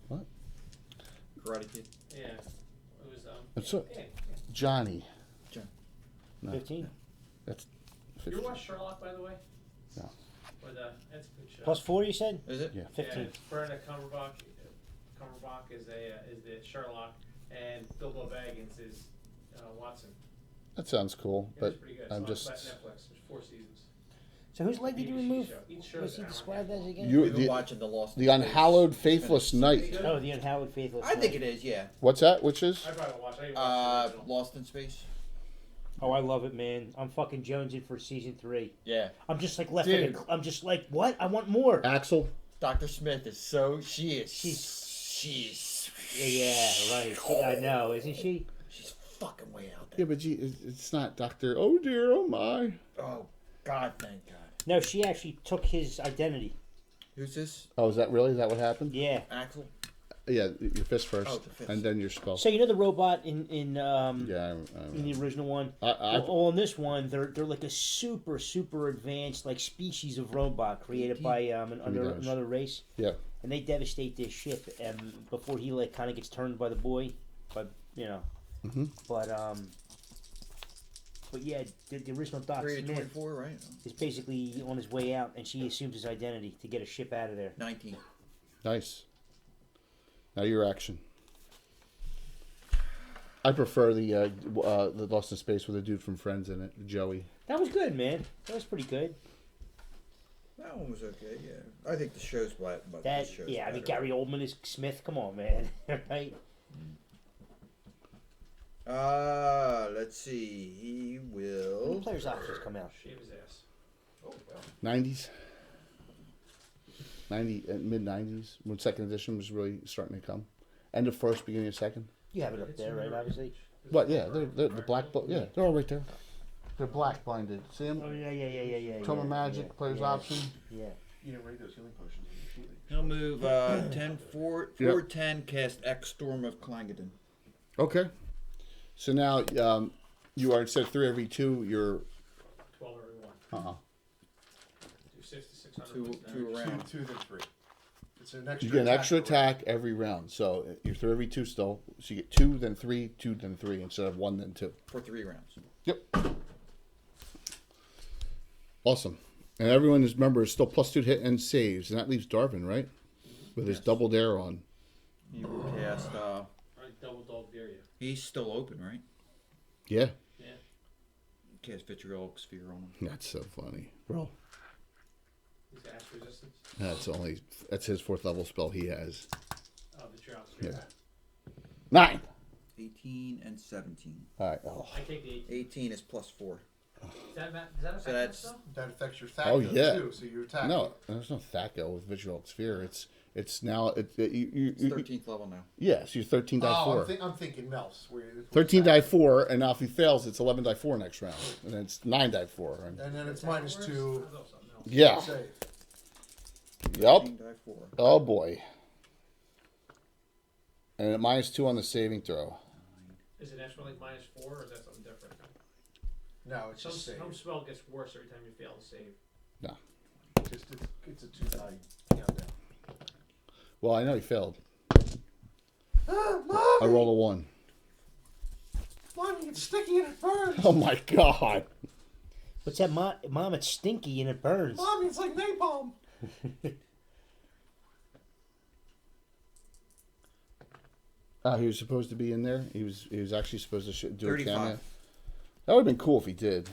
What? Karate Kid. Yeah. It was, That's it. yeah. Johnny. No. 15. That's You 15. watch Sherlock, by the way? No. Or that's a good show. Plus 4, you said? Is it? Yeah. 15. Yeah, Bernard Cumberbatch. Cumberbatch is the Sherlock, and Bilbo Baggins is Watson. That sounds cool, Yeah, it's but pretty good. I'm It's just. on Netflix. There's 4 seasons. So whose leg did you BBC remove? show. Each show What's is he an hour described and a as half. again? You- We've been the- watching the Lost. The Unhallowed Faithless Knight. Oh, the Unhallowed Faithless. I think it is. Yeah. What's that? Which is? I probably watch. I didn't watch the original. Lost in Space. Oh, I love it, man. I'm fucking jonesing for season 3. Yeah. I'm just like left. Dude. I'm just like, what? I want more. Axel. Dr. Smith is so. She's. Yeah, right. I know, isn't she? She's fucking way out Yeah, there. but it's not Doctor. Oh dear, oh my. Oh God, thank God. No, she actually took his identity. Who's this? Oh, is that really? Is that what happened? Yeah. Axel. Yeah, your fist first, Oh, the fist. and then your spell. So you know the robot in Yeah, in the original one. I Well, in this one, they're like a super advanced like species of robot created by another race. Yeah. And they devastate this ship before he like kind of gets turned by the boy, but you know. Mhm. But yeah, the original Doc 3 to Smith 24, right? is basically on his way out, and she assumes his identity to get a ship out of there. 19. Nice. Now your action. I prefer the Lost in Space with the dude from Friends in it, Joey. That was good, man. That was pretty good. That one was okay. Yeah. I think the show's black. But That the show's yeah, I mean better. Gary Oldman is Smith. Come on, man. Right? Let's see. He When will. do players' options come out? Shave his ass. Oh, well. 90s. Mid-90s, when second edition was really starting to come. End of first, beginning of second. You have it up there, right? Obviously. But yeah, they're the black book. Yeah, they're all right there. They're black binded. See them? Oh yeah. Total Magic, player's yeah, option. Yeah. You didn't read those healing potions on your sheet. He'll move 10, 4, Yep. 4, 10, cast X Storm of Clangeddon. Okay. So now you are, instead of 3 every 2, you're 12 every one. Do 6 to 600. 2 rounds. Two, then 3. It's an extra you get an extra for- attack every round. So you're 3 every 2 still. So you get 2, then 3, 2, then 3 instead of 1, then 2. For 3 rounds. Yep. Awesome. And everyone is, remember, is still +2 hit and saves, and that leaves Darvin, right? With his Yes. double dare on. He will cast. I double dog dare you. He's still open, right? Yeah. Yeah. Cast Vitriolic Sphere on him. That's so funny, bro. He's ass resistance. That's his 4th level spell he has. Oh, the drought. Yeah. 9. 18 and 17. All right. Oh, I take the 18. 18 is +4. Does that affect So that's- us, though? That affects your attack Oh, yeah. too, so you attack. no, there's no Thaco with Visual Sphere. It's now you, It's 13th level now. yes, you're 13 die Oh, 4. I'm thinking Mel's. 13 die 4, and now if he fails, it's 11 die 4 next round, and then it's 9 die 4. And, And then it's Attack -2. I thought something else. yeah. Save. Yup. 13 die 4. Oh boy. And -2 on the saving throw. Is it extra like -4, or is that something different? No, it's Some, just save. some spell gets worse every time you fail to save. It's a 2-die countdown. Well, I know he failed. Ah, I Mommy! rolled a 1. Mommy, it's sticky and it burns. Oh my god. What's that, Mom? It's stinky and it burns. Mommy, it's like napalm. He was supposed to be in there. He was actually supposed to do a 35. cameo. That would have been cool if he did.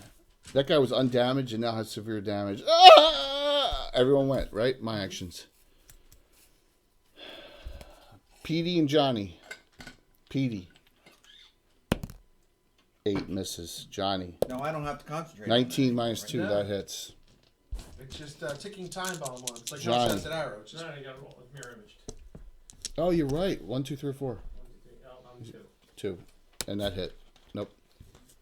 That guy was undamaged and now has severe damage. Ah! Everyone went, right? My actions. Petey and Johnny. Petey. 8 misses. Johnny. No, I don't have to concentrate. 19 on that minus right 2. now. That hits. It's just ticking time bomb on. It's like Johnny. no sense at arrow. It's just No, you gotta roll with mirror image. Oh, you're right. 1, 2, 3, 4. 1, 2, 3. Oh, I'm 2. 2. And that hit. Nope.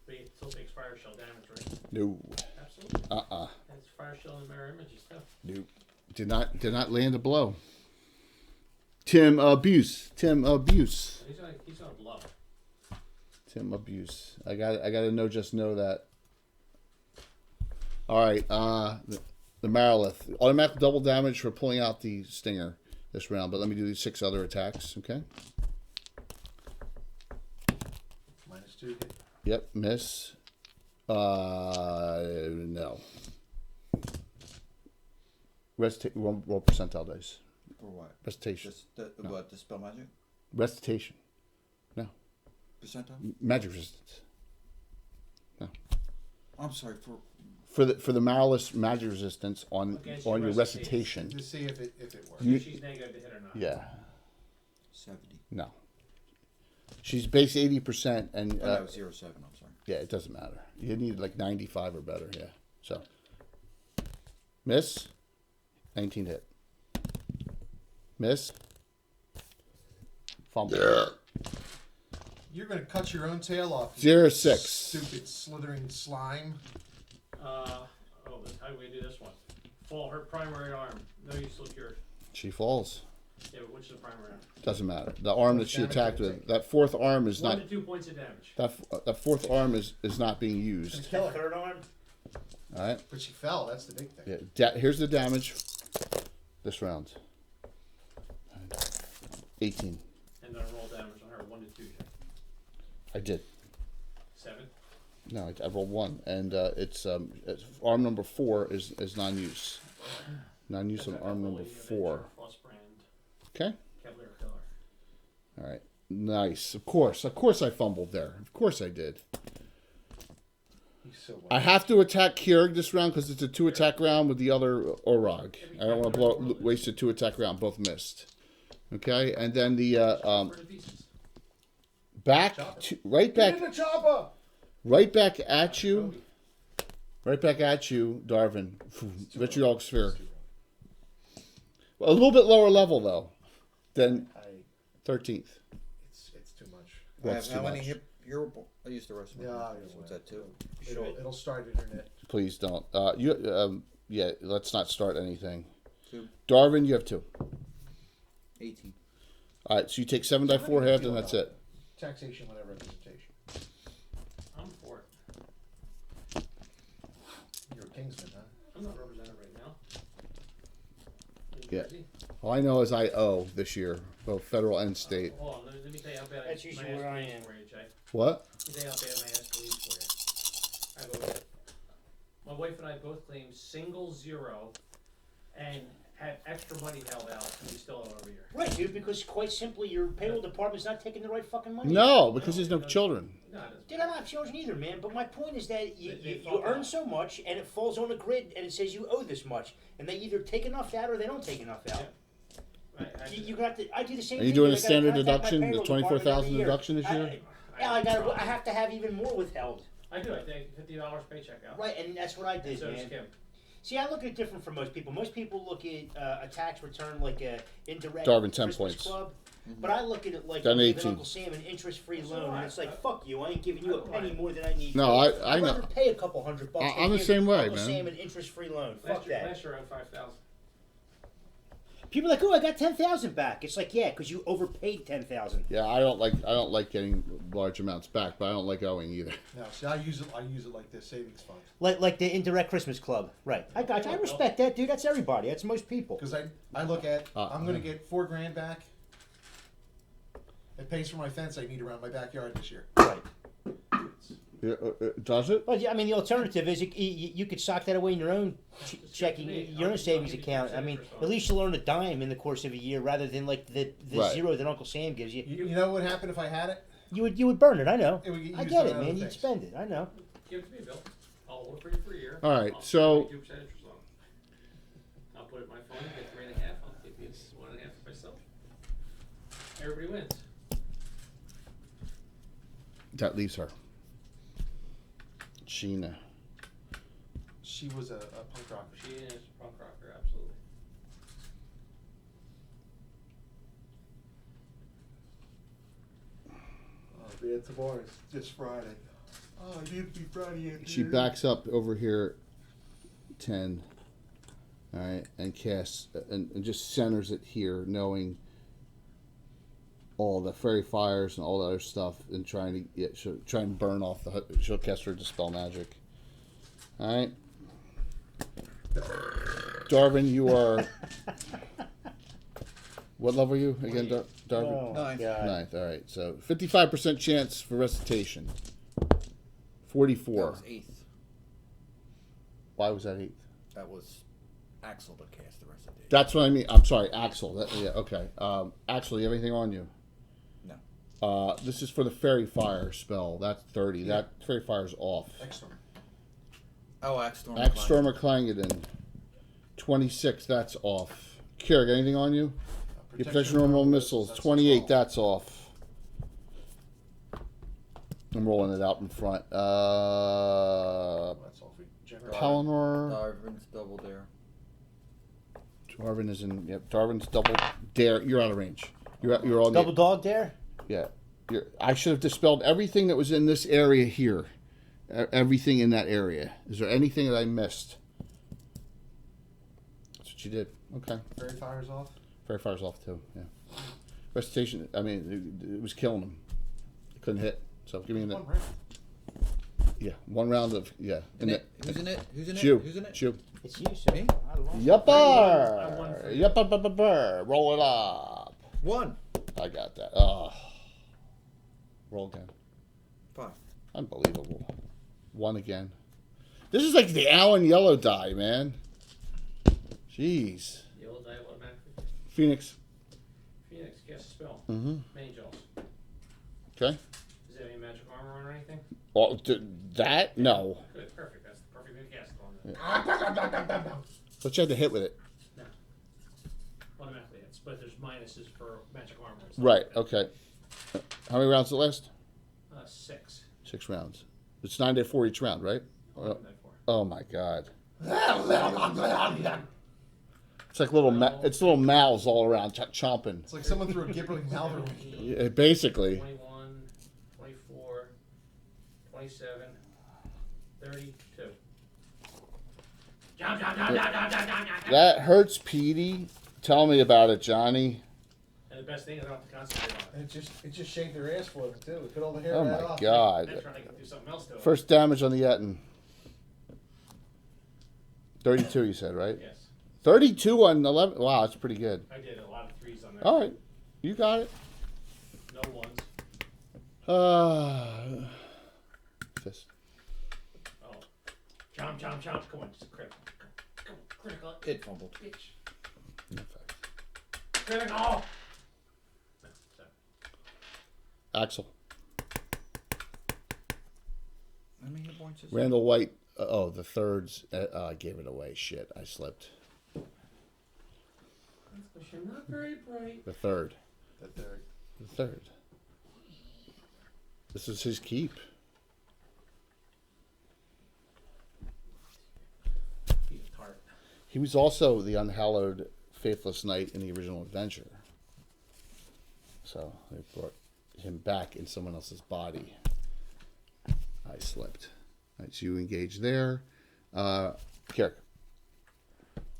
But it still takes fire shell damage, right? No. Absolutely. That's fire shell and mirror images too. Nope. Did not land a blow. Tim Abuse. He's gonna blow. Tim Abuse. I got to know that. All right. The Marilith. Automatic double damage for pulling out the stinger this round, but let me do these 6 other attacks, okay? -2 hit. Yep, miss. No. Roll percentile dice. For what? Recitation. What? The spell magic? Recitation. No. Percentile? Magic resistance. I'm sorry, for For the Marilith magic resistance on Against your your recitation. To see if it works. You- If she's negative to hit or not. Yeah. 70. No. She's base 80% and Oh, no, 07, I'm sorry. yeah, it doesn't matter. You need like 95 or better, yeah. So miss, 19 hit. Miss. Fumble. You're gonna cut your own tail off. you 0-6. Stupid slithering slime. How do we do this one? Fall her primary arm. No use look here. She falls. Yeah, but which is the primary arm? Doesn't matter. The arm that she attacked with, that fourth arm is 1 not. to 2 points of damage. That fourth arm is not being used. Kill a third arm. All right. But she fell. That's the big thing. Yeah. Here's the damage. This round. 18. And then roll damage on her 1 to 2. Jack. I did. 7. No, I rolled 1, and it's arm number 4 is non-use. Non-use on arm number 4. Okay. Cavalier killer. All right. Nice. Of course I fumbled there. Of course I did. He's so I have to attack Keurig this round because it's a 2-attack round with the other Orog. I don't want to waste a 2-attack round. Both missed. Okay, and then the right back at you, Darvin. Vitriolic Sphere. A little bit lower level though than 13th. It's too much. That's how too many much. hit your? I used the rest of my. Yeah, What's that, 2? It'll start internet. Please don't. Yeah. Let's not start anything. 2. Darvin, you have 2. 18. All right, so you take 7 die 4 halved, and that's it. Taxation without representation. I'm for it. You're a Kingsman, huh? I'm not represented right now. In Yeah. Jersey. All I know is I owe this year, both federal and state. Hold on, let me tell you how bad That's my usually ass where I bleeds am. for you, Jay. What? Let me tell you how bad my ass bleeds for you. My wife and I both claimed single 0 and had extra money held out, and we still owe over here. Right, dude. Because quite simply, your payroll department's not taking the right fucking money. No, because there's no children. No, it doesn't. Dude, I'm not children either, man. But my point is that you They fuck earn up. so much, and it falls on a grid, and it says you owe this much, and they either take enough out or they don't take enough out. You got to. I do the same. Are you thing, doing dude. a I gotta standard contact my deduction, the payroll department 24,000 every year. deduction this year? I have to have even more withheld. I do. I take $50 paycheck out. Right, and that's what I And did, so does man. Kim. See, I look at it different from most people. Most people look at a tax return like a indirect Darvin, 10 Christmas points. club. But I look at it like Done I'm giving 18. Uncle Sam an interest-free That's loan, all right. and it's like, fuck you, I ain't giving you a penny more than I need. No, to. I I'd know. rather pay a couple $100 than I'm the give same way, Uncle man. Sam an interest-free loan. Fuck that. Last year I owed 5,000. People are like, oh, I got 10,000 back. It's like, yeah, because you overpaid 10,000. Yeah, I don't like getting large amounts back, but I don't like owing either. No, see, I use it like the savings fund Like the indirect Christmas club. Right. I got you. I respect that, dude. That's everybody. That's most people. because I look at I'm gonna get $4,000 back. It pays for my fence I need around my backyard this year. Right. Does it? But yeah, I mean, the alternative is you could sock that away in your own checking, me. your own I'll savings give you account. I 10% mean, interest on at it. least you'll earn a dime in the course of a year rather than like the Right. zero that Uncle Sam gives you. You know what would happen if I had it? You would burn it. I know. It would get I used get on it, other man. You'd things. spend it. I know. Give it to me, Bill. I'll hold it for you for a year. All right, I'll so- give you 2% interest on it. I'll put it in my phone, get 3.5. I'll give you 1.5 for myself. Everybody wins. That leaves her. Sheena. She was a punk rocker. She is a punk rocker, absolutely. Oh man, tomorrow's just Friday. Oh, it needs to be Friday afternoon. She backs up over here 10. All right, and casts and just centers it here, knowing all the fairy fires and all the other stuff, and trying to she'll try and burn off the. She'll cast her dispel magic. All right, Darvin, you are. What level are you again, Darvin? Oh, Ninth. God. Ninth. All right, so 55% chance for recitation. That 44. was 8th. Why was that 8th? That was Axel to cast the rest of the day. That's what I mean. I'm sorry, Axel. Yeah, okay. Axel, you have anything on you? No. This is for the fairy fire spell. That's 30. That fairy fire's off. X-Storm. Oh, Axstorm. Axstormer Clangadin. 26. That's off. Kira, got anything on you? Your protection normal missiles. That's 28. 12. That's off. I'm rolling it out in front. That's all for general. Palinor. Darvin's double there. Darvin is in. Yep. Darvin's double dare. You're out of range. You're on Double the. dog there. Yeah. I should have dispelled everything that was in this area here. Everything in that area. Is there anything that I missed? That's what you did. Okay. Fairy fire's off. Fairy fire's off too. Yeah. Recitation. I mean, it was killing him. It couldn't hit. So give me One that. round. Yeah. One round of Who's in it? Who's in it? Who's in it? Chew. Who's in it? Chew. It's you, sir. Me? I lost. Yupper. won for Yupper. Roll it up. 1. I got that. Oh. Roll again. 5. Unbelievable. 1 again. This is like the Allen Yellow die, man. Jeez. Yellow die automatically. Phoenix. Phoenix, cast a spell. Mm-hmm. Angels. Okay. Is there any magic armor on or anything? Oh, that? No. Good, perfect. That's the perfect way to cast it on there. But you had to hit with it. Automatically hits, but there's minuses for magic armor. and stuff Right. like that. Okay. How many rounds did it last? 6. 6 rounds. It's 9-4 each round, right? What am I for? Oh my god. It's like little it's little mouths all around chomping. It's like someone threw a Gibberling Malvern. Yeah, basically. 21, 24, 27, 32. Jump, jump, jump, jump, jump, jump, jump, jump. That hurts, Petey. Tell me about it, Johnny. And the best thing is I don't have to concentrate on And it just shaved their ass for them too. It cut all the hair Oh right my off. it. god. Then trying to do something else to it. First damage on the Yetin. 32, you said, right? Yes, 32 on 11. Wow, that's pretty good. I did a lot of 3s on there. All right. You got it. No 1s. Fist. Oh. Jump, jump, jump. Come on, just critical. Come on, critical. It fumbled. Bitch. Critical! No, sorry. Axel. How many hit points is Randall White. The thirds. I gave it away. Shit, I slipped. That's because you're not very bright. The third. The third. The third. This is his keep. He's a tart. He was also the unhallowed faithless knight in the original adventure. So they brought him back in someone else's body. I slipped. All right, so you engage there. Kirk.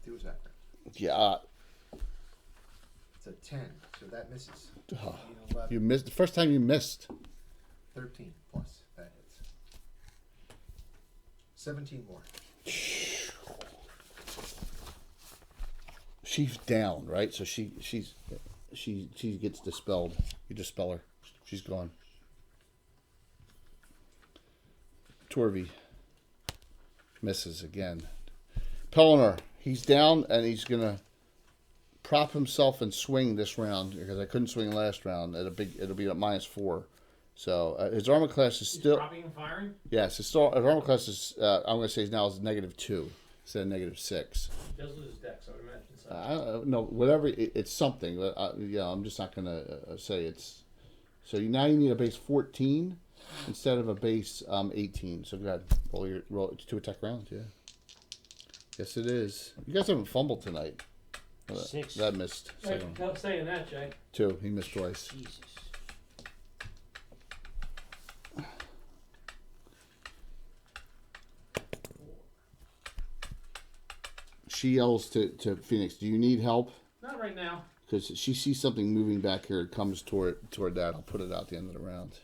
Do his accurate. Yeah. It's a 10, so that misses. Oh, 11, you missed the first time you missed. 13 plus. That hits. 17 more. She's down, right? So she gets dispelled. You dispel her. She's gone. Torvey. Misses again. Pellinger, he's down and he's gonna prop himself and swing this round because I couldn't swing last round. It'll be at -4. So his armor class is He's still dropping and firing? yes. His armor class is I'm gonna say now is -2 instead of -6. He does lose dex, I would imagine. So. No, whatever it's something. But I'm just not gonna say it's. So now you need a base 14 instead of a base 18. So go ahead, roll it's 2 attack rounds. Yeah. Yes, it is. You guys haven't fumbled tonight. 6. That missed. Hey, stop saying that, Jay. 2. He missed twice. Jesus. She yells to Phoenix, "Do you need help?" Not right now. Because she sees something moving back here. It comes toward that. I'll put it out the end of the round.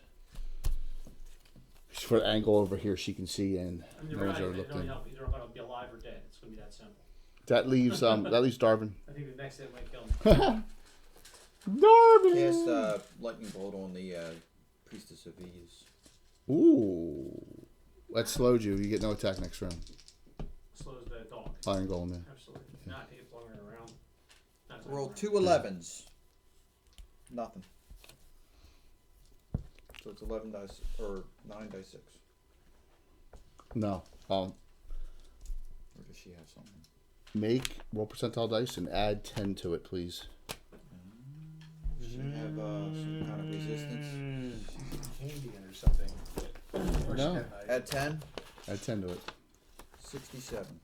She's for the angle over here she can see in. I mean, No one's right, ever they looked don't in. help. Either going to be alive or dead. It's going to be that simple. That leaves Darvin. I think the next hit might kill me. Darvin! Cast lightning bolt on the priestess of ease. Ooh. That slowed you. You get no attack next round. Slows the dog. Iron Golem, yeah. Absolutely. Not take it longer around. Not Roll around. 2 11s. Nothing. So it's 11 dice or 9 dice 6. No. Or does she have something? Make roll percentile dice and add 10 to it, please. Does she have some kind of resistance? Indian or something. Or No. Knight. Add 10. Add 10 to it. 67.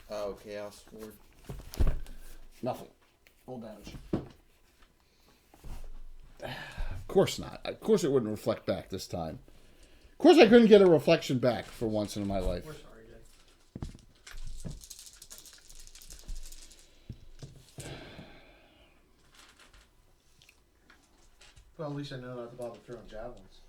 Oh, chaos sword. Nothing. Roll damage. Of course not. Of course it wouldn't reflect back this time. Of course I couldn't get a reflection back for once in my life. We're sorry, Jay. Well, at least I know not to bother throwing javelins.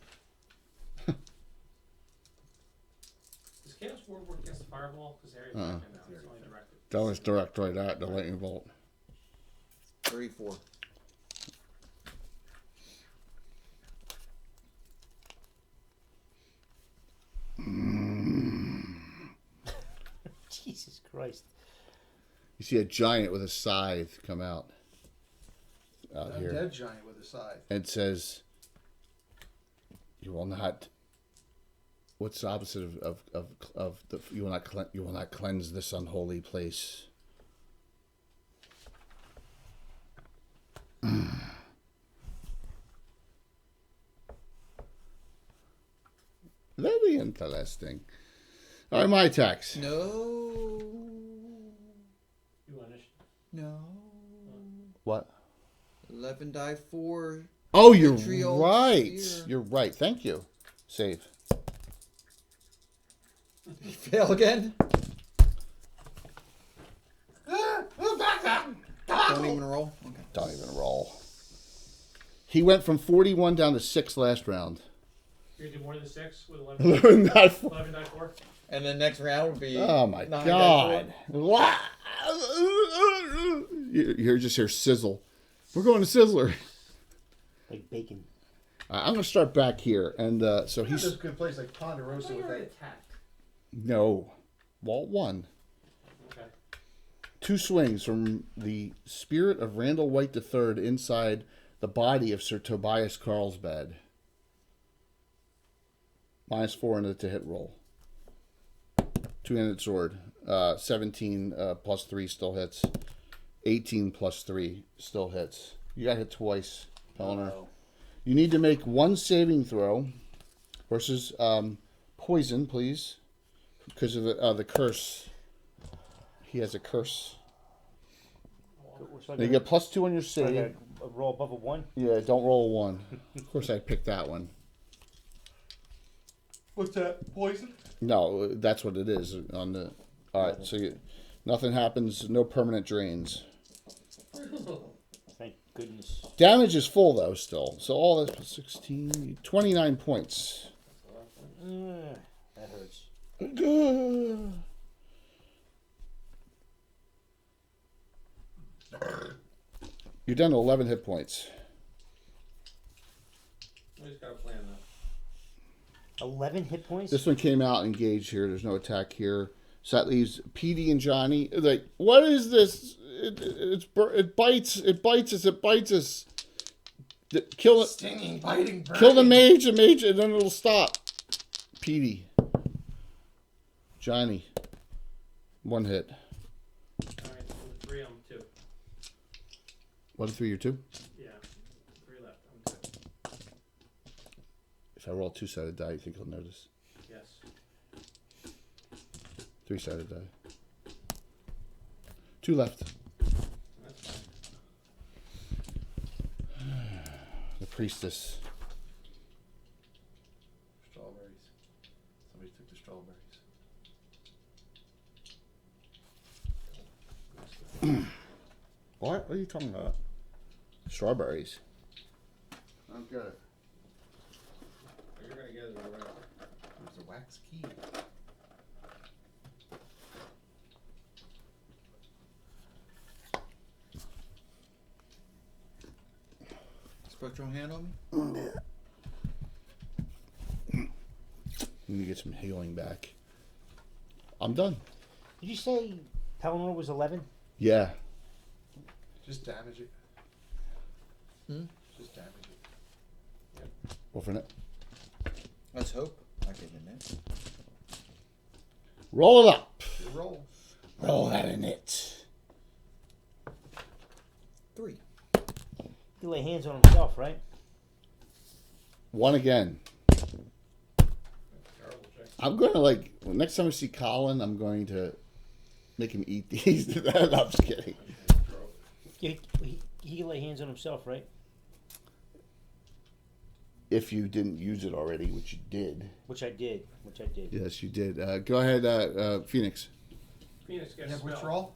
Does Chaos Ward work against the fireball? Because Harry's not now. It's only directed. That was direct right at the lightning bolt. 34. Jesus Christ. You see a giant with a scythe come out A here. dead giant with a scythe. And it says, "You will not." What's the opposite of the? You will not cleanse this unholy place. Very interesting. All right, my attacks. No. You want to? No. What? 11 die 4. Oh, you're Vitriol right. sphere. You're right. Thank you. Save. You fail again? Don't even roll? Okay. Don't even roll. He went from 41 down to 6 last round. You're going to do more than 6 with 11? Not 11 die 4? And the next round would be. Oh my 9 die God! You just hear sizzle. We're going to Sizzler. Like bacon. I'm going to start back here, and so He's he's a good place like Ponderosa with that. attacked. no Walt 1. Okay. 2 swings from the spirit of Randall White III inside the body of Sir Tobias Carlsbad. -4 to hit roll. 2-handed sword. 17 plus 3 still hits. 18 plus 3 still hits. You got hit twice, Pellinger. You need to make 1 saving throw versus poison, please, because of the curse. He has a curse. So I Now you gotta- get +2 on your so I save. gotta roll above a 1. Yeah, don't roll a 1. Of course, I picked that one. What's that? Poison? No, that's what it is on the. All right, so nothing happens. No permanent drains. Thank goodness. Damage is full though, still. So all that's 16, 29 points. That hurts. You're down to 11 hit points. We just got 11 hit points. This one came out engaged here. There's no attack here. So that leaves Petey and Johnny. Like, what is this? It bites. It bites us. It bites us. Kill it. Stinging, biting, burning. Kill the mage, and then it'll stop. Petey. Johnny. 1 hit. Alright, I'm 3, I'm 2. 1, 3, or 2? Yeah. 3 left, I'm 2. If I roll a 2-sided die, you think he'll notice? Yes. 3-sided die. 2 left. That's fine. The priestess. Strawberries. Somebody took the strawberries. What? What are you talking about? Strawberries. I don't get it. You're gonna get it around. There's a wax key. Spectral hand on me? Let me get some healing back. I'm done. Did you say Pelennor was 11? Yeah. Just damage it. Hmm? Just damage it. What for it? Let's hope I get in there. Roll it up. Your roll. Roll that in it. 3. He lay hands on himself, right? 1 again. Terrible check. I'm going to, next time I see Colin, I'm going to make him eat these. I'm just kidding. He can lay hands on himself, right? If you didn't use it already, which you did. Which I did. Yes, you did. Go ahead, Phoenix. Phoenix You gets have spell. withdrawal?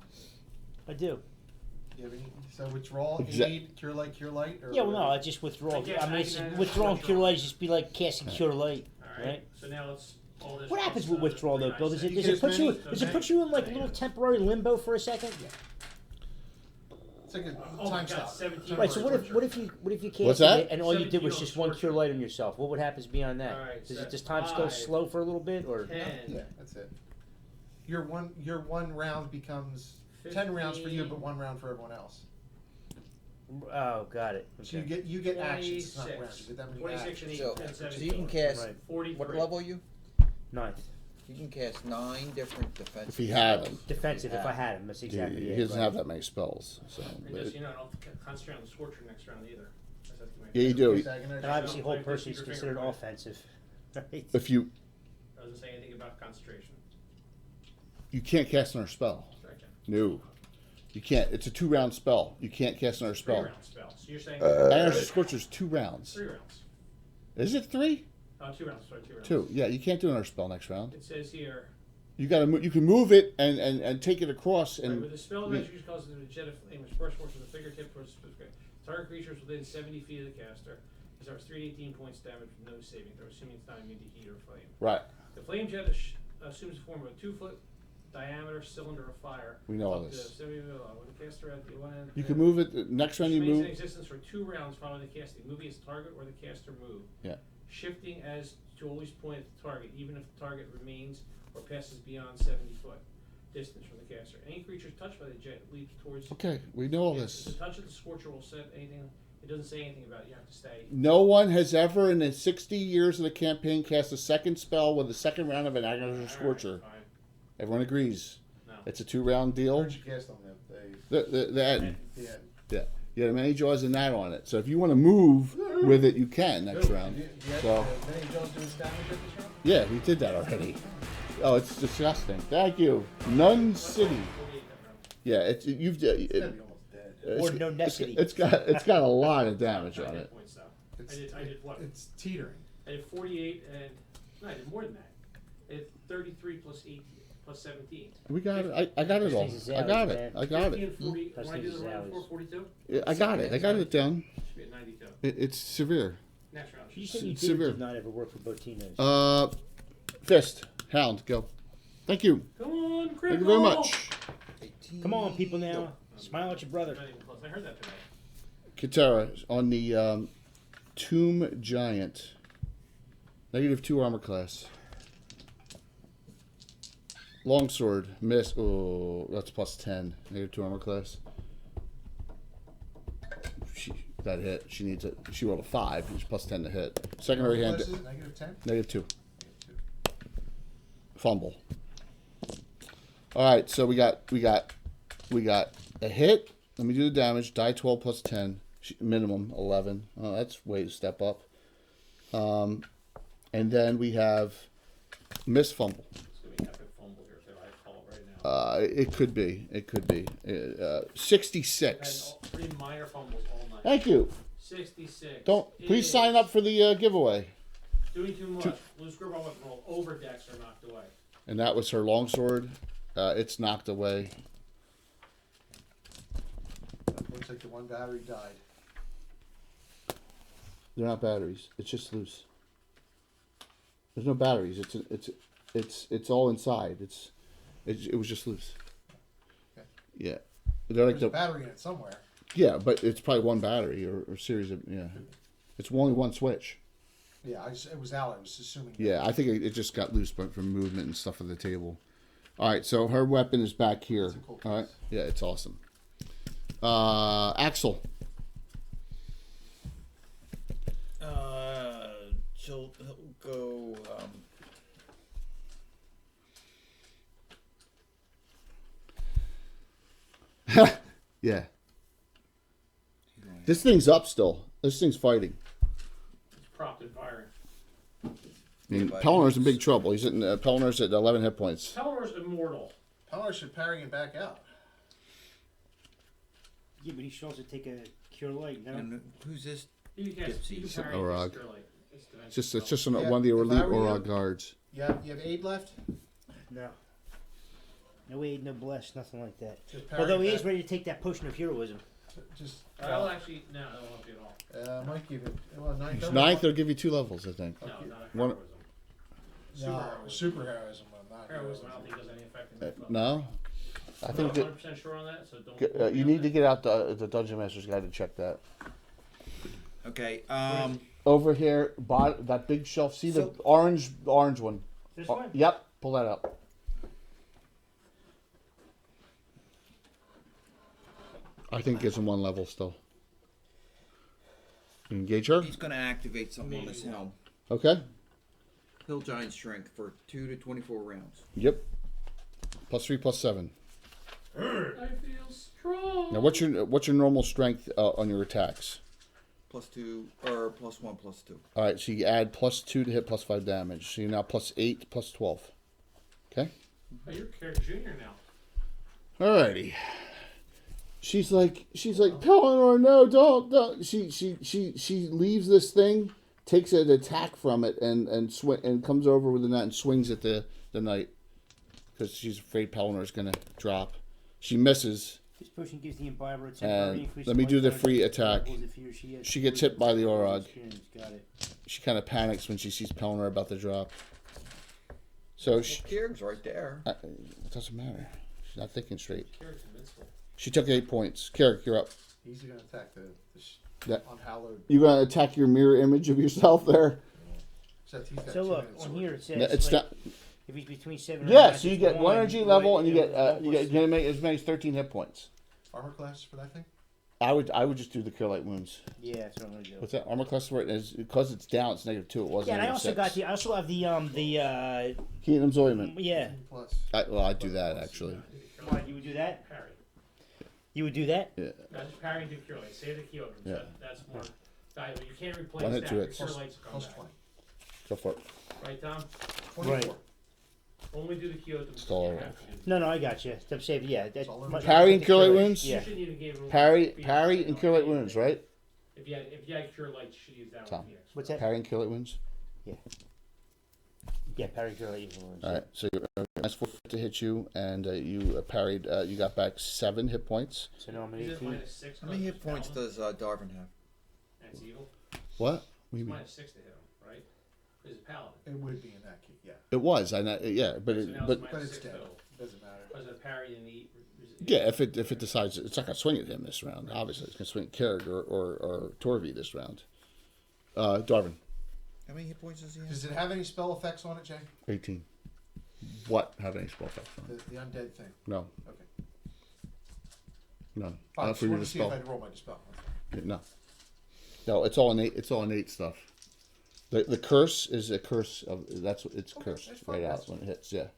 I do. You have any, so withdrawal, Exa- aid, cure light, or Yeah, well, no, I just withdraw. I guess I mean, I it's, can- withdrawing withdraw. Cure Light is just be like casting Cure Light, Alright, right? so now let's. all this What happens plus, with withdrawal though, Bill? Does it, You does get it put as you? many- Does it put you in like a little temporary limbo for a second? It's like a Oh my time God, stop. 17. Right. So what if you casted What's that? it and all you did was 17 just one on Cure Light on yourself? What happens beyond that? Alright, Does so it does time go 5, slow for a little bit or? 10, Yeah, that's it. Your one round becomes 10 rounds for you, but 1 round for everyone else. Oh, got it. So Okay. you get actions, it's not 26. rounds. You get that many 26 actions. and 8, So, 10, so 17. you can cast. Right. 43. What level are you? 9th. You can cast 9 different defenses. If he had them. Defensive. If I had him, that's exactly He it. doesn't right. have that many spells. So, And but just, you know, I don't concentrate on the Scorcher next round either. That's what I yeah, you do. And obviously, So, whole like, person is keep your considered finger offensive. Right? If you Doesn't say anything about concentration. can't cast another spell. Sorry, Ken. No. You can't. It's a 2-round spell. You can't cast another 3 spell. round spell. So you're saying Iron Scorcher's 2 rounds. 3 rounds. Is it 3? 2 rounds. Sorry, 2 rounds. 2. Yeah, you can't do another spell next round. It says here. You got to. You can move it and take it across Right, and. with the spell that usually causes a jet of flame, which bursts forth from the fingertip towards the specific target creatures within 70 feet of the caster. It starts 3 to 18 points damage with no saving throw, assuming it's not immune to heat or flame. Right. The flame jet assumes the form of a 2-foot diameter cylinder of fire. We know all up to this. 70 with the caster at the one end. You can move it. Next round you Remains in move. existence for 2 rounds following the casting, moving its target or the caster move. Yeah. Shifting as to always point at the target, even if the target remains or passes beyond 70-foot distance from the caster. Any creature touched by the jet leaps towards. Okay, we know all The this. touch of the Scorcher will set anything. It doesn't say anything about it. You have to stay. No one has ever in the 60 years of the campaign cast a second spell with the second round of an Aghanim Scorcher. Alright, fine. Everyone agrees. No. It's a 2-round deal. Where'd you cast on them? They, The end. yeah. You have many jaws in that on it. So if you want to move with it, you can next round. You have So many Jones doing damage at this round? yeah, we did that already. Oh, it's disgusting. Thank you. Nun City. 48 that round. Yeah, it's you've. It's gotta be almost dead. It's- Or no necessity. It's got a lot of damage on it. Points, though. It's, I did what? It's teetering. I did 48 and no, I did more than that. I did 33 plus 18 plus 17. We got it. I got it all. I got it. I got 50 it. and 40. That's When I do these the round alleys. before 42, Yeah, I got it. I got it down. should be at 92. It's severe. Next round. You should said you Severe. did not ever work for Botinos. Fist. Hound. Go. Thank you. Come on, Thank critical. you very much. 18. Come on, people now. Smile at your brother. Not even close. I heard that today. Katara on the Tomb Giant. -2 armor class. Longsword, miss. Oh, that's +10. -2 armor class. That hit. She needs it. She rolled a 5. It's +10 to hit. Secondary hand. -10. -2. Fumble. All right, so we got a hit. Let me do the damage. Die 12 +10. Minimum 11. Oh, that's way to step up. And then we have miss fumble. It's gonna be an epic fumble here too. I call it right now. It could be. It could be. 66. Had 3 minor fumbles all night. Thank you. 66. Please sign up for the giveaway. Doing too much. Loose grip on weapon roll. Over decks are knocked away. And that was her longsword. It's knocked away. Looks like the one battery died. They're not batteries. It's just loose. There's no batteries. It's all inside. It was just loose. Okay. Yeah. They're like There's a battery in it somewhere. Yeah, but it's probably one battery or series of It's only one switch. Yeah, it was out. I was assuming. Yeah, I think it just got loose from movement and stuff on the table. All right, so her weapon is back here. That's a cool All right, piece. yeah, it's awesome. Axel. He'll go. Yeah. This thing's up still. This thing's fighting. It's propped and firing. I mean, but Pellinar's in big trouble. He's at Pellinar's at 11 hit points. Pelor's immortal. Power should parry him back out. Yeah, but he should also take a cure light. No. And who's this? You can Gypsies. parry Orog. this Sterling. It's just Yeah, one of the if I elite were you- Orog guards. Yeah, you have aid left. No. No aid, no bless, nothing like that. Just parry Although he back. is ready to take that potion of heroism. Just. I'll actually no, that won't be at all. Might give it. Well, He's ninth. They'll give you 2 levels, I think. No, Okay. not a One- heroism. No, super heroism. Not Heroism, I don't think does any effect in that. No, I I'm think not that 100% sure on that, so don't. you need to get out the Dungeon Master's Guide to check that. Okay. Over here, that big shelf. See the So- orange one. This Oh, one? yep, pull that up. I think it gives him 1 level still. Engage her. He's going to activate something on his helm. Okay. Hill Giant Strength for 2 to 24 rounds. Yep. +3, +7. I feel strong. Now, what's your normal strength on your attacks? +2 or +1, +2. All right, so you add +2 to hit, +5 damage. So you're now +8, +12. Okay. Oh, you're Carrot Junior now. Alrighty. She's like, Pellinor, no, don't. She leaves this thing, takes an attack from it, and comes over with the net and swings at the knight because she's afraid Pellinor's gonna drop. She misses. This potion gives the imbiber a temporary And increase. let in me life do the damage free if attack. he or she has She gets hit by the Orog. experience. Got it. She kind of panics when she sees Pellinor about to drop. So Well, she, Kieran's right there. it doesn't matter. She's not thinking straight. Carrot's invincible. She took 8 points. Carrick, you're up. He's gonna attack the That- unhallowed. You gonna attack your mirror image of yourself there? Except he's got So 2 look, minutes on sword. here it says It's like, not. if he's between 7 Yeah, and so you get 1 energy level, and you get gonna make as many as 13 hit points. Armor class for that thing. I would just do the cure light wounds. Yeah, that's what I'm gonna do. What's that armor class for it? Is because it's down. It's -2. It wasn't. Yeah, and I also -6. got I also have the Keenum's ointment. yeah. Plus. I'd do that actually. Come on, you would do that? Parry. You would do that? Yeah. Not just parry and do cure light. Save the key open. Yeah. So that's more valuable. You can't replace One hit that. to Your it. cure lights come Plus back. 20. Go for it. Right, Tom? 24. Only do the key open. Stall. You have to do. No, I got you. I'm saying, yeah. That's all much- Parry and the cure light light. wounds? You Yeah. shouldn't even give him Parry and cure light wounds, right? If you had cure light, you should use that Tom. one. Phoenix. What's that? Parry and cure light wounds. Yeah, parry and cure light wounds. All right. So that's 4 to hit you, and you parried. You got back 7 hit points. So now I'm at Is it 18. -6? How many hit points does Darvin have? That's evil. What? What do you It's mean? -6 to hit him, right? It's a paladin. It would be in that case. Yeah. It was. I know. Yeah, but So now but it's But it's -6 dead. total. Doesn't matter. Was it parry in the? yeah, if it decides it's not gonna swing at him this round. Obviously, it's gonna swing at Carrick or Torvi this round. Darvin. How many hit points does he have? Does it have any spell effects on it, Jay? 18. What have any spell effects on it? The undead thing. No. Okay. None. I Not just for your wanted to see if dispel. I'd roll my dispel. No. No, it's all innate. It's all innate stuff. The curse is a curse of that's what it's Okay, cursed that's fine, right out that's when it hits. Yeah.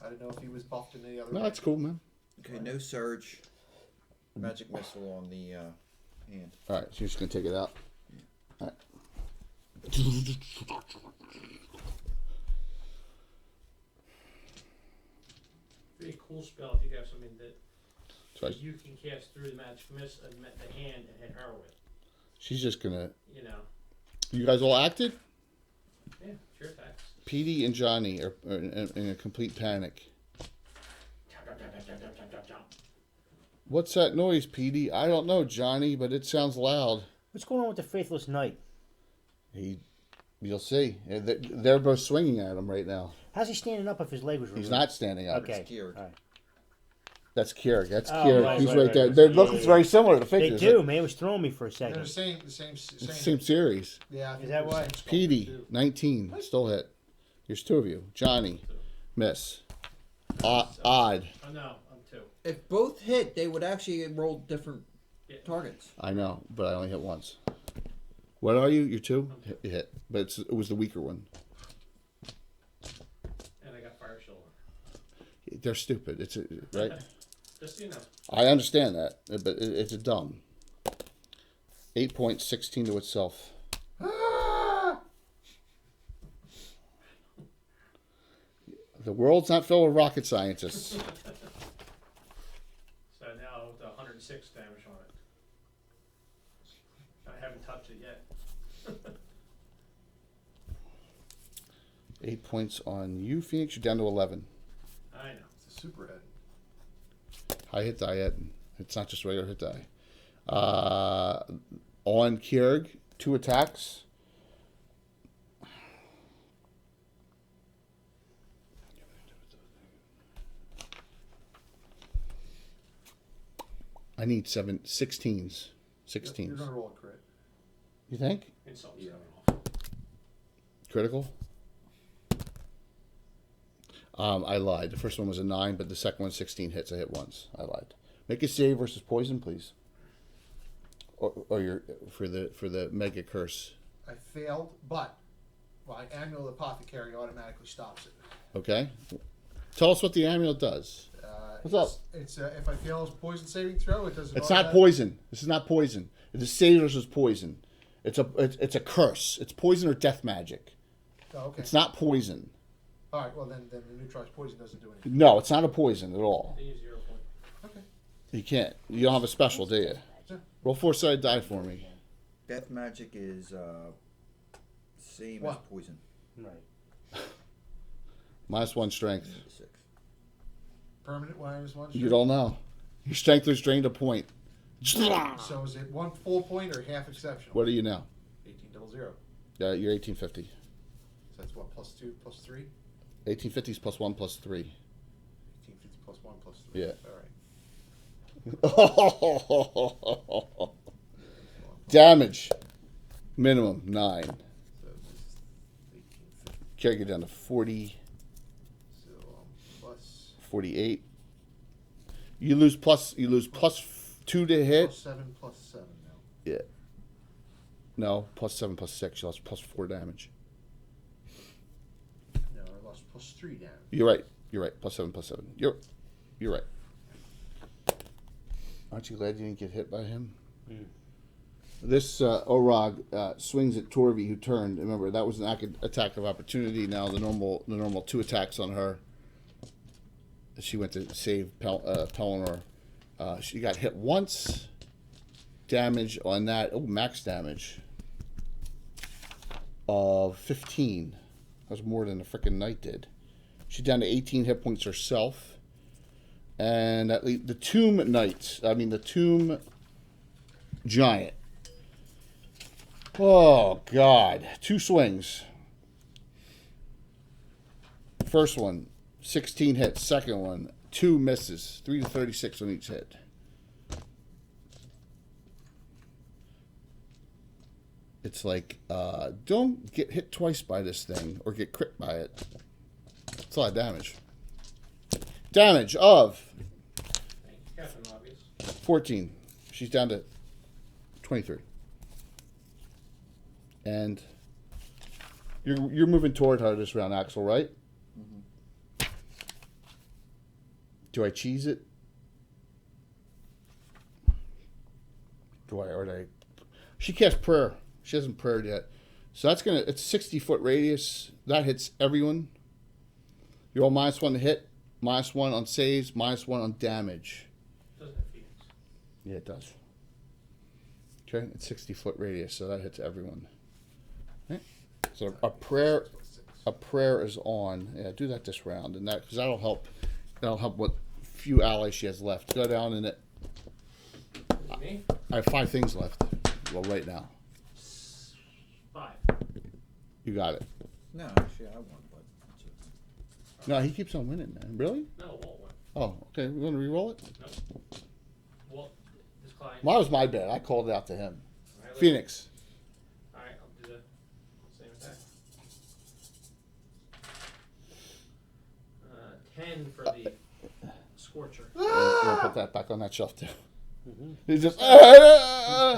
I didn't know if he was buffed in any other No, way. that's cool, man. Okay, no surge. Magic missile on the hand. All right, so you're just gonna take it out. All right. Be a cool spell if you have something that So I, you can cast through the magic mist and the hand and hit her with. she's just gonna. You know. You guys all acted? Yeah, sure attacks. Petey and Johnny are in a complete panic. What's that noise, Petey? I don't know, Johnny, but it sounds loud. What's going on with the Faithless Knight? You'll see. They're both swinging at him right now. How's he standing up if his leg was removed? He's not standing up. Okay. Kieran. All right. That's Kieran. That's Oh, Kieran. right, He's right, right, right, there. right. They Yeah, look yeah, very similar to They figures. do, man. It was throwing me for a They're second. the same. It's the same series. Yeah. I think Is that they're why? the same skull, Petey, too. 19, still hit. There's two of you. Johnny, miss. Odd. Oh no, I'm 2. If both hit, they would actually roll different Yeah. targets. I know, but I only hit once. What are you? You're 2? You hit. But it was the weaker one. And I got fire shield. They're stupid. Right? Just so you know. I understand that, but it's a dumb. 8 points, 16 to itself. Ah! The world's not filled with rocket scientists. So now with 106 damage on it. I haven't touched it yet. 8 points on you, Phoenix. You're down to 11. I know. It's a super head. High hit die, Ed. It's not just regular hit die. On Kierg, 2 attacks. I need 16s. You're 16s. gonna roll a crit. You think? Insult's Yeah. coming off. Critical? I lied. The first one was a 9, but the second one 16 hits. I hit once. I lied. Make a save versus poison, please. Or your for the mega curse. I failed, but my Annual Apothecary automatically stops it. Okay. Tell us what the amulet does. What's up? It's if I fail a poison saving throw, it doesn't. It's not poison. This is not poison. It's a save versus poison. It's a curse. It's poison or death magic. Oh, okay. It's not poison. All right. Well, then the neutralized poison doesn't do anything. No, it's not a poison at all. They use 0 point. Okay. You can't. You don't have a special, do you? Sure. Roll 4-sided die for me. Death magic is same as What? poison. Right. -1 strength. 6. Permanent -1. You don't know. Your strength is drained a point. So is it 1 full point or half exceptional? What are you now? 1800. You're 1850. So that's what, +2, +3? 1850 is +1 +3. 1850 +1 +3. Yeah. All right. Damage. Minimum 9. So this is 1850. Carry you down to 40, So plus 48. You lose +2 to hit. +7 +7 now. Yeah. No, +7 +6. You lost +4 damage. No, I lost +3 damage. You're right. +7 +7. You're right. Aren't you glad you didn't get hit by him? This Orog swings at Torvi, who turned. Remember, that was an attack of opportunity. Now the normal 2 attacks on her. She went to save Pelennor. She got hit once. Damage on that. Oh, max damage of 15. That was more than the frickin' knight did. She's down to 18 hit points herself. And the Tomb Knight, the Tomb Giant. Oh, God. 2 swings. First one, 16 hits. Second one, 2 misses. 3 to 36 on each hit. It's like, don't get hit twice by this thing or get crit by it. It's a lot of damage. Damage of Thank you, Captain Obvious. 14. She's down to 23. And you're moving toward her this round, Axel, right? Mm-hmm. Do I cheese it? She cast prayer. She hasn't prayed yet. So that's it's 60-foot radius. That hits everyone. You roll -1 to hit, -1 on saves, -1 on damage. Doesn't have Phoenix. Yeah, it does. Okay, it's 60-foot radius, so that hits everyone. Okay. So a prayer is on. Yeah, do that this round, and because that'll help. That'll help what few allies she has left. Go down in it. Me? I have 5 things left. Well, right now. 5. You got it. No, actually, I won, but that's it. No, he keeps on winning, man. Really? No, Walt won. Oh, okay. We're going to re-roll it? Nope. Walt, this client. Well, that was my bad. I called it out to him. All right, Phoenix. Alright, I'll do the same attack. 10 for the Scorcher. We'll put that back on that shelf, too. Mm-hmm. He's just...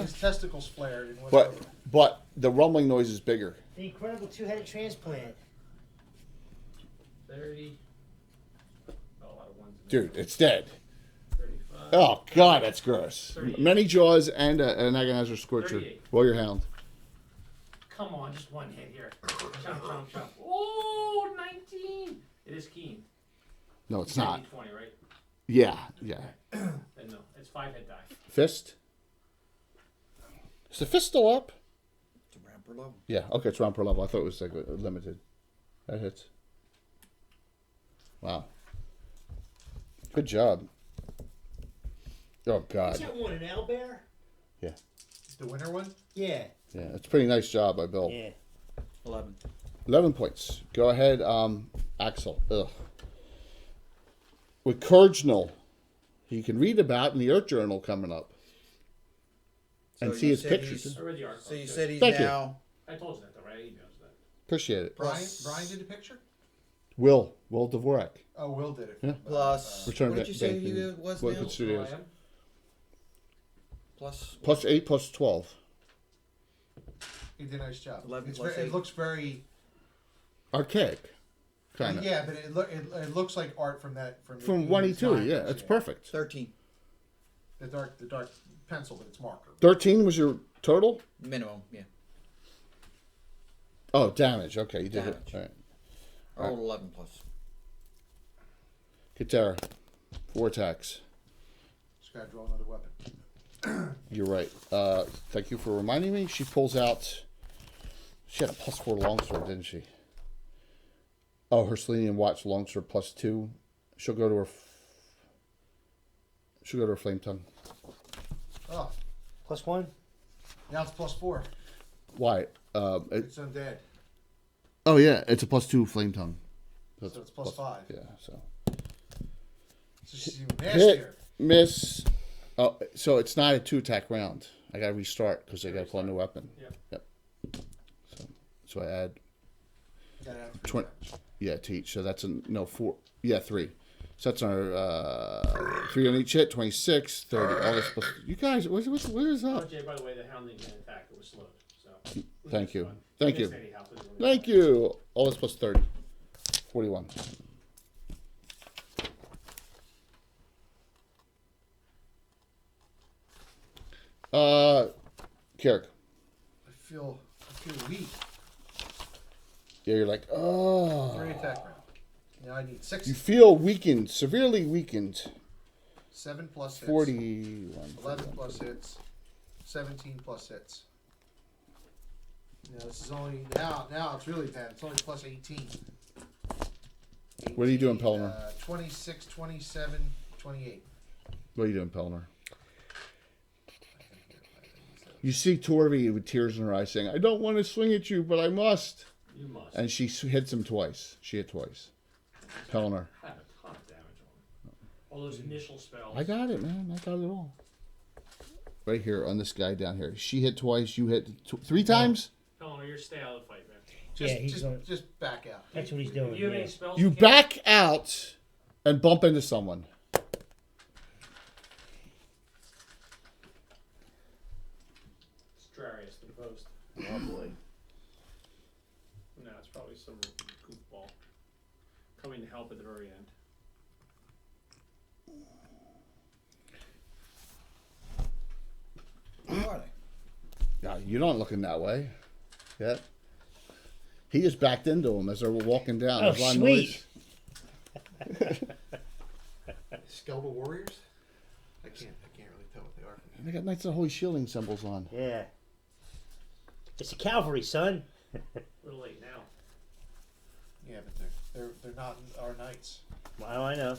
His testicles flared and went But, over. but the rumbling noise is bigger. The incredible two-headed transplant. 30. Oh, a lot of ones in there. Dude, it's dead. 35. Oh, God, that's gross. 38. Many jaws and an agonizer scorcher. 38. Roll your hound. Come on, just one hit here. Chomp, chomp, chomp. Oh, 19. It is keen. No, it's not. 20, right? Yeah, yeah. Then no, it's 5 hit die. Fist? Is the fist still up? It's a ramper level. Yeah, okay, it's round per level. I thought it was like limited. That hits. Wow. Good job. Oh, Is God. that one an owlbear? Yeah, The winner one? Yeah. yeah. It's a pretty nice job by Bill. Yeah. 11. 11 points. Go ahead, Axel. Ugh. With Cardinal, you can read about in the Earth Journal coming up. And So see you his said pictures. he's- I read the article. So you too. said he's Thank you. now I told you that though, right? I emailed you that. Appreciate it. Brian, Plus- Brian did the picture? Will Dvorak. Oh, Will did it. Yeah. plus. Return what did you say banking. he was What now? Studios. I am. Plus. Plus 8, plus 12. He did a nice job. 11 It's plus very, 8. it looks very. Archaic. Kind of. Yeah, but it looks like art from that the From 1E2, 80s, yeah. 90s, It's perfect. 13 The dark pencil, but it's marker. 13 was your total? minimum. Yeah. Oh, damage. Okay, you did Damage. it. All right. I rolled 11 plus. Katara. 4 attacks. Just gotta draw another weapon. You're right. Thank you for reminding me. She pulls out. She had a +4 longsword, didn't she? Oh, her Selenium Watch longsword +2. She'll go to her. She'll go to her flame tongue. Oh, +1? now it's +4. Why? It's undead. Oh yeah, it's a +2 flame tongue. So it's +5. Yeah. So So she's even hit, nastier. miss. Oh, so it's not a 2-attack round. I gotta restart because I gotta pull a new weapon. Yep. So I add Gotta have 20. Yeah, to each. So that's 4. Yeah, 3. So that's our 3 on each hit. 26, 30. All this plus. You guys, what is Oh, up? Jay, by the way, the hound didn't get attacked. It was slowed. So. Thank you. Fun. Thank Missed you. anyhow, so it was really Thank you. All this plus 30. 41. Kirik. I feel weak. Yeah, you're like, oh. 3 attack round. Now I need 6. You feel weakened, severely weakened. 7 plus hits. 41. 11 plus hits. 17 plus hits. Now this is only now it's really bad. It's only plus 18. What are you doing, Pelmer? 26, 27, 28. What are you doing, Pelmer? You see Torvi with tears in her eyes saying, I don't want to swing at you, but I must. You must. And she hits him twice. She hit twice. Pelner. I have a ton of damage on him. All those initial spells. I got it, man. I got it all. right here on this guy down here. She hit twice. You hit 3 times. Pelham, you're stay out of the fight, man. Just back out. That's what he's doing. Do you have Yeah. any spells? You can't- back out and bump into someone. Strarius to the post. Oh boy. No, it's probably some goofball coming to help at the very end. Who are they? Yeah, you're not looking that way. Yep. He just backed into him as they were walking down. Oh, There's a lot of sweet. noise. Skeletal warriors? I can't really tell what they are. They got nice holy shielding symbols on. Yeah. It's the cavalry, son. A little late now. Yeah, but they're not our knights. Well, I know.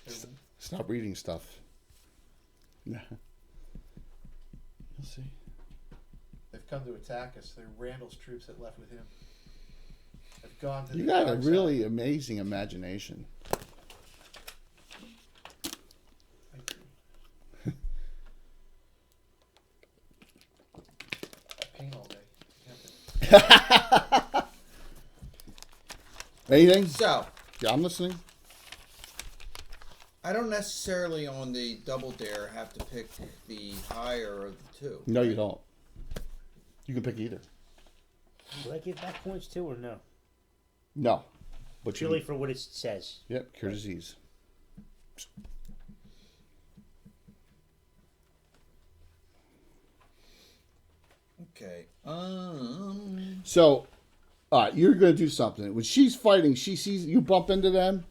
They're, Stop reading stuff. Nah. You'll see. they've come to attack us. They're Randall's troops that left with him. They've gone to You the got a dark really side. amazing imagination. Thank you. I paint all day. Yeah, but Anything? So, Yeah, I'm listening. I don't necessarily on the double dare have to pick the higher of the two. No, you don't. You can pick either. Will I give back points too or no? No. But you Purely for what it says. Yep, cure disease. Okay. So, you're going to do something. When she's fighting, she sees you bump into them,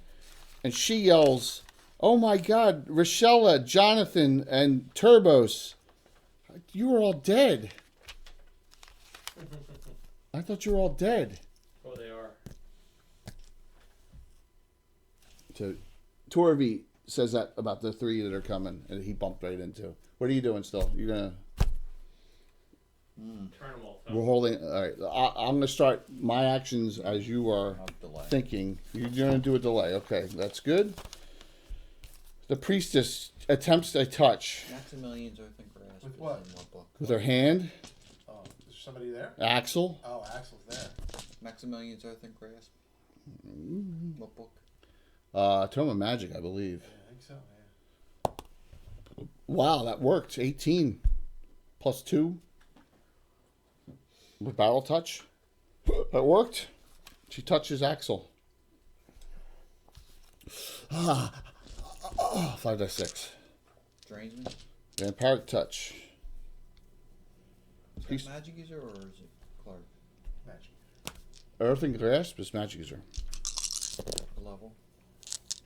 and she yells, "Oh my God, Rochella, Jonathan, and Turbos, you were all dead. I thought you were all dead." Oh, they are. So, Torvi says that about the 3 that are coming, and he bumped right into. What are you doing still? You're going to... Turn them all. We're holding... All right, I'm going to start my actions as you are I'll delay. thinking. You're going to do a delay. Okay, that's good. The priestess attempts a touch Maximilian's Earthen Grasp. With is what? in book? with her hand. oh, is somebody there? Axel. Oh, Axel's there. Maximilian's Earthen Grasp. What book? Tome of Magic, I believe. Yeah, I think so. Yeah. Wow, that worked. 18 plus 2 with battle touch. That worked. She touches Axel. 5d6. Drains me. Vampire touch. Is Priest- that Magic User or is it Clark? Magic. Earthing Grasp is magic user. Level?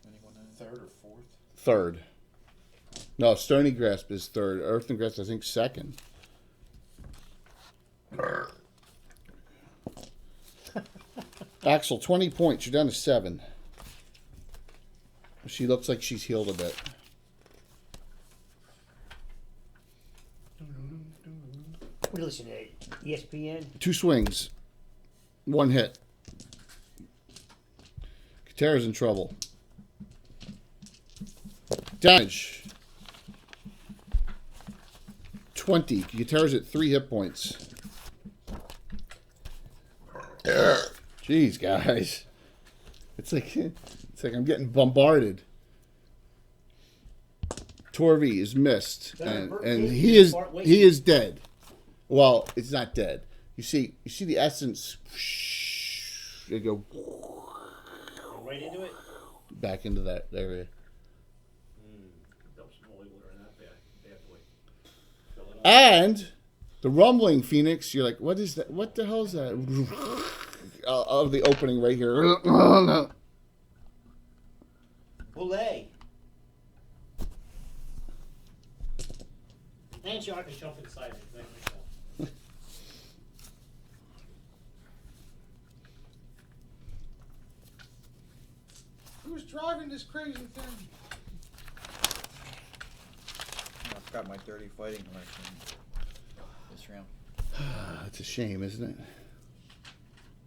Anyone know? Third or fourth? Third. No, Stony Grasp is third. Earthing Grasp, I think, second. Axel, 20 points. You're down to 7. She looks like she's healed a bit. What are you listening to? ESPN? 2 swings. 1 hit. Katera's in trouble. Damage. 20. Katera's at 3 hit points. Jeez, guys. It's like I'm getting bombarded. Torvi is missed, and he is dead. Well, it's not dead. You see the essence. They go Right into it? back into that area. Dump some holy water in that bad boy. Fill it up. And the rumbling phoenix, you're like, what is that? What the hell is that? Of the opening right here. Boulay. And you can jump inside it. Make myself. Who's driving this crazy thing? I forgot my dirty fighting collection this round. It's a shame, isn't it?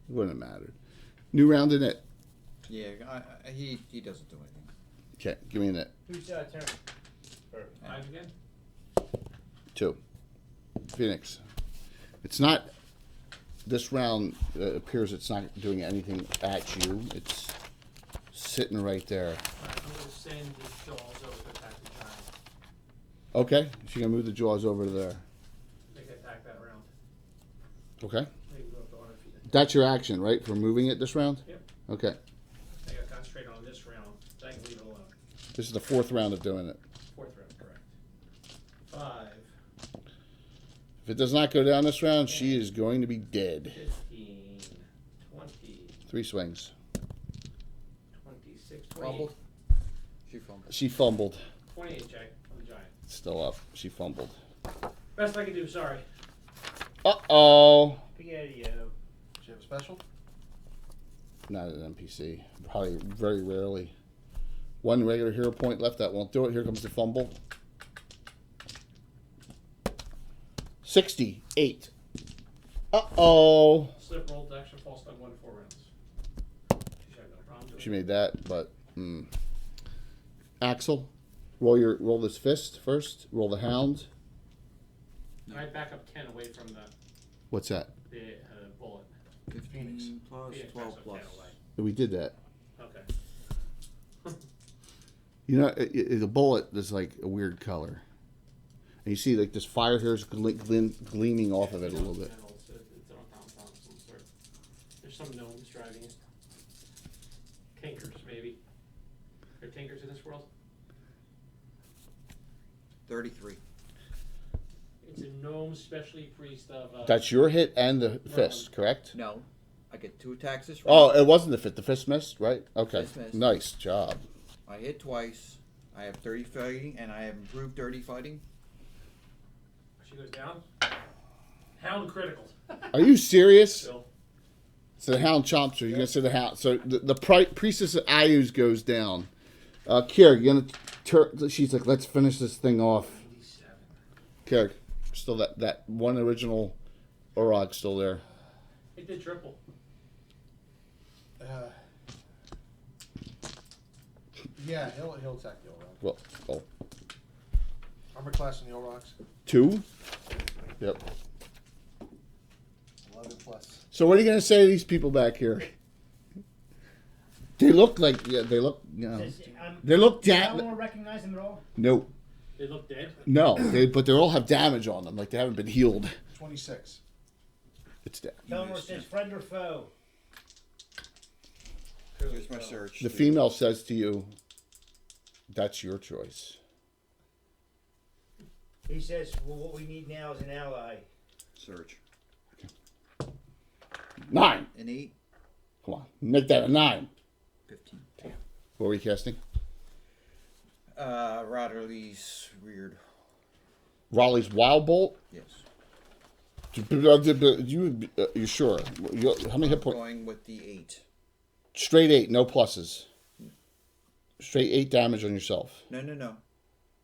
It wouldn't have mattered. New round in it. Yeah, he doesn't do anything. Okay, give me a net. Who's turn? 5 again. 2. Phoenix. It's not. This round appears it's not doing anything at you. It's sitting right there. Alright, I'm going to send the jaws over to attack the giant. Okay, so you're gonna move the jaws over to there. They can attack that round. Okay, They can go up to 100 feet. that's your action, right? For moving it this round. Yep. Okay, I got to concentrate on this round. So I can leave it alone. this is the 4th round of doing it. 4th round, correct. 5, If it does not go down this round, she is going to be dead. 15, 20, 3 swings. 26, 28. Fumbled. She fumbled. She fumbled. 28, Jay, on the giant. Still up. She fumbled. Best I can do, sorry. Uh-oh. Spaghetti-O. Did you have a special? Not an NPC. Probably very rarely. 1 regular hero point left. That won't do it. Here comes the fumble. 68. Uh-oh. Slip rolled, extra false stun 1 to 4 rounds. She had no problem doing She made that, but Axel, roll this fist first. Roll the hound. it. Alright, back up 10 away from What's that? the bullet. 15 plus, Phoenix 12 backs up 10 plus. away. We did that. Okay. You know, the bullet is like a weird color, and you see like this fire here is gleaming off of it a little bit. It's on compound of some sort. There's some gnomes driving it. Tinkers, maybe. Are there tinkers in this world? 33. It's a gnome specialty priest of. That's your hit and the fist, correct? No. I get 2 attacks this Oh, round. it wasn't the fist. The fist missed, right? Okay. Fist missed. Nice job. I hit twice. I have 30 fighting, and I have improved 30 fighting. She goes down. Hound critical. Are you serious? Bill. So the hound chomps her. You're gonna say the hound. So the priestess of Ayus goes down. Kier, you're gonna. She's like, let's finish this thing off. 97. Kier, still that one original Orog still there. It did triple. Yeah, he'll attack the Orogs. Well, oh, Armor class in the Orogs. 2. Yep. 11 plus. So what are you gonna say to these people back here? They look like they look they look I damn. don't recognize them at all. No, They look dead. no, but they all have damage on them, like they haven't been healed. 26. It's dead. Tell them where it says friend or foe. Here's my search. The female says to you, "That's your choice." He says, well, what we need now is an ally. Search. 9. An 8, Come on, make that a 9. 15. What were you casting? Rodderly's weird. Raleigh's Wild Bolt. Yes. You sure? How many hit points? Going with the 8. Straight 8, no pluses. Straight 8 damage on yourself. No.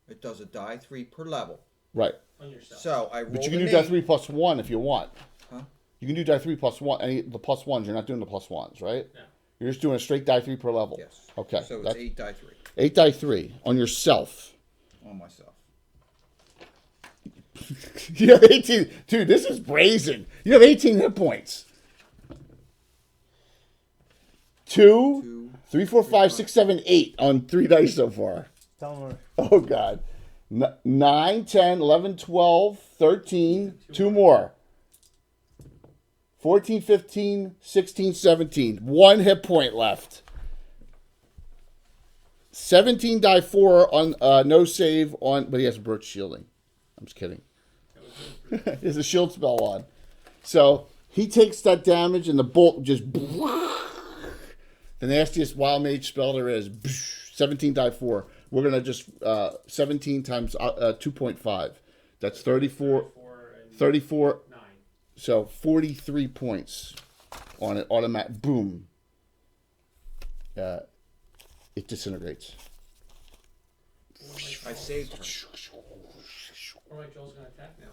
It does a die 3 per level. Right. On yourself. So I roll. But you can do die 3 plus 1 if you want. Huh? You can do die 3 plus 1. Any the plus 1s, you're not doing the plus 1s, right? Yeah. You're just doing a straight die 3 per level. Yes. Okay. So it's that's 8 die 3 8 die 3 on yourself. on myself. You have 18. Dude, this is brazen. You have 18 hit points. 2, 2. 3, 4, 5, 6, 7, 8 on 3 dice so far. Tell them where. Oh, God. 9, 10, 11, 12, 13. 2 more. 14, 15, 16, 17. 1 hit point left. 17 die 4 on no save on, but he has birch shielding. I'm just kidding. He has a shield spell on. So he takes that damage and the bolt just. The nastiest wild mage spell there is. 17 die 4. We're going to just 17 times 2.5. That's 34. 34. 9. So 43 points on it. Automatic. Boom. It disintegrates. I saved her. Alright, Joel's gonna attack now.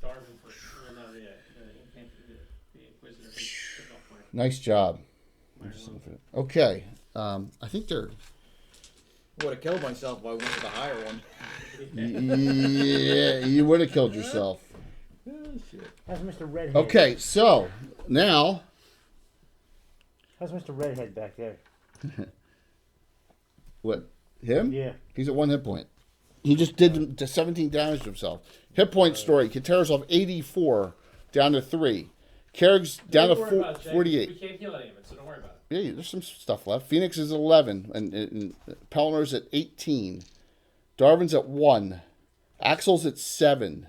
Darwin for. Well, no, the Inquisitor. Took off my Nice job. iron lung. Okay. I think they're Would have killed myself if I went with the higher one. Yeah, you would have killed yourself. Oh, shit. How's Mr. Redhead? Okay, so now How's Mr. Redhead back there? what? Him? Yeah. He's at 1 hit point. He just did 17 damage to himself. Hit point story. Kateras off 84 down to 3. Kerrig's down to Don't worry about it, Jay. 48. We can't heal any of it, so don't worry about it. Yeah, there's some stuff left. Phoenix is 11, and Pelner's at 18. Darwin's at 1. Axel's at 7.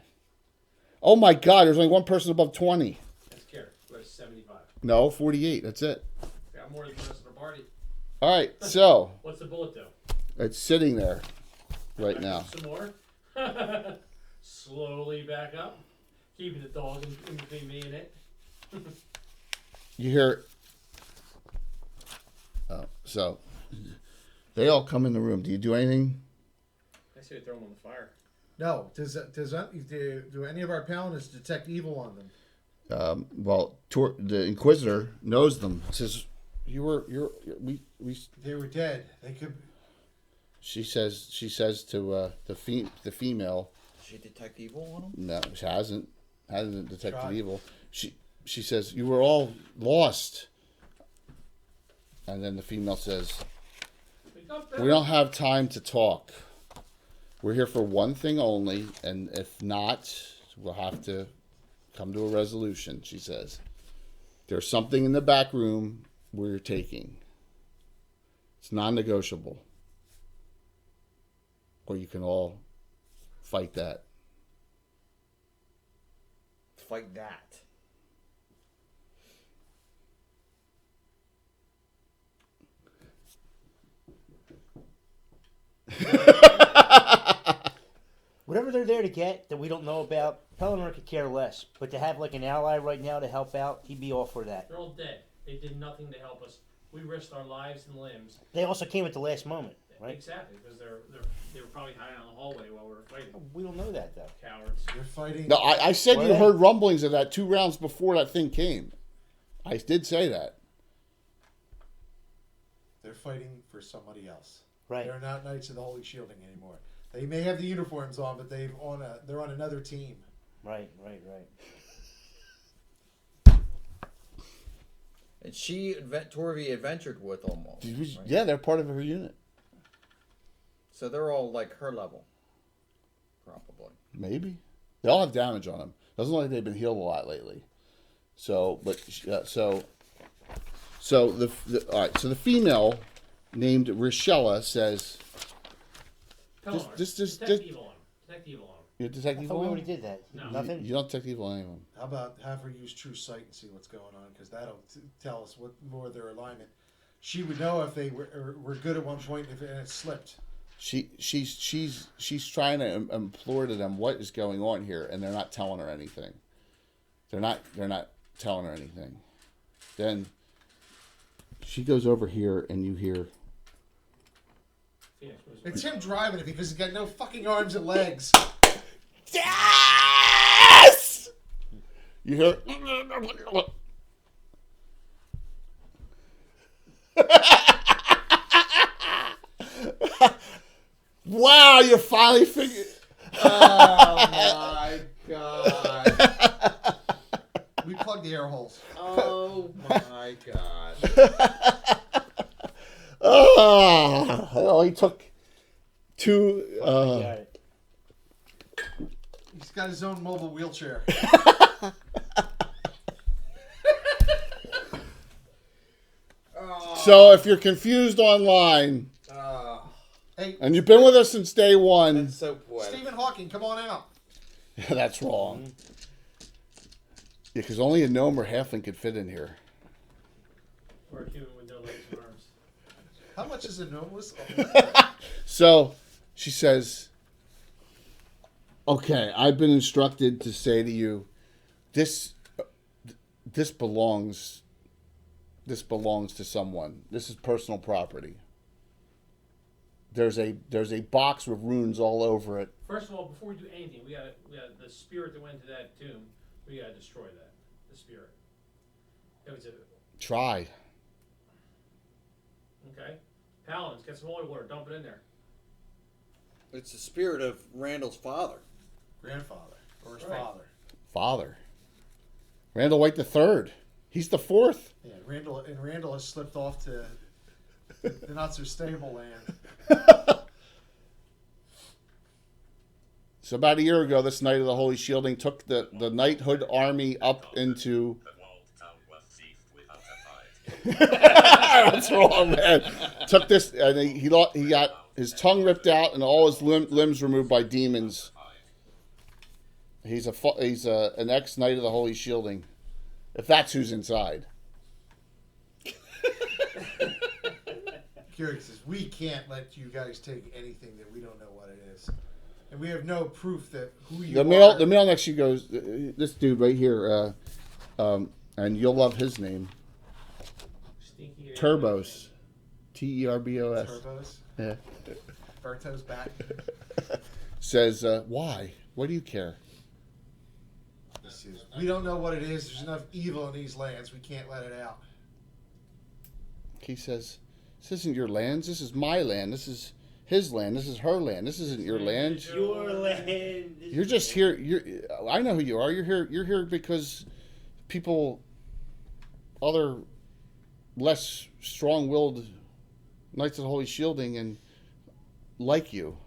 Oh my God, there's only one person above 20. That's Kerr. We're at 75. No, 48. That's it. Got more than the rest of the party. All right, so What's the bullet do? it's sitting there right Back now. up some more. Slowly back up. Keeping the dog in between me and it. You hear. Oh, so they all come in the room. Do you do anything? I say throw them on the fire. No. Do any of our paladins detect evil on them? The Inquisitor knows them. Says we. They were dead. They could. She says to the female. Did she detect evil on him? No, she hasn't detected Tried. evil. She says you were all lost. And then the female says, we don't have time to talk. We're here for one thing only, and if not, we'll have to come to a resolution, she says. There's something in the back room we're taking. It's non-negotiable. Or you can all fight that. Fight that. Whatever they're there to get that we don't know about, Pelennor could care less. But to have like an ally right now to help out, he'd be all for that. They're all dead. They did nothing to help us. We risked our lives and limbs. They also came at the last moment, right? Exactly, because they were probably hiding out in the hallway while we were fighting. We don't know that though. Cowards. They're fighting. No, I said you What? heard rumblings of that 2 rounds before that thing came. I did say that. They're fighting for somebody else. Right. They're not Knights of the Holy Shielding anymore. They may have the uniforms on, but they're on another team. Right. And Torvi adventured with almost. Right? Yeah, they're part of her unit. So they're all like her level. Probably. Maybe. They all have damage on them. Doesn't look like they've been healed a lot lately. So, but so the all right. So the female named Richella says, Pelennor, Just- detect evil on him. Detect evil on him. "You detect I evil." thought we on already them? did that. No. Nothing. You don't detect evil on anyone. How about have her use True Sight and see what's going on? Because that'll tell us what more their alignment. She would know if they were good at one point and it slipped. She's trying to implore to them what is going on here, and they're not telling her anything. They're not telling her anything. Then she goes over here, and you hear. Phoenix was It's him driving it because he's got no fucking arms and legs. Yes! You hear. Wow, you finally figured. Oh my god. We plug the air holes. Oh my god. Oh, it only took 2. Got it. He's got his own mobile wheelchair. So if you're confused online, Hey, and you've been with us since day 1, That's so poetic. Stephen Hawking, come on out. that's wrong. Yeah, because only a gnome or halfling could fit in here. or a human with no legs and arms. How much is a gnome? So she says, "Okay, I've been instructed to say to you, this belongs to someone. This is personal property. There's a box with runes all over it. First of all, before we do anything, we got the spirit that went into that tomb. We gotta destroy that. The spirit. It was Try. okay. Paladins, get some holy water. Dump it in there. It's the spirit of Randall's father. Grandfather or his Right. father. Father. Randall White the third. He's the fourth. Yeah, Randall has slipped off to the not so stable land. So about a year ago, this Knight of the Holy Shielding took the knighthood army up into. That's wrong, man. Took this, and he got his tongue ripped out and all his limbs removed by demons. He's an ex Knight of the Holy Shielding, if that's who's inside. Keurig says, we can't let you guys take anything that we don't know what it is. And we have no proof that who you The are. male next to you goes, this dude right here, and you'll love his name. Stinky Turbos. Terbos. Turbos. Yeah. Berto's back. Says, why? What do you care? He says, we don't know what it is. There's enough evil in these lands. We can't let it out. He says, this isn't your lands. This is my land. This is his land. This is her land. This isn't your land. Your land. You're just here. I know who you are. You're here. You're here because people, other less strong-willed Knights of the Holy Shielding, and like you.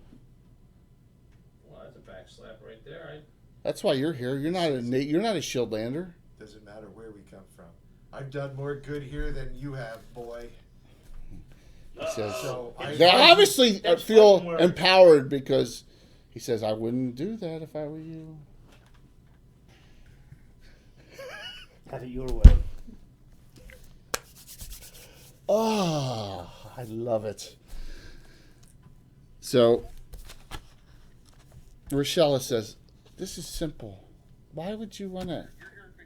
Well, that's a backslap right there. That's why you're here. You're not a Shieldlander. Doesn't matter where we come from. I've done more good here than you have, boy. He says, So they obviously That's feel fucking words. empowered because he says, I wouldn't do that if I were you. Have it your way. Oh, I love it. So, Rochella says, this is simple. Why would you want to?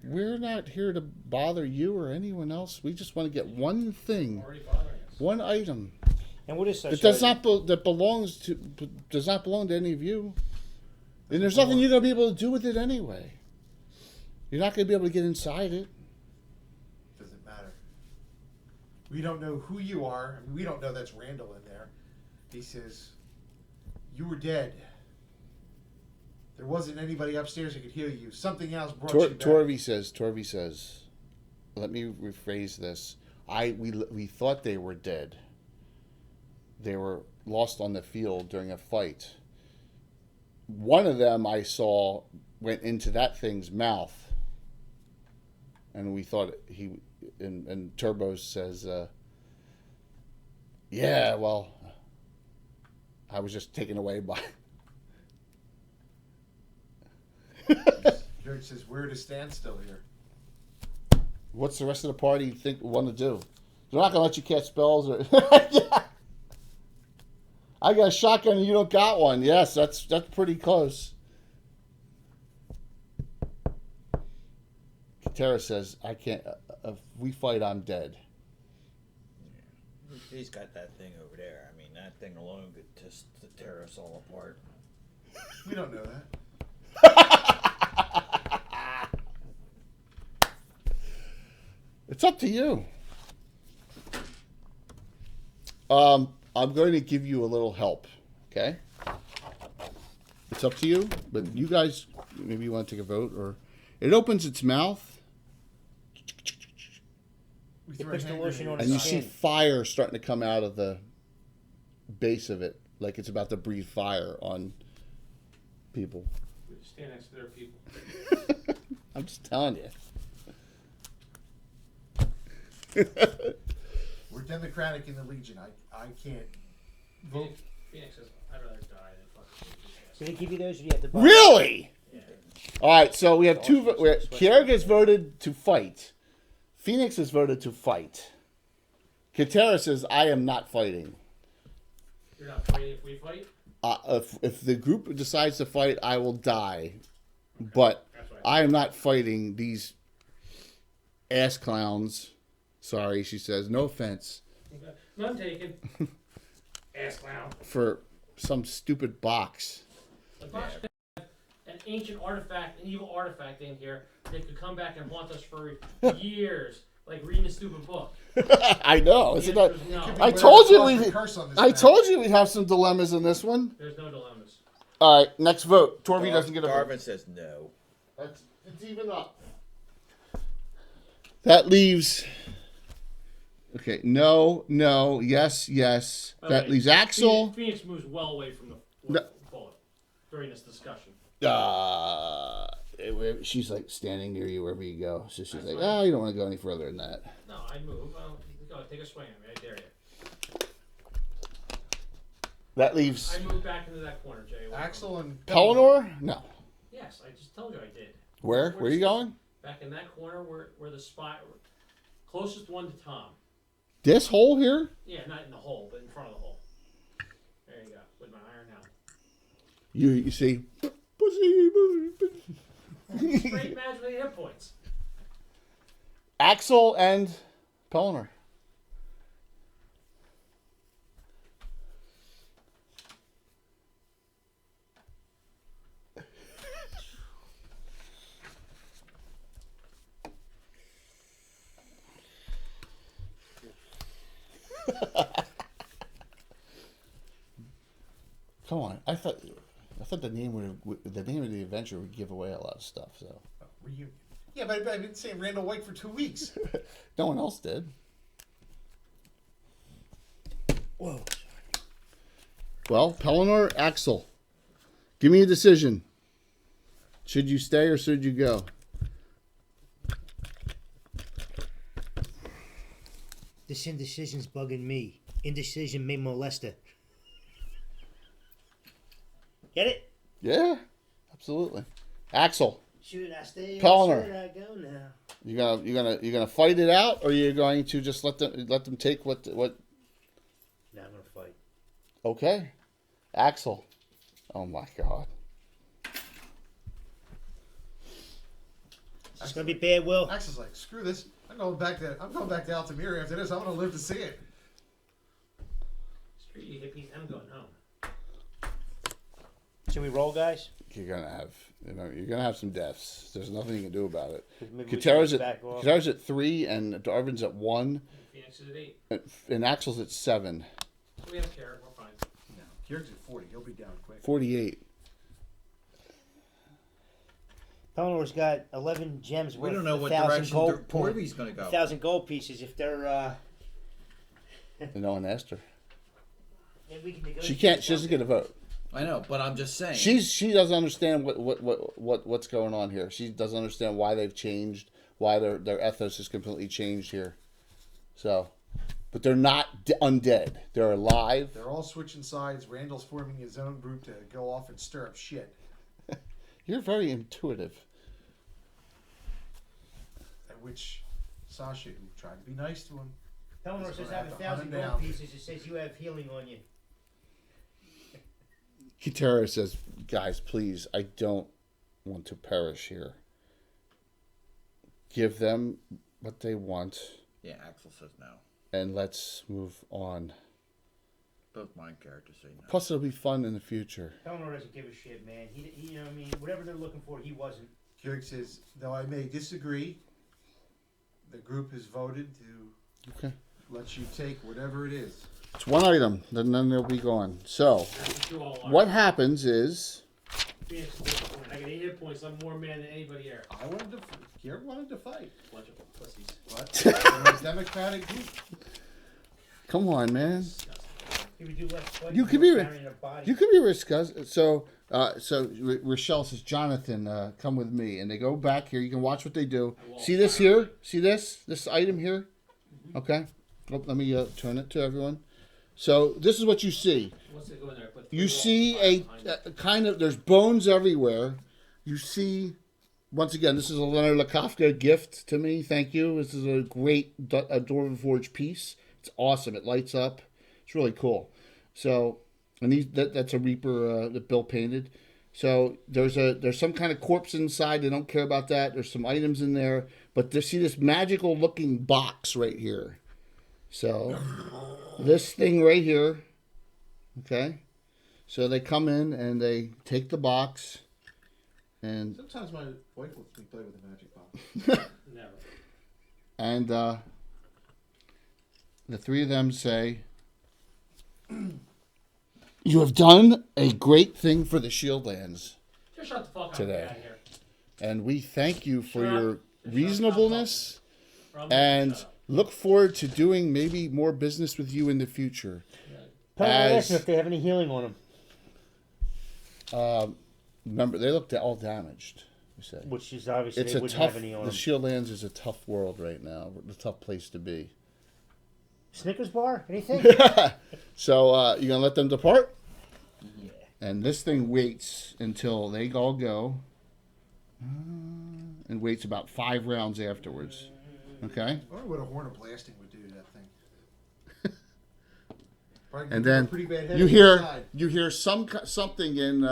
We're not here to bother you or anyone else. We just want to get one thing, Already bothering us. one item And what is such that does not does not belong to any of you. And there's nothing you're going to be able to do with it anyway. You're not going to be able to get inside it. Doesn't matter. We don't know who you are. I mean, we don't know that's Randall in there. He says, you were dead. There wasn't anybody upstairs that could heal you. Something else brought you back. Torvi says, let me rephrase this. We thought they were dead. They were lost on the field during a fight. One of them I saw went into that thing's mouth. And we thought and Turbo says, yeah, well, I was just taken away by. George says, we're at a standstill here. What's the rest of the party want to do? They're not going to let you cast spells or. I got a shotgun and you don't got one. Yes, that's pretty close. Katera says, I can't. If we fight, I'm dead. He's got that thing over there. I mean, that thing alone could just tear us all apart. We don't know that. It's up to you. I'm going to give you a little help, okay? It's up to you, but you guys, maybe you want to take a vote, or it opens its mouth, We It throw a puts the hand lotion on grenade. and you its see skin. fire starting to come out of the base of it, like it's about to breathe fire on people. We just stand next to their people. I'm just telling you. We're democratic in the Legion. I can't vote. Phoenix says, I'd rather die than fucking do this. Do they give you those, or do you have to buy? Really? Yeah. All right, so we have two. Awesome. Kiara gets voted to fight. Phoenix is voted to fight. Katera says, I am not fighting. You're not fighting if we fight? If the group decides to fight, I will die. But That's right. I am not fighting these ass clowns. Sorry, she says. No offense. None taken. Ass clown. For some stupid box. The box could have an ancient artifact, an evil artifact in here that could come back and haunt us for years like reading a stupid book. I know. Isn't that? There's no, Could be I whatever told you caused we. the curse on this I map. told you we'd have some dilemmas in this one. there's no dilemmas. All right, next vote. Torby doesn't get a vote. Darvin says no. It's even up. That leaves. Okay, no, yes. By the That way, leaves Axel. Phoenix moves well away from the No. bullet during this discussion. She's like standing near you wherever you go. So she's That's like, fine. oh, you don't want to go any further than that. No, I move. Go take a swing at me. I dare you. That leaves I move back into that corner, Jay. Axel and Pelennor? No. Yes, I just told you I did. Where? Where are you going? Back in that corner where the spot closest one to Tom. This hole here? Yeah, not in the hole, but in front of the hole. There you go, with my iron helmet. You see, pussy. Straight match with the hit points. Axel and Pelennor. Come on, I thought the name of the adventure would give away a lot of stuff. So reunion. Yeah, but I've been saying Randall White for 2 weeks. no one else did. Whoa. Well, Pelennor, Axel, give me a decision. Should you stay or should you go? This indecision's bugging me. Indecision may molester. Get it? Yeah, absolutely. Axel, Should I stay Pelennor. or should I go now? you gonna fight it out, or you're going to just let them take what? Now I'm gonna fight. Okay, Axel. Oh my God. It's gonna be bad, Will. Axel's like, screw this. I'm going back to Altamira after this. I'm going to live to see it. Screw you hippies, I'm going home. Should we roll, guys? You're gonna have some deaths. There's nothing you can do about it. Maybe we Katara's should at back off. 3 and Darvin's at 1 Phoenix is at 8. and Axel's at 7. We don't care, we're fine. No, Kieran's at 40. He'll be down quick. 48. Pellennor's got 11 gems We worth don't know what 1,000 direction gold Torby's going to go. 1,000 gold pieces. If they're And no one asked her. if we can negotiate. She can't. She doesn't get a vote. I know, but I'm just saying. She doesn't understand what's going on here. She doesn't understand why they've changed, why their ethos is completely changed here. So, but they're not undead. They're alive. They're all switching sides. Randall's forming his own group to go off and stir up shit. You're very intuitive. At which Sasha, who tried to be nice to him, Pelennor He's says gonna have have to hunt 1,000 him gold down. pieces. It says you have healing on you. Kitara says, "Guys, please, I don't want to perish here. Give them what they want, Yeah, Axel says no. and let's move on. Both my characters say no. Plus, it'll be fun in the future." Pelennor doesn't give a shit, man. He you know what I mean, whatever they're looking for, he wasn't. Kieran says, though I may disagree, the group has voted to Okay. let you take whatever it is. It's one item, then they'll be gone. So, That's what you all are. what happens is, Phoenix is disappointed. I got 8 hit points, I'm more man than anybody here. I wanted to. Kieran wanted to fight. Bunch of pussies. But it was Democratic group. come on, man. He would do less fighting. You could than be- carrying a body. You can be risk, guys. So Rochelle says, Jonathan, come with me. And they go back here. You can watch what they do. See this here? See this? This item here? Okay. Oh, let me turn it to everyone. So this is what you see. Once they go in there, put You 3 see walls of fire behind it. a kind of, there's bones everywhere. You see, once again, this is a Leonard Lakofka gift to me. Thank you. This is a great Dwarven Forge piece. It's awesome. It lights up. It's really cool. So, and that's a Reaper that Bill painted. So there's some kind of corpse inside. They don't care about that. There's some items in there, but they see this magical looking box right here. So this thing right here, okay. So they come in and they take the box, and Sometimes my wife lets me play with a magic box. Never. And the three of them say, "You have done a great thing for the Shieldlands Just shut the fuck up. Today. Get out of here. and we thank you for Shut your up. Just reasonableness Or I'm gonna and shut up. look forward to doing maybe more business with you in the future." Pellinor As- asked them if they have any healing on them, Remember, they looked all damaged. You say which is obviously it's they a wouldn't tough. have any on The them. Shieldlands is a tough world right now. A tough place to be. Snickers bar? Anything? So you gonna let them depart? Yeah. And this thing waits until they all go, and waits about 5 rounds afterwards. Okay, I wonder what a horn of blasting would do to that thing. Probably and give it a then pretty bad headache you hear inside. something in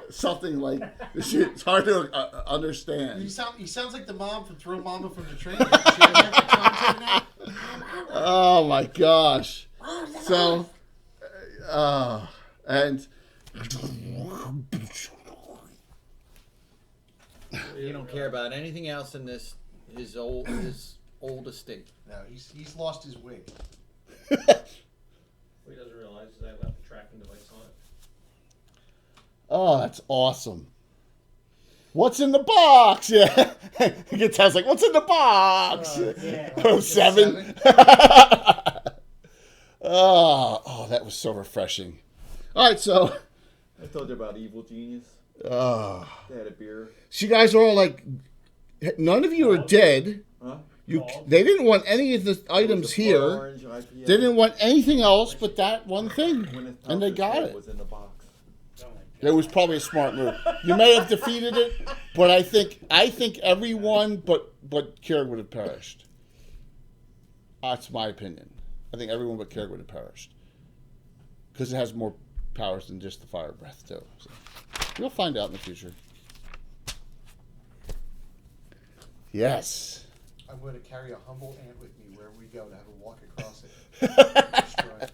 something like it's hard to understand. He sounds like the mom from Throw Mama from the Train. She had the content now. Oh my gosh! So, and You don't care about anything else in his old estate. No, he's lost his wig. What he doesn't realize is I left the tracking device on it. oh, that's awesome. What's in the box? Yeah, Guitar's like, "What's in the box?" Yeah. Oh, 7. Oh, that was so refreshing. All right, so I told you about Evil Genius. They had a beer. so you guys are all like, none of you are dead. Huh? They didn't want any of the items It was a here. blood orange IPA. They didn't want anything else but that one thing, Gwyneth and they Paltrow's got head it. was in the box. It was probably a smart move. You may have defeated it, but I think everyone but Keurig would have perished. That's my opinion. I think everyone but Keurig would have perished because it has more powers than just the fire breath too. So you'll find out in the future. Yes. I'm going to carry a humble ant with me wherever we go to have a walk across it. Destroy it.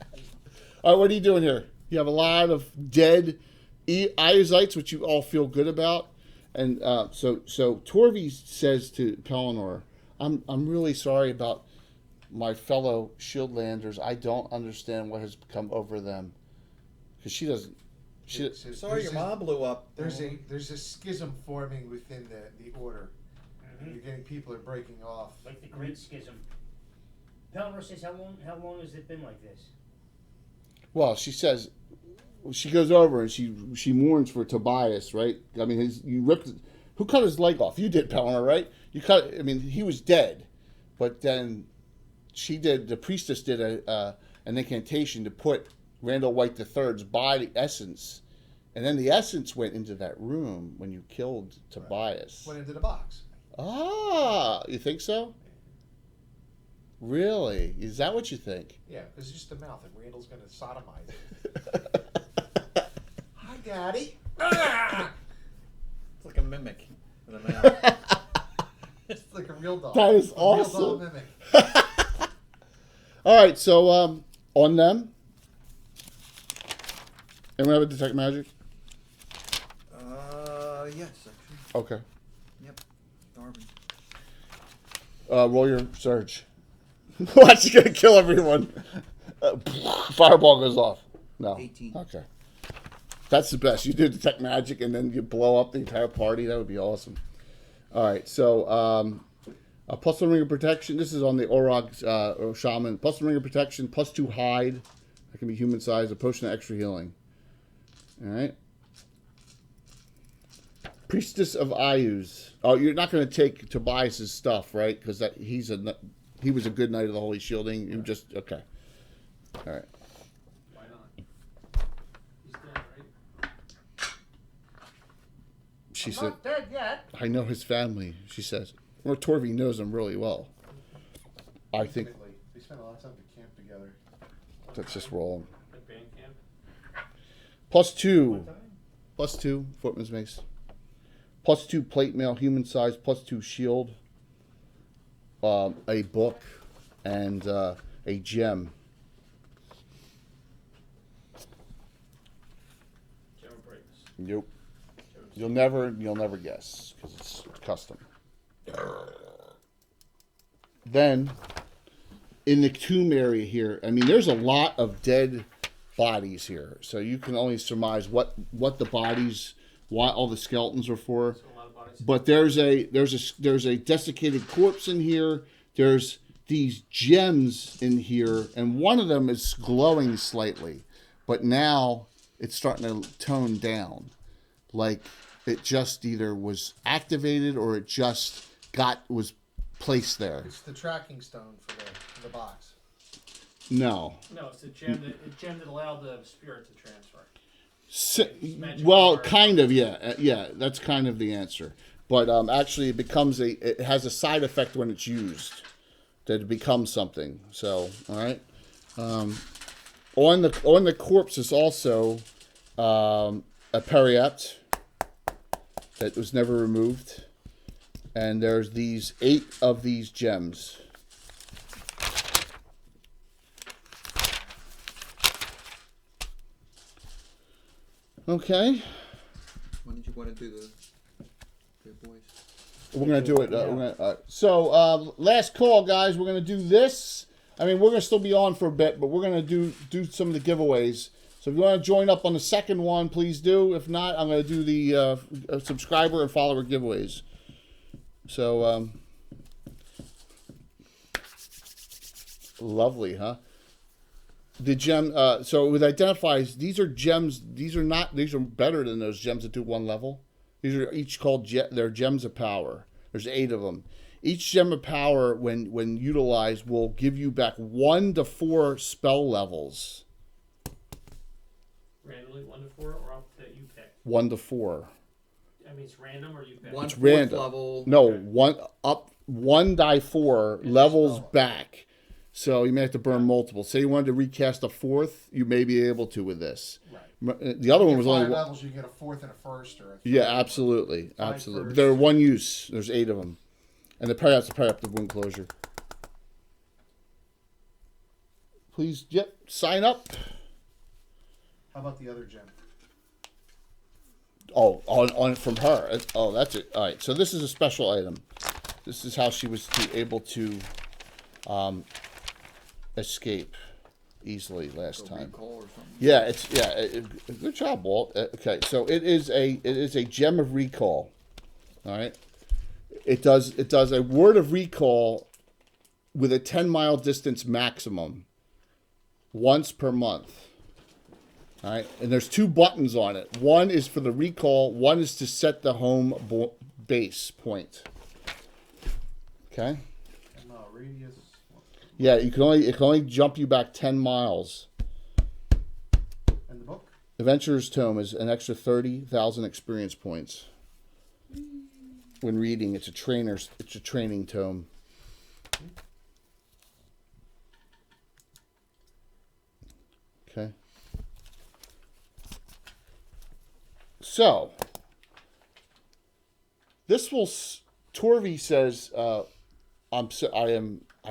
All right, what are you doing here? You have a lot of dead Iozites, which you all feel good about, and so Torvi says to Pellinor, "I'm really sorry about my fellow Shieldlanders. I don't understand what has come over them, because she doesn't. Sorry, your mom blew up. There's a schism forming within the order. You're getting people are breaking off. Like the Great Schism. Pellinor says, how long has it been like this? Well, she says." She goes over and she mourns for Tobias, right? I mean, who cut his leg off? You did, Pellinor, right? I mean, he was dead, but then the priestess did an incantation to put Randall White III's body essence, and then the essence went into that room when you killed Tobias. Went into the box. Ah, you think so? Really? Is that what you think? Yeah, because it's just the mouth, and Randall's going to sodomize it. Hi, Daddy. It's like a mimic with a mouth. It's like a real dog. That is A real dog awesome. mimic. All right, so on them. Anyone have a detect magic? Yes, actually. Okay. Yep. Darwin. Roll your surge. Watch, you're gonna kill everyone. Fireball goes off. No. 18. Okay. That's the best. You do detect magic and then you blow up the entire party. That would be awesome. All right. So, a +1 ring of protection. This is on the Orog shaman. +1 ring of protection. +2 hide. That can be human size. A potion of extra healing. All right. Priestess of Ayuz. Oh, you're not going to take Tobias's stuff, right? Because he was a good knight of the Holy Shielding. You just okay. All right. Why not? He's dead, right? She I'm said, not dead yet. "I know his family." She says, "Well, Torvi knows him really well." I think Intimately. They spent a lot of time at camp together. let's just roll him. Like band camp. +2, +2 footman's mace. +2 plate mail, human size. +2 shield. A book, and a gem. Gem breaks. Nope. Gem's You'll never guess because it's custom. Then, in the tomb area here, I mean, there's a lot of dead bodies here, so you can only surmise what the bodies, what all the skeletons are for. So a lot of bodies. But there's a desiccated corpse in here. There's these gems in here, and one of them is glowing slightly, but now it's starting to tone down, like it just either was activated or it just was placed there. It's the tracking stone for the box. No. No, it's a gem that allowed the spirit to transfer. Well, kind of, yeah, yeah. That's kind of the answer, but actually, it has a side effect when it's used, that it becomes something. So, all right. On the corpse is also a periapt that was never removed, and there's 8 of these gems. Okay. When did you want to do the boys? We're gonna do it. So last call, guys. We're gonna do this. I mean, we're gonna still be on for a bit, but we're gonna do some of the giveaways. So if you want to join up on the second one, please do. If not, I'm gonna do the subscriber and follower giveaways. So lovely, huh? The gem. So it identifies these are gems. These are better than those gems that do one level. These are each called they're gems of power. There's 8 of them. Each gem of power, when utilized, will give you back 1 to 4 spell levels. Randomly 1 to 4, or up that you pick. 1 to 4. I mean, it's random, or you pick. One It's fourth random. level. No, Okay. 1 die 4 levels back. So you may have to burn multiple. Say you wanted to recast a 4th, you may be able to with this. Right. The other one You was get only 5 levels. You get a 4th and a 1st, or a 3rd. Yeah, absolutely, Five absolutely. But first. they're one use. There's 8 of them, and the periaptic wound closure. Please, sign up. How about the other gem? Oh, on from her. Oh, that's it. All right. So this is a special item. This is how she was able to escape easily last time. Recall or something. Yeah, good job, Walt. Okay, so it is a gem of recall. All right, it does a word of recall with a 10-mile distance maximum once per month. All right, and there's 2 buttons on it. One is for the recall. One is to set the home base point. Okay. And radius. Yeah, it can only jump you back 10 miles. And the book. Adventurer's Tome is an extra 30,000 experience points. When reading, it's a training tome. Okay. So, this will. Torvi says, I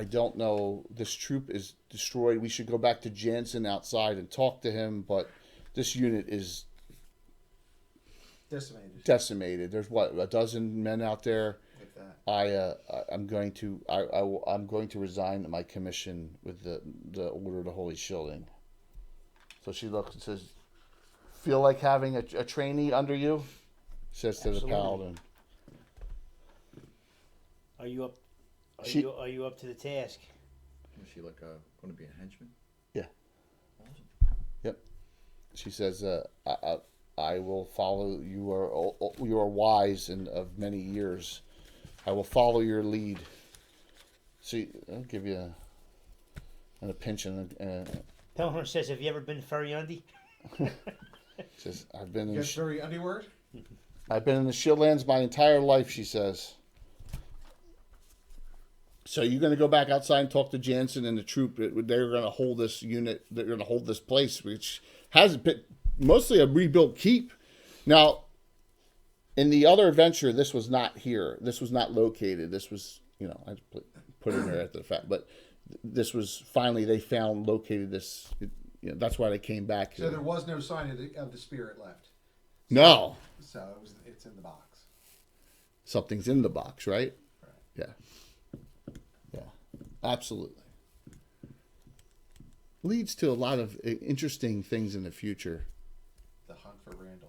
don't know. This troop is destroyed. We should go back to Jansen outside and talk to him. But this unit is decimated. There's a dozen men out there. Like that. I'm going to resign my commission with the Order of the Holy Shielding. So she looks and says, "Feel like having a trainee under you?" Says to Absolutely. the paladin. Are you up? Are you up to the task? Was she like going to be a henchman? Yeah. Awesome. Yep. She says, I will follow. You are wise and of many years. I will follow your lead. See, I'll give you a pinch and Pelhorn says, "Have you ever been to Ferryundi?" says, I've been Guess very underword. in the Shieldlands my entire life. She says. So you're going to go back outside and talk to Jansen and the troop. They're going to hold this unit. They're going to hold this place, which has been mostly a rebuilt keep. Now, in the other adventure, this was not here. This was not located. This was, I put in there at the fact. But this was finally they found located this. That's why they came back. So there was no sign of the spirit left. No. So it's in the box. Something's in the box, right? Right. Yeah. Yeah. Absolutely. Leads to a lot of interesting things in the future. The hunt for Randall.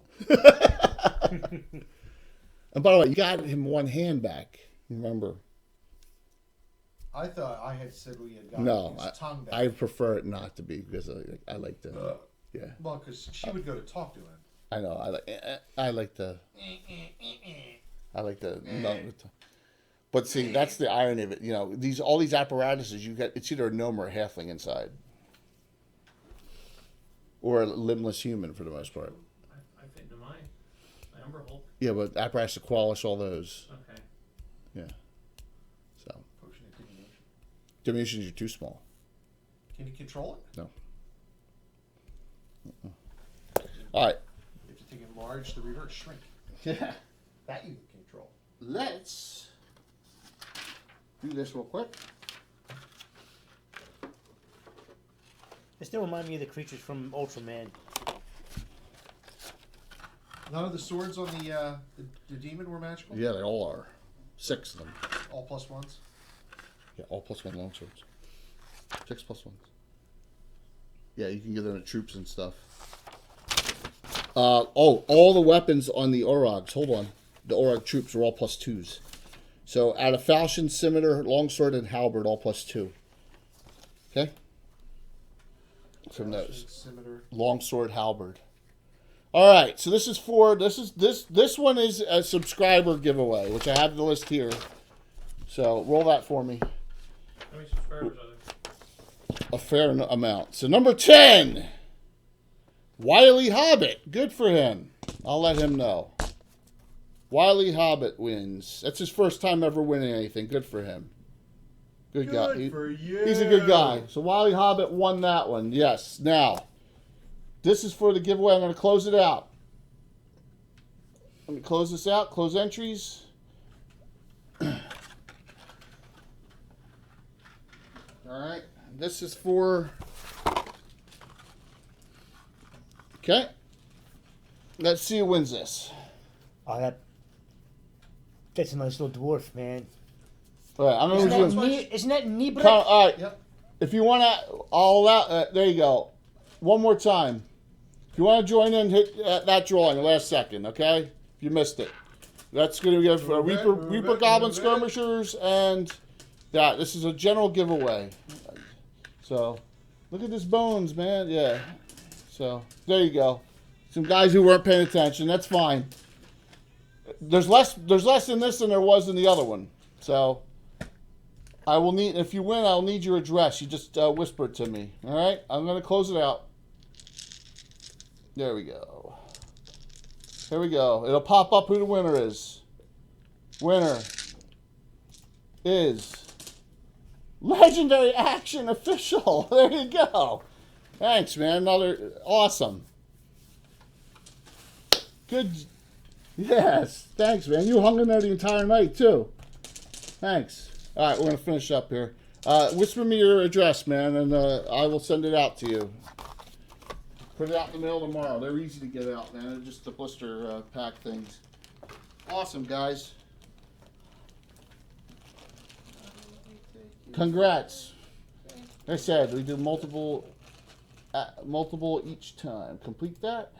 And by the way, you got him one hand back. Remember? I thought I had said we had gotten No, his tongue back. I prefer it not to be because I like to. Yeah, Well, because she would go to talk to him. I know. I like to. No, but see, that's the irony of it. You know, all these apparatuses you get. It's either a gnome or a halfling inside, or a limbless human for the most part. I fit into my Umber Hulk. Yeah, but apparatus to qualish all those. Okay. Yeah. So Potion of intimidation. diminutions are too small. Can you control it? No. All right. If you take enlarge, the reverse shrink. Yeah. That you can control. Let's do this real quick. They still remind me of the creatures from Ultraman. None of the swords on the demon were magical? Yeah, they all are. 6 of them. All plus ones? Yeah, all plus 1 longswords. 6 plus 1s. Yeah, you can give them to troops and stuff. All the weapons on the Orogs. Hold on. The Orog troops are all plus 2s. So out of falchion, scimitar, longsword, and halberd, all plus 2. Okay? From those. Scimitar. Longsword, halberd. All right, so this one is a subscriber giveaway, which I have the list here. So roll that for me. How many subscribers are there? A fair amount. So number 10, Wily Hobbit. Good for him. I'll let him know. Wily Hobbit wins. That's his first time ever winning anything. Good for him. Good guy. Good for you. He's a good guy. So Wily Hobbit won that one. Yes. Now, this is for the giveaway. I'm going to close it out. Let me close this out. Close entries. All right. This is for... Okay. Let's see who wins this. Oh, that's a nice little dwarf, man. All right. I don't know who's winning. Isn't that Niblet? All right. Yep. If you want to... I'll allow... there you go. One more time. If you want to join in, hit that drawing the last second, okay? If you missed it. That's going to give Reaper Goblin Skirmishers and that. This is a general giveaway. So, look at this bones, man. Yeah. So, there you go. Some guys who weren't paying attention. That's fine. There's less in this than there was in the other one. So, I will need... If you win, I'll need your address. You just whisper it to me. All right? I'm going to close it out. There we go. Here we go. It'll pop up who the winner is. Winner is Legendary Action Official. There you go. Thanks, man. Another awesome. Good. Yes. Thanks, man. You hung in there the entire night, too. Thanks. All right, we're going to finish up here. Whisper me your address, man, and I will send it out to you. Put it out in the mail tomorrow. They're easy to get out, man. They're just the blister pack things. Awesome, guys. Congrats. Like I said, we do multiple each time. Complete that.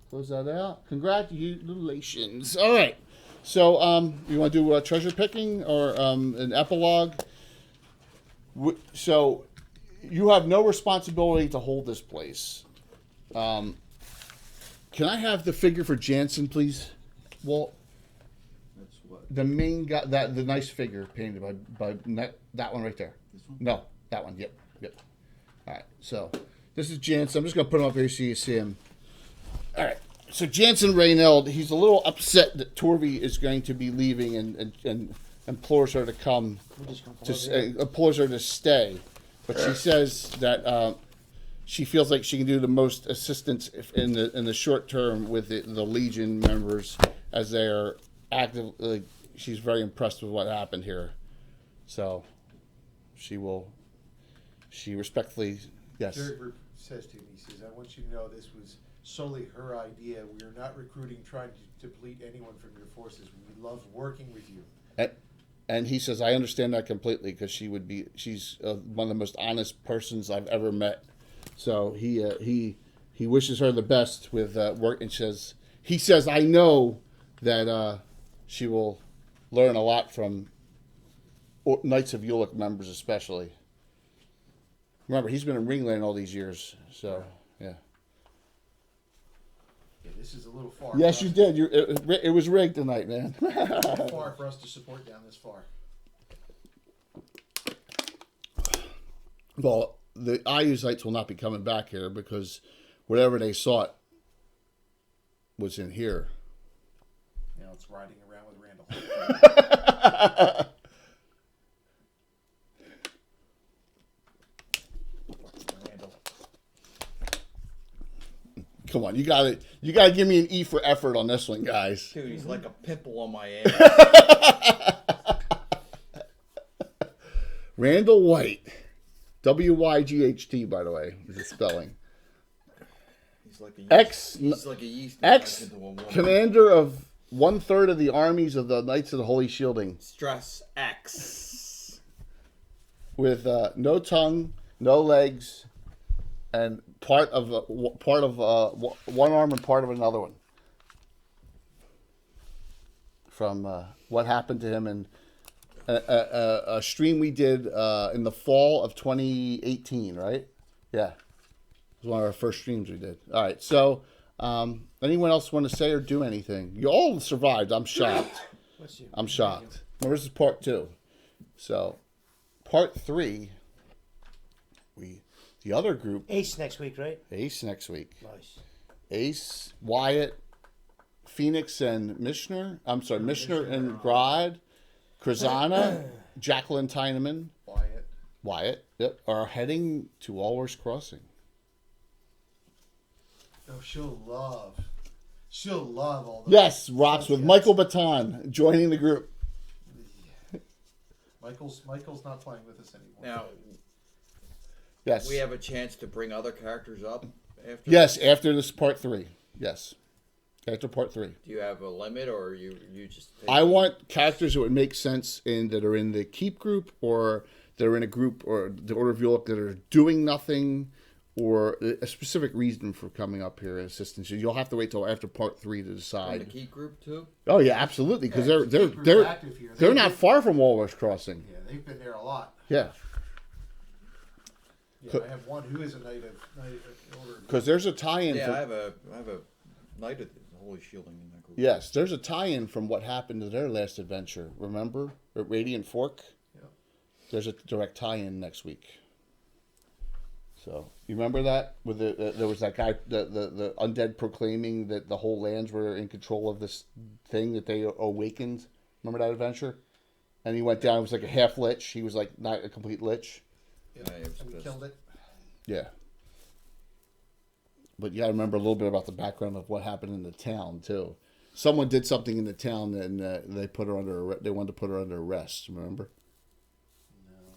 Close that out. Congratulations. All right. So, you want to do treasure picking or an epilogue? So, you have no responsibility to hold this place. Can I have the figure for Jansen, please, Walt? That's what? The main guy, the nice figure painted by that one right there. This one? No, that one. Yep. All right. So this is Jansen. I'm just gonna put him up here so you see him. All right. So Jansen Reyneld, he's a little upset that Torvi is going to be leaving and implores her to come. Implores her to stay, but she says that. She feels like she can do the most assistance in the short term with the Legion members as they are active. She's very impressed with what happened here, so she respectfully, yes. Derek says to me, he says, I want you to know this was solely her idea. We are not recruiting, trying to deplete anyone from your forces. We love working with you. And he says, I understand that completely because she's one of the most honest persons I've ever met. So he wishes her the best with work, and he says, I know that she will learn a lot from Knights of Ulick members, especially. Remember, he's been in Ringland all these years, so yeah. Yeah, this is a little far. Yes, for you us. did. It was rigged tonight, man. Far for us to support down this far. Well, the Iusites will not be coming back here because whatever they sought was in here. Now it's riding around with Randall. Randall. Come on, you gotta give me an E for effort on this one, guys. Dude, he's like a pimple on my ass. Randall White, WYGHT, by the way, is the spelling. He's like a yeast. Ex Yeast into a woman. commander of 1/3 of the armies of the Knights of the Holy Shielding, Stress X. with no tongue, no legs, and part of one arm and part of another one. From what happened to him in a stream we did in the fall of 2018, right? Yeah, it was one of our first streams we did. All right, so anyone else want to say or do anything? You all survived. I'm shocked. I'm shocked. Well, this is part 2. So, part 3, the other group, Ace next week, right? Ace next week. Nice. Ace, Wyatt, Phoenix, and Mishner. I'm sorry, Mishner and Grod, Krazana, Jacqueline Tyneman, Wyatt, yep, are heading to Walrus Crossing. Oh, she'll love all those. Yes, rocks with Yes. Michael Baton joining the group. Michael's not playing with us anymore. Now, Yes. we have a chance to bring other characters up after. Yes, after this part 3. Yes. After part 3. Do you have a limit, or you just? I want characters that would make sense that are in the keep group, or that are in a group, or the Order of York that are doing nothing, or a specific reason for coming up here as assistants. You'll have to wait till after part 3 to From the decide. key group too. Oh yeah, absolutely, because Yeah, they're Keep they're Group's active here. they're They- not far from Walrus Crossing. Yeah, they've been there a lot. Yeah, Yeah, I have one who is a knight of Order of because there's a tie-in. Yeah, from, I have a Knight of the Holy Shielding in that group. yes, there's a tie-in from what happened to their last adventure. Remember at Radiant Fork? Yeah. There's a direct tie-in next week. So you remember that with there was that guy, the undead proclaiming that the whole lands were in control of this thing that they awakened. Remember that adventure? And he went down. It was like a half lich. He was like not a complete lich. Yeah, Yeah, it was and we pissed. killed it. Yeah. But you got to remember a little bit about the background of what happened in the town too. Someone did something in the town, and they put her under. They wanted to put her under arrest. Remember?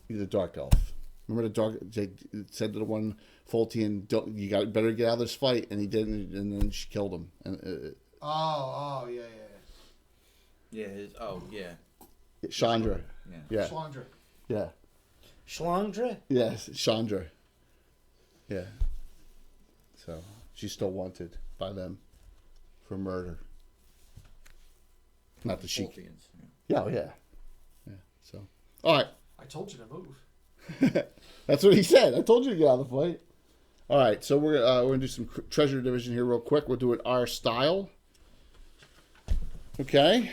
No. The dark elf. Remember the dark? They said to the one Fultian, "Don't you got better get out of this fight?" And he didn't, and then she killed him. And Yeah. Yeah. Yeah. Chandra. Yeah. Yeah. Slandra. Yeah. Schlandra? Yes, Chandra. Yeah. So she's still wanted by them for murder. Not the sheik. Fulfians, yeah. Yeah, oh, yeah. Yeah. So, all right. I told you to move. That's what he said. I told you to get out of the fight. All right. So we're gonna do some treasure division here real quick. We'll do it our style. Okay.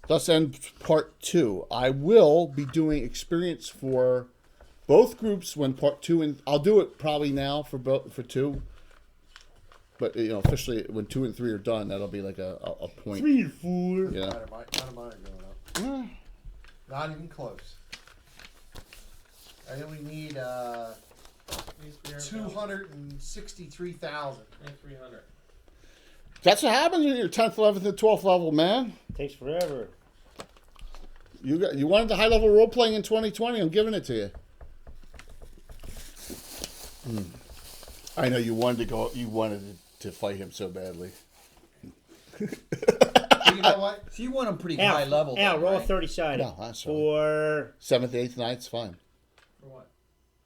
Thus ends part 2. I will be doing experience for both groups when part 2, and I'll do it probably now for 2. But officially when 2 and 3 are done, that'll be like a point. 3 and 4. Yeah. None of mine are going up. Not even close. I only need 263,000. 300. That's what happens when you're 10th, 11th, and 12th level, man. Takes forever. You wanted the high level role playing in 2020. I'm giving it to you. I know you wanted to go. You wanted to fight him so badly. He you know what? So you want them pretty Al, high level. Al, then, roll a right? 30 sided. No, that's fine. For 7th, 8th, 9th's fine. For what?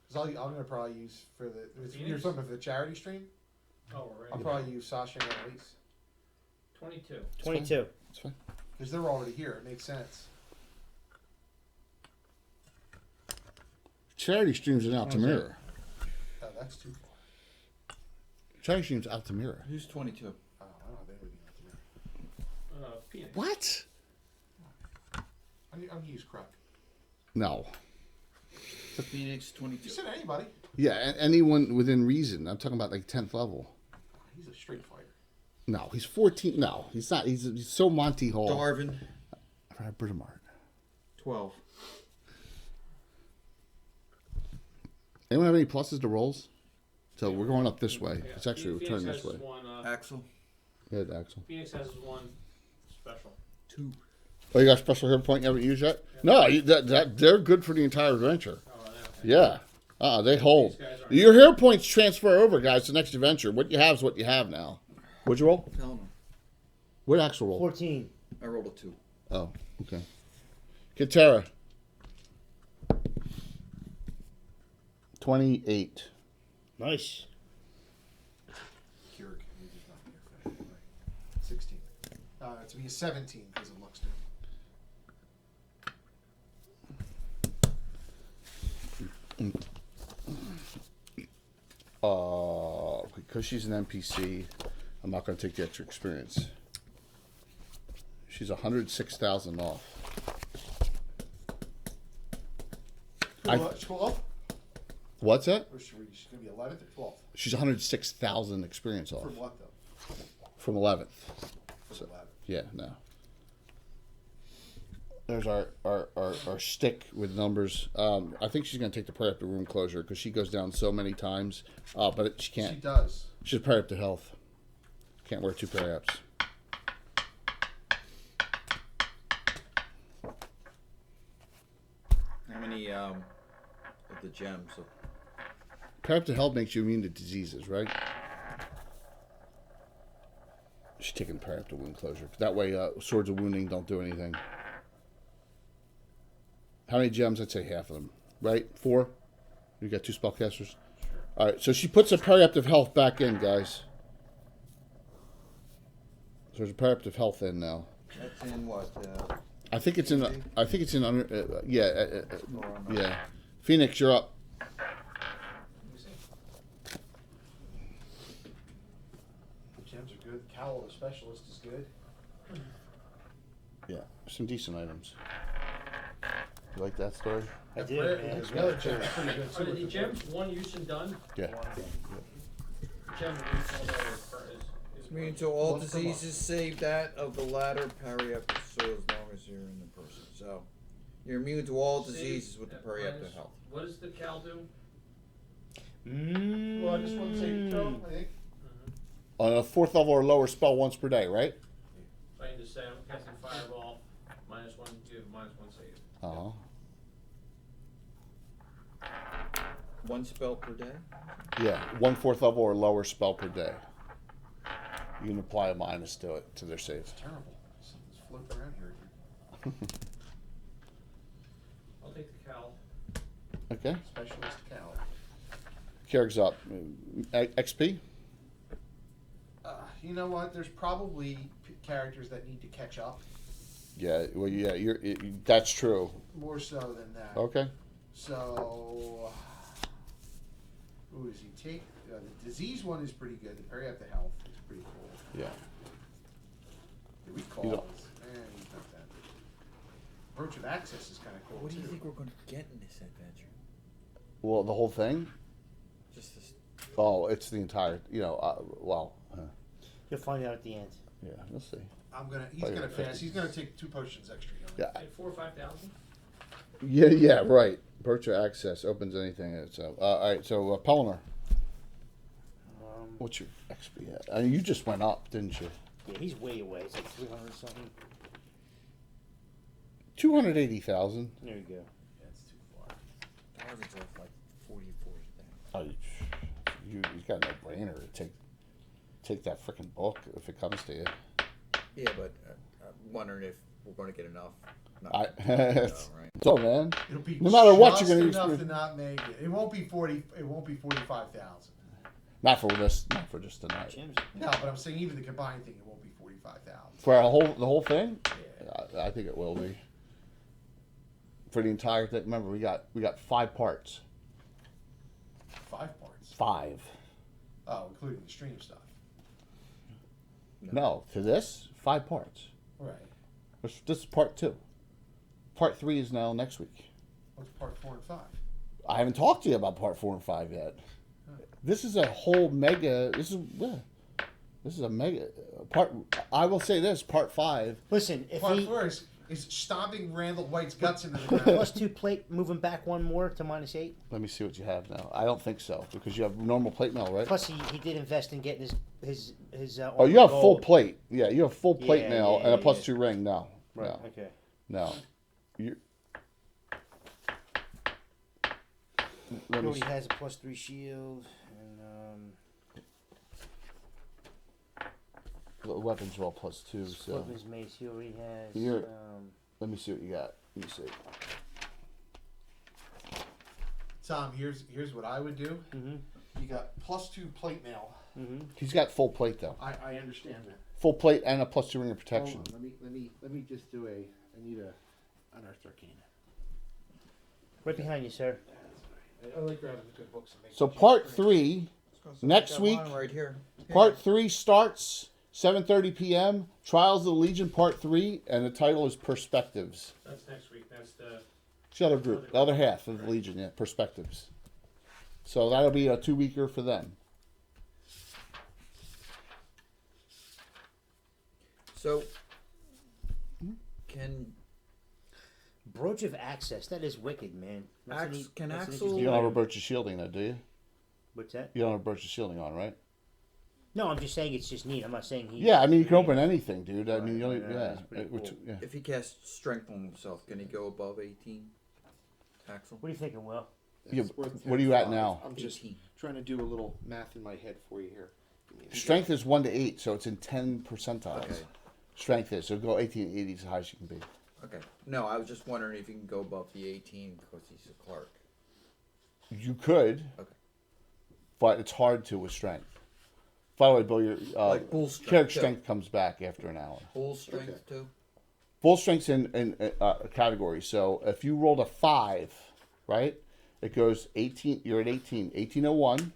Because I'm gonna probably use for the if you're Phoenix? talking about the charity stream. Oh, I'll right. probably use Sasha and Elise 22. 22. It's fine. because they're already here. It makes sense. Charity streams in Altamira. Oh, that's too far. Charity streams Altamira. Who's 22? Oh, I don't have anybody in Altamira. Phoenix. What? I'm gonna use Kruk. No. Phoenix 22. You said anybody. Yeah, anyone within reason. I'm talking about like 10th level. He's a straight fighter. No, he's 14. No, he's not. He's so Monty Hall. Darvin, Britomart. 12. Anyone have any pluses to rolls? So we're going up this way. Yeah. It's actually Phoenix returning has this way. his One, Axel, Go ahead, Axel. Phoenix has his one special. 2. Oh, you got a special hero point you haven't used yet? No, they're good for the entire adventure. Oh, okay. Yeah. They hold. These guys aren't. Your hero points transfer over, guys, to the next adventure. What you have is what you have now. What'd you roll? Tell him. What Axel roll? 14. I rolled a 2. Oh, okay. Katera. 28. Nice. Keurig. He's not here for that. Right. 16. It's be a 17 because of Luxton. Because she's an NPC, I'm not going to take the extra experience. She's 106,000 off. School up? What's that? Or should we, she's going to be 11th or 12th? She's 106,000 experience off. From what, though? From 11th. From 11th. Yeah, no. There's our stick with numbers. I think she's going to take the prayer up to room closure because she goes down so many times. But she She can't. does. She's prayer up to health. Can't wear 2 prayer ups. How many of the gems? Prayer up to health makes you immune to diseases, right? She's taking prayer up to wound closure. That way, swords of wounding don't do anything. How many gems? I'd say half of them. Right? 4? You got 2 spellcasters? Alright, so she puts a periaptive health back in, guys. So there's a periaptive health in now. That's in what? I think it's in. I think it's in under. Yeah. Or on the- Yeah. Phoenix, you're up. Let me see. The gems are good. Cowl, the specialist, is good. Yeah. Some decent items. You like that story? I The did, prayer- man. The other gem's pretty good, Are too. the gems one use and done? Yeah. Gem use all that is Immune to all What's come diseases save that of the latter periaptive, so as long as you're in the person. So you're immune to all diseases with the periaptive health. What does the Cal do? Well, I just want to say, Joe, I think. On a 4th level or lower, spell once per day, right? So I can just say I'm casting Fireball, -1, give -1 save. Uh huh. 1 spell per day. Yeah. 1 4th level or lower spell per day. You can apply a minus to it to their save. It's terrible. Something's floating around here. I'll take the Cal. Okay. Specialist cowl. Kerrig's up. XP. You know what? There's probably characters that need to catch up. Yeah. Well, yeah. That's true. More so than that. Okay. So, who does he take? The disease one is pretty good. The periaptive health is pretty cool. Yeah. The recall You don't- is, he's not that. Approach of access is kind of cool What do too. you think we're going to get in this adventure? Well, the whole thing. Just this. Oh, it's the entire. Well. You'll find out at the end. Yeah. We'll see. He's Probably gonna 50. pass. He's gonna take 2 potions extra. Yeah. Like 4 or 5,000? Yeah. Right. Virtual access opens anything. So. All right. So Pellinor. What's your XP at? You just went up, didn't you? Yeah, he's way away. It's like 300 something. 280,000. There you go. That's too far. Darvin's off like 44. Oh, you got no brainer to take that freaking book if it comes to you. Yeah, but wondering if we're going to get enough. It's right? so, man. It'll be No matter what, just you're gonna enough to experience- not make it. It won't be 40. It won't be 45,000. Not for this. Not for just tonight. Jim's. No, but I'm saying even the combined thing, it won't be 45,000. For the whole thing. I think it will be. For the entire thing. Remember, we got 5 parts. 5 parts. 5. Oh, including the stream stuff. No, to this 5 parts. Right. This is part 2. Part 3 is now next week. What's part 4 and 5? I haven't talked to you about part 4 and 5 yet. This is a whole mega. This is a mega part. I will say this: part 5. Listen, if Part he 4 is stomping Randall White's guts into the ground. +2 plate, moving back 1 more to -8. Let me see what you have now. I don't think so because you have normal plate mail, right? Plus, he did invest in getting his. Oh, you have gold. full plate. Yeah, you have full plate Yeah, mail yeah, and a yeah, +2 ring. No, Right. no, Okay. no. You. He Let me already see. has a +3 shield, and The weapons are all +2. So weapons mace. He already has. You're- let me see what you got. Let me see. Tom, here's what I would do. Mhm. You got +2 plate mail. Mhm. He's got full plate though. I understand that. Full plate and a +2 ring of protection. Hold on, let me just do I need a Unearthed Arcana. Right behind you, sir. I like grabbing the good books and making So sure part it's 3. Next Got week, mine right here. Part 3 starts 7:30 p.m. Trials of the Legion Part 3, and the title is Perspectives. That's next week. That's the. It's the other group, the other half of the Legion, yeah, Perspectives. So that'll be a 2-weeker for them. So, can Brooch of Access. That is wicked, man. That's an Ax- e- can that's an Axel- You interesting don't have a item. Birch of Shielding, though, do you? What's that? You don't have a Birch of Shielding on, right? No, I'm just saying it's just neat. I'm not saying he. Yeah, I mean, you can open anything, dude. I mean, you only, right, yeah. that's pretty Which- cool. yeah. if he casts strength on himself, can he go above 18? Axel? What are you thinking, Will? Yeah, It's worth what are you at 5. now? I'm just 18. trying to do a little math in my head for you here. Give me a Strength is 1 to 8, so it's in 10 percentiles. Okay. Strength is, so go 18 to 80 is as high as you can be. Okay. No, I was just wondering if he can go above the 18 because he's a clerk. You could, Okay. but it's hard to with strength. By the way, Bill, your Like bull strength, character too. strength comes back after an hour. Full strength too? Full strength's in a category. So if you rolled a 5, right, it goes 18. You're at 18. 1801,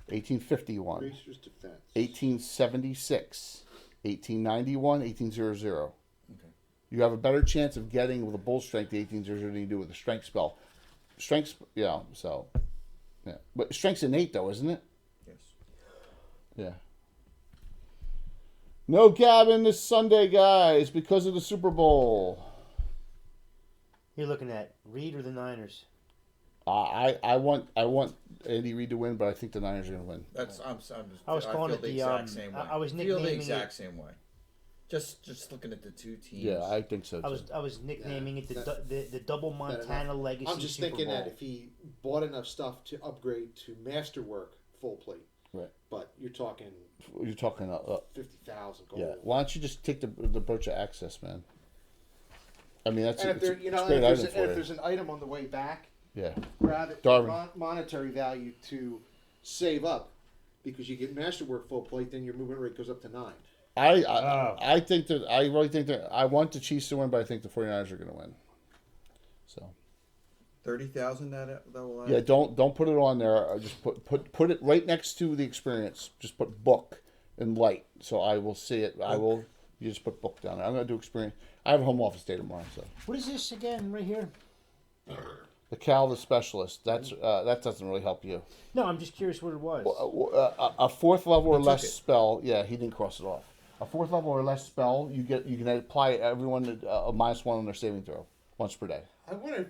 1851, Gracer's Defense. 1876, 1891, 1800. Okay. You have a better chance of getting with a bull strength the 1800 than you do with a strength spell. Strength, yeah. So, yeah, but strength's innate though, isn't it? Yes. Yeah. No cabin this Sunday, guys, because of the Super Bowl. You're looking at Reed or the Niners? I want Andy Reid to win, but I think the Niners are going to win. That's I was calling feel it the the, exact um, same I- way. I was feel the nicknaming exact it- same way. Just looking at the two teams. Yeah, I think so. Too. I was nicknaming it that- the double Montana Legacy. I'm just Super thinking Bowl. that if he bought enough stuff to upgrade to Masterwork full plate, Right. but you're talking You're talking. 50,000 gold. Yeah. Why don't you just take the Birch of Access, man? I mean, that's And if, it's, there, it's you know, a great and if, there's, item and if for you. there's an item on the way back, Yeah. grab it. Darwin. Monetary value to save up, because you get Masterwork full plate, then your movement rate goes up to 9. I think that I really think that I want the Chiefs to win, but I think the 49ers are going to win. So 30,000 that will. yeah, don't put it on there. Just put it right next to the experience. Just put book in light, so I will see it. I will. You just put book down there. I'm going to do experience. I have a home office day tomorrow, so What is this again, right here? the Cal the specialist. That doesn't really help you. No, I'm just curious what it was. A 4th level or took less it. spell. Yeah, he didn't cross it off. A 4th level or less spell, you can apply everyone a -1 on their saving throw once per day. I wonder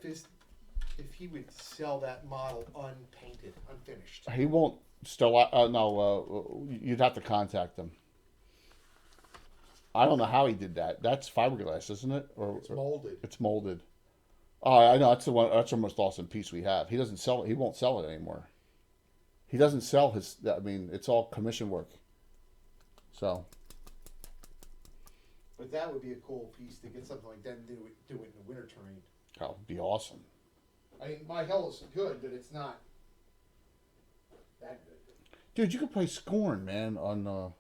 if he would sell that model unpainted, unfinished. He won't still. No, you'd have to contact him. I don't know how he did that. That's fiberglass, isn't it? Or It's molded. It's molded. Oh, I know. That's the one. That's the most awesome piece we have. He doesn't sell it. He won't sell it anymore. He doesn't sell his. I mean, it's all commission work. So. But that would be a cool piece to get something like that and do it in the winter terrain. That would be awesome. I mean, my hell is good, but it's not that good. Dude, you could play Scorn, man, on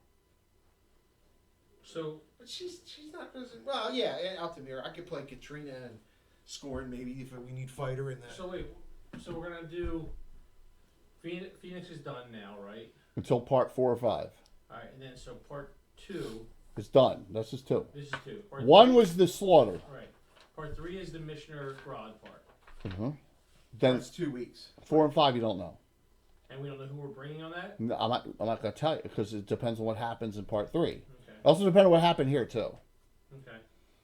So But she's not present. Well, yeah, and Altamira. I could play Katrina and Scorn maybe if we need fighter in that. so wait, so we're gonna do Phoenix is done now, right? until part 4 or 5. All right, and then so part 2. It's done. This is 2. This is 2. Part 1 3, was the slaughter. all right. Part 3 is the Missioner Grodd part, Then That's 2 weeks. 4 and 5 you don't know. and we don't know who we're bringing on that. No, I'm not going to tell you because it depends on what happens in part 3. Okay. Also depends on what happened here too. Okay.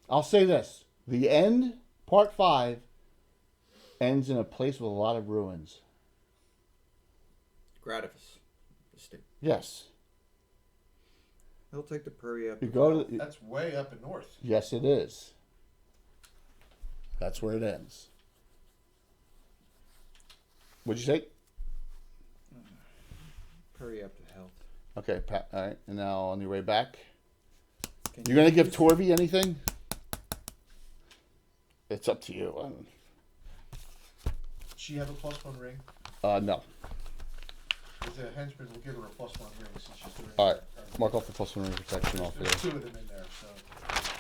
I'll say this: the end, part 5, ends in a place with a lot of ruins. Gratifus. Estate. Yes. He'll take the prairie up. You go to. That's way up in north. Yes, it is. That's where it ends. What'd you say? Prairie up to health. Okay, Pat. All right, and now on your way back, Can you're gonna give use- Torby anything? It's up to you. Does she have a +1 ring? No. The henchman will give her a +1 ring since she's doing All right. that. Mark off the +1 ring protection off There's there. 2 of them in there, so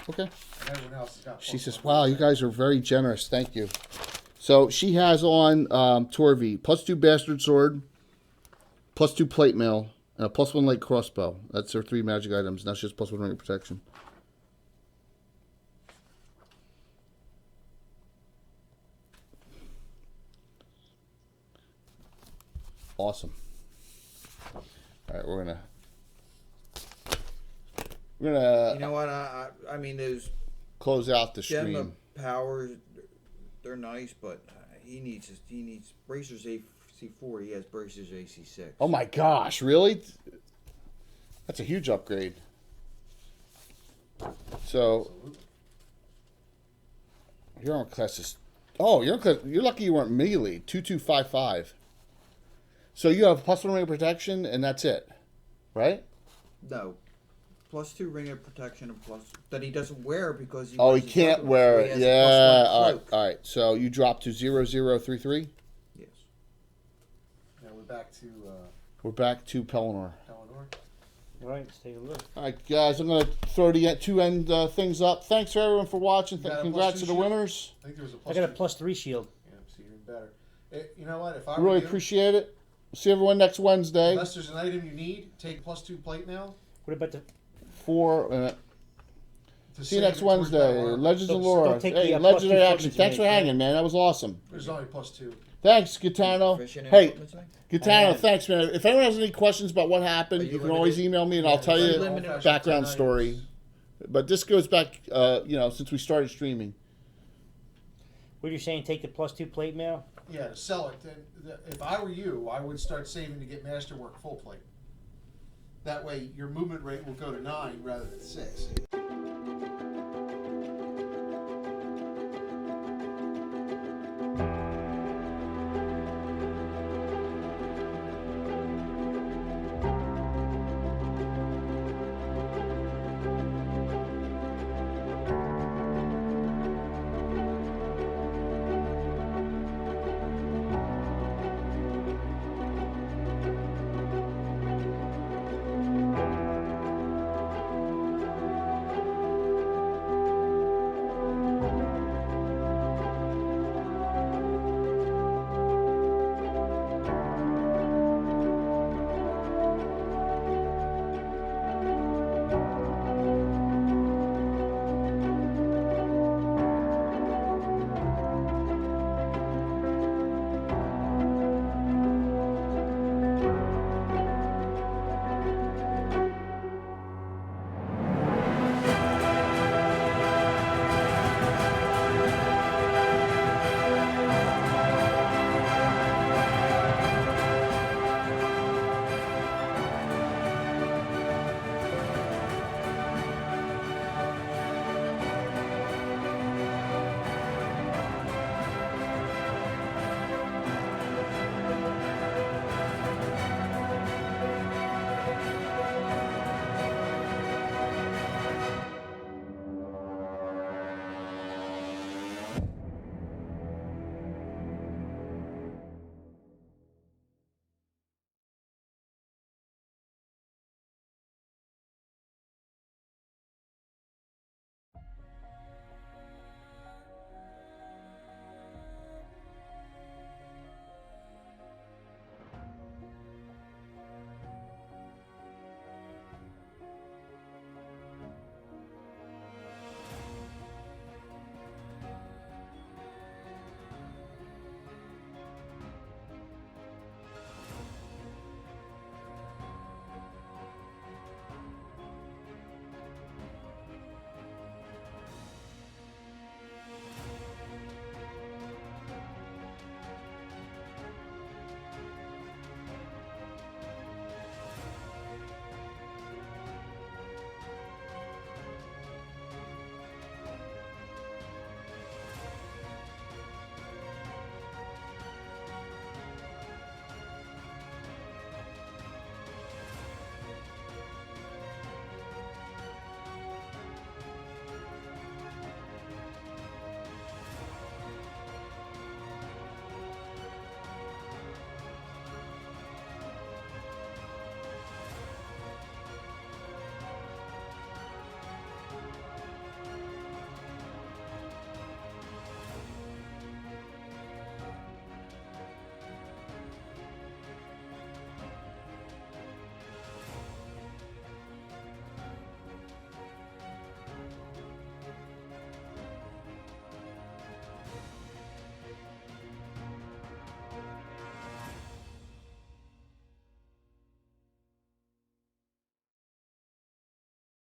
Okay. and everyone else has got. She says, +1 "Wow, you protection. guys are very generous. Thank you." So she has on Torvi +2 bastard sword, +2 plate mail, and a +1 light crossbow. That's her 3 magic items. Now she has +1 ring of protection. Awesome. All right, we're gonna. You know what? I mean, those Close out the gem stream. of powers, they're nice, but he needs bracers AC4. He has bracers AC6. Oh my gosh, really? That's a huge upgrade. So, your armor class is. Oh, you're lucky you weren't melee. 2255. So you have +1 ring of protection, and that's it, right? No. +2 ring of protection and plus that he doesn't wear because he. Oh, he wears his can't weapon, wear so he it. has a Yeah. +1 All cloak. right. So you drop to 0033. Yes. Now we're back to We're back to Pelennor. Eleanor. All right, let's take a look. All right, guys. I'm gonna throw the 2 end things up. Thanks for everyone for watching. You got a Congrats +2 to the shield? winners. I think there was a I got a +2. +3 shield. Yeah, so even better. You know what? If I were Really you, appreciate it. See everyone next Wednesday. unless there's an item you need, take +2 plate mail. What about the? 4. To See you save next it towards my Wednesday. armor. Legends of Don't Laura. take Hey, the, legendary +2 action. Thanks for footman hanging, man. That was awesome. There's only +2. Thanks, Gitano. Fishing and Hey, equipment thing? Gitano, And- thanks, man. If anyone has any questions about what Are happened, you you can always limited? email me and I'll tell Are you you limited? background story. But this goes back, since we started streaming. What you're saying? Take the +2 plate mail. Yeah, to sell it. If I were you, I would start saving to get masterwork full plate. That way, your movement rate will go to 9 rather than 6.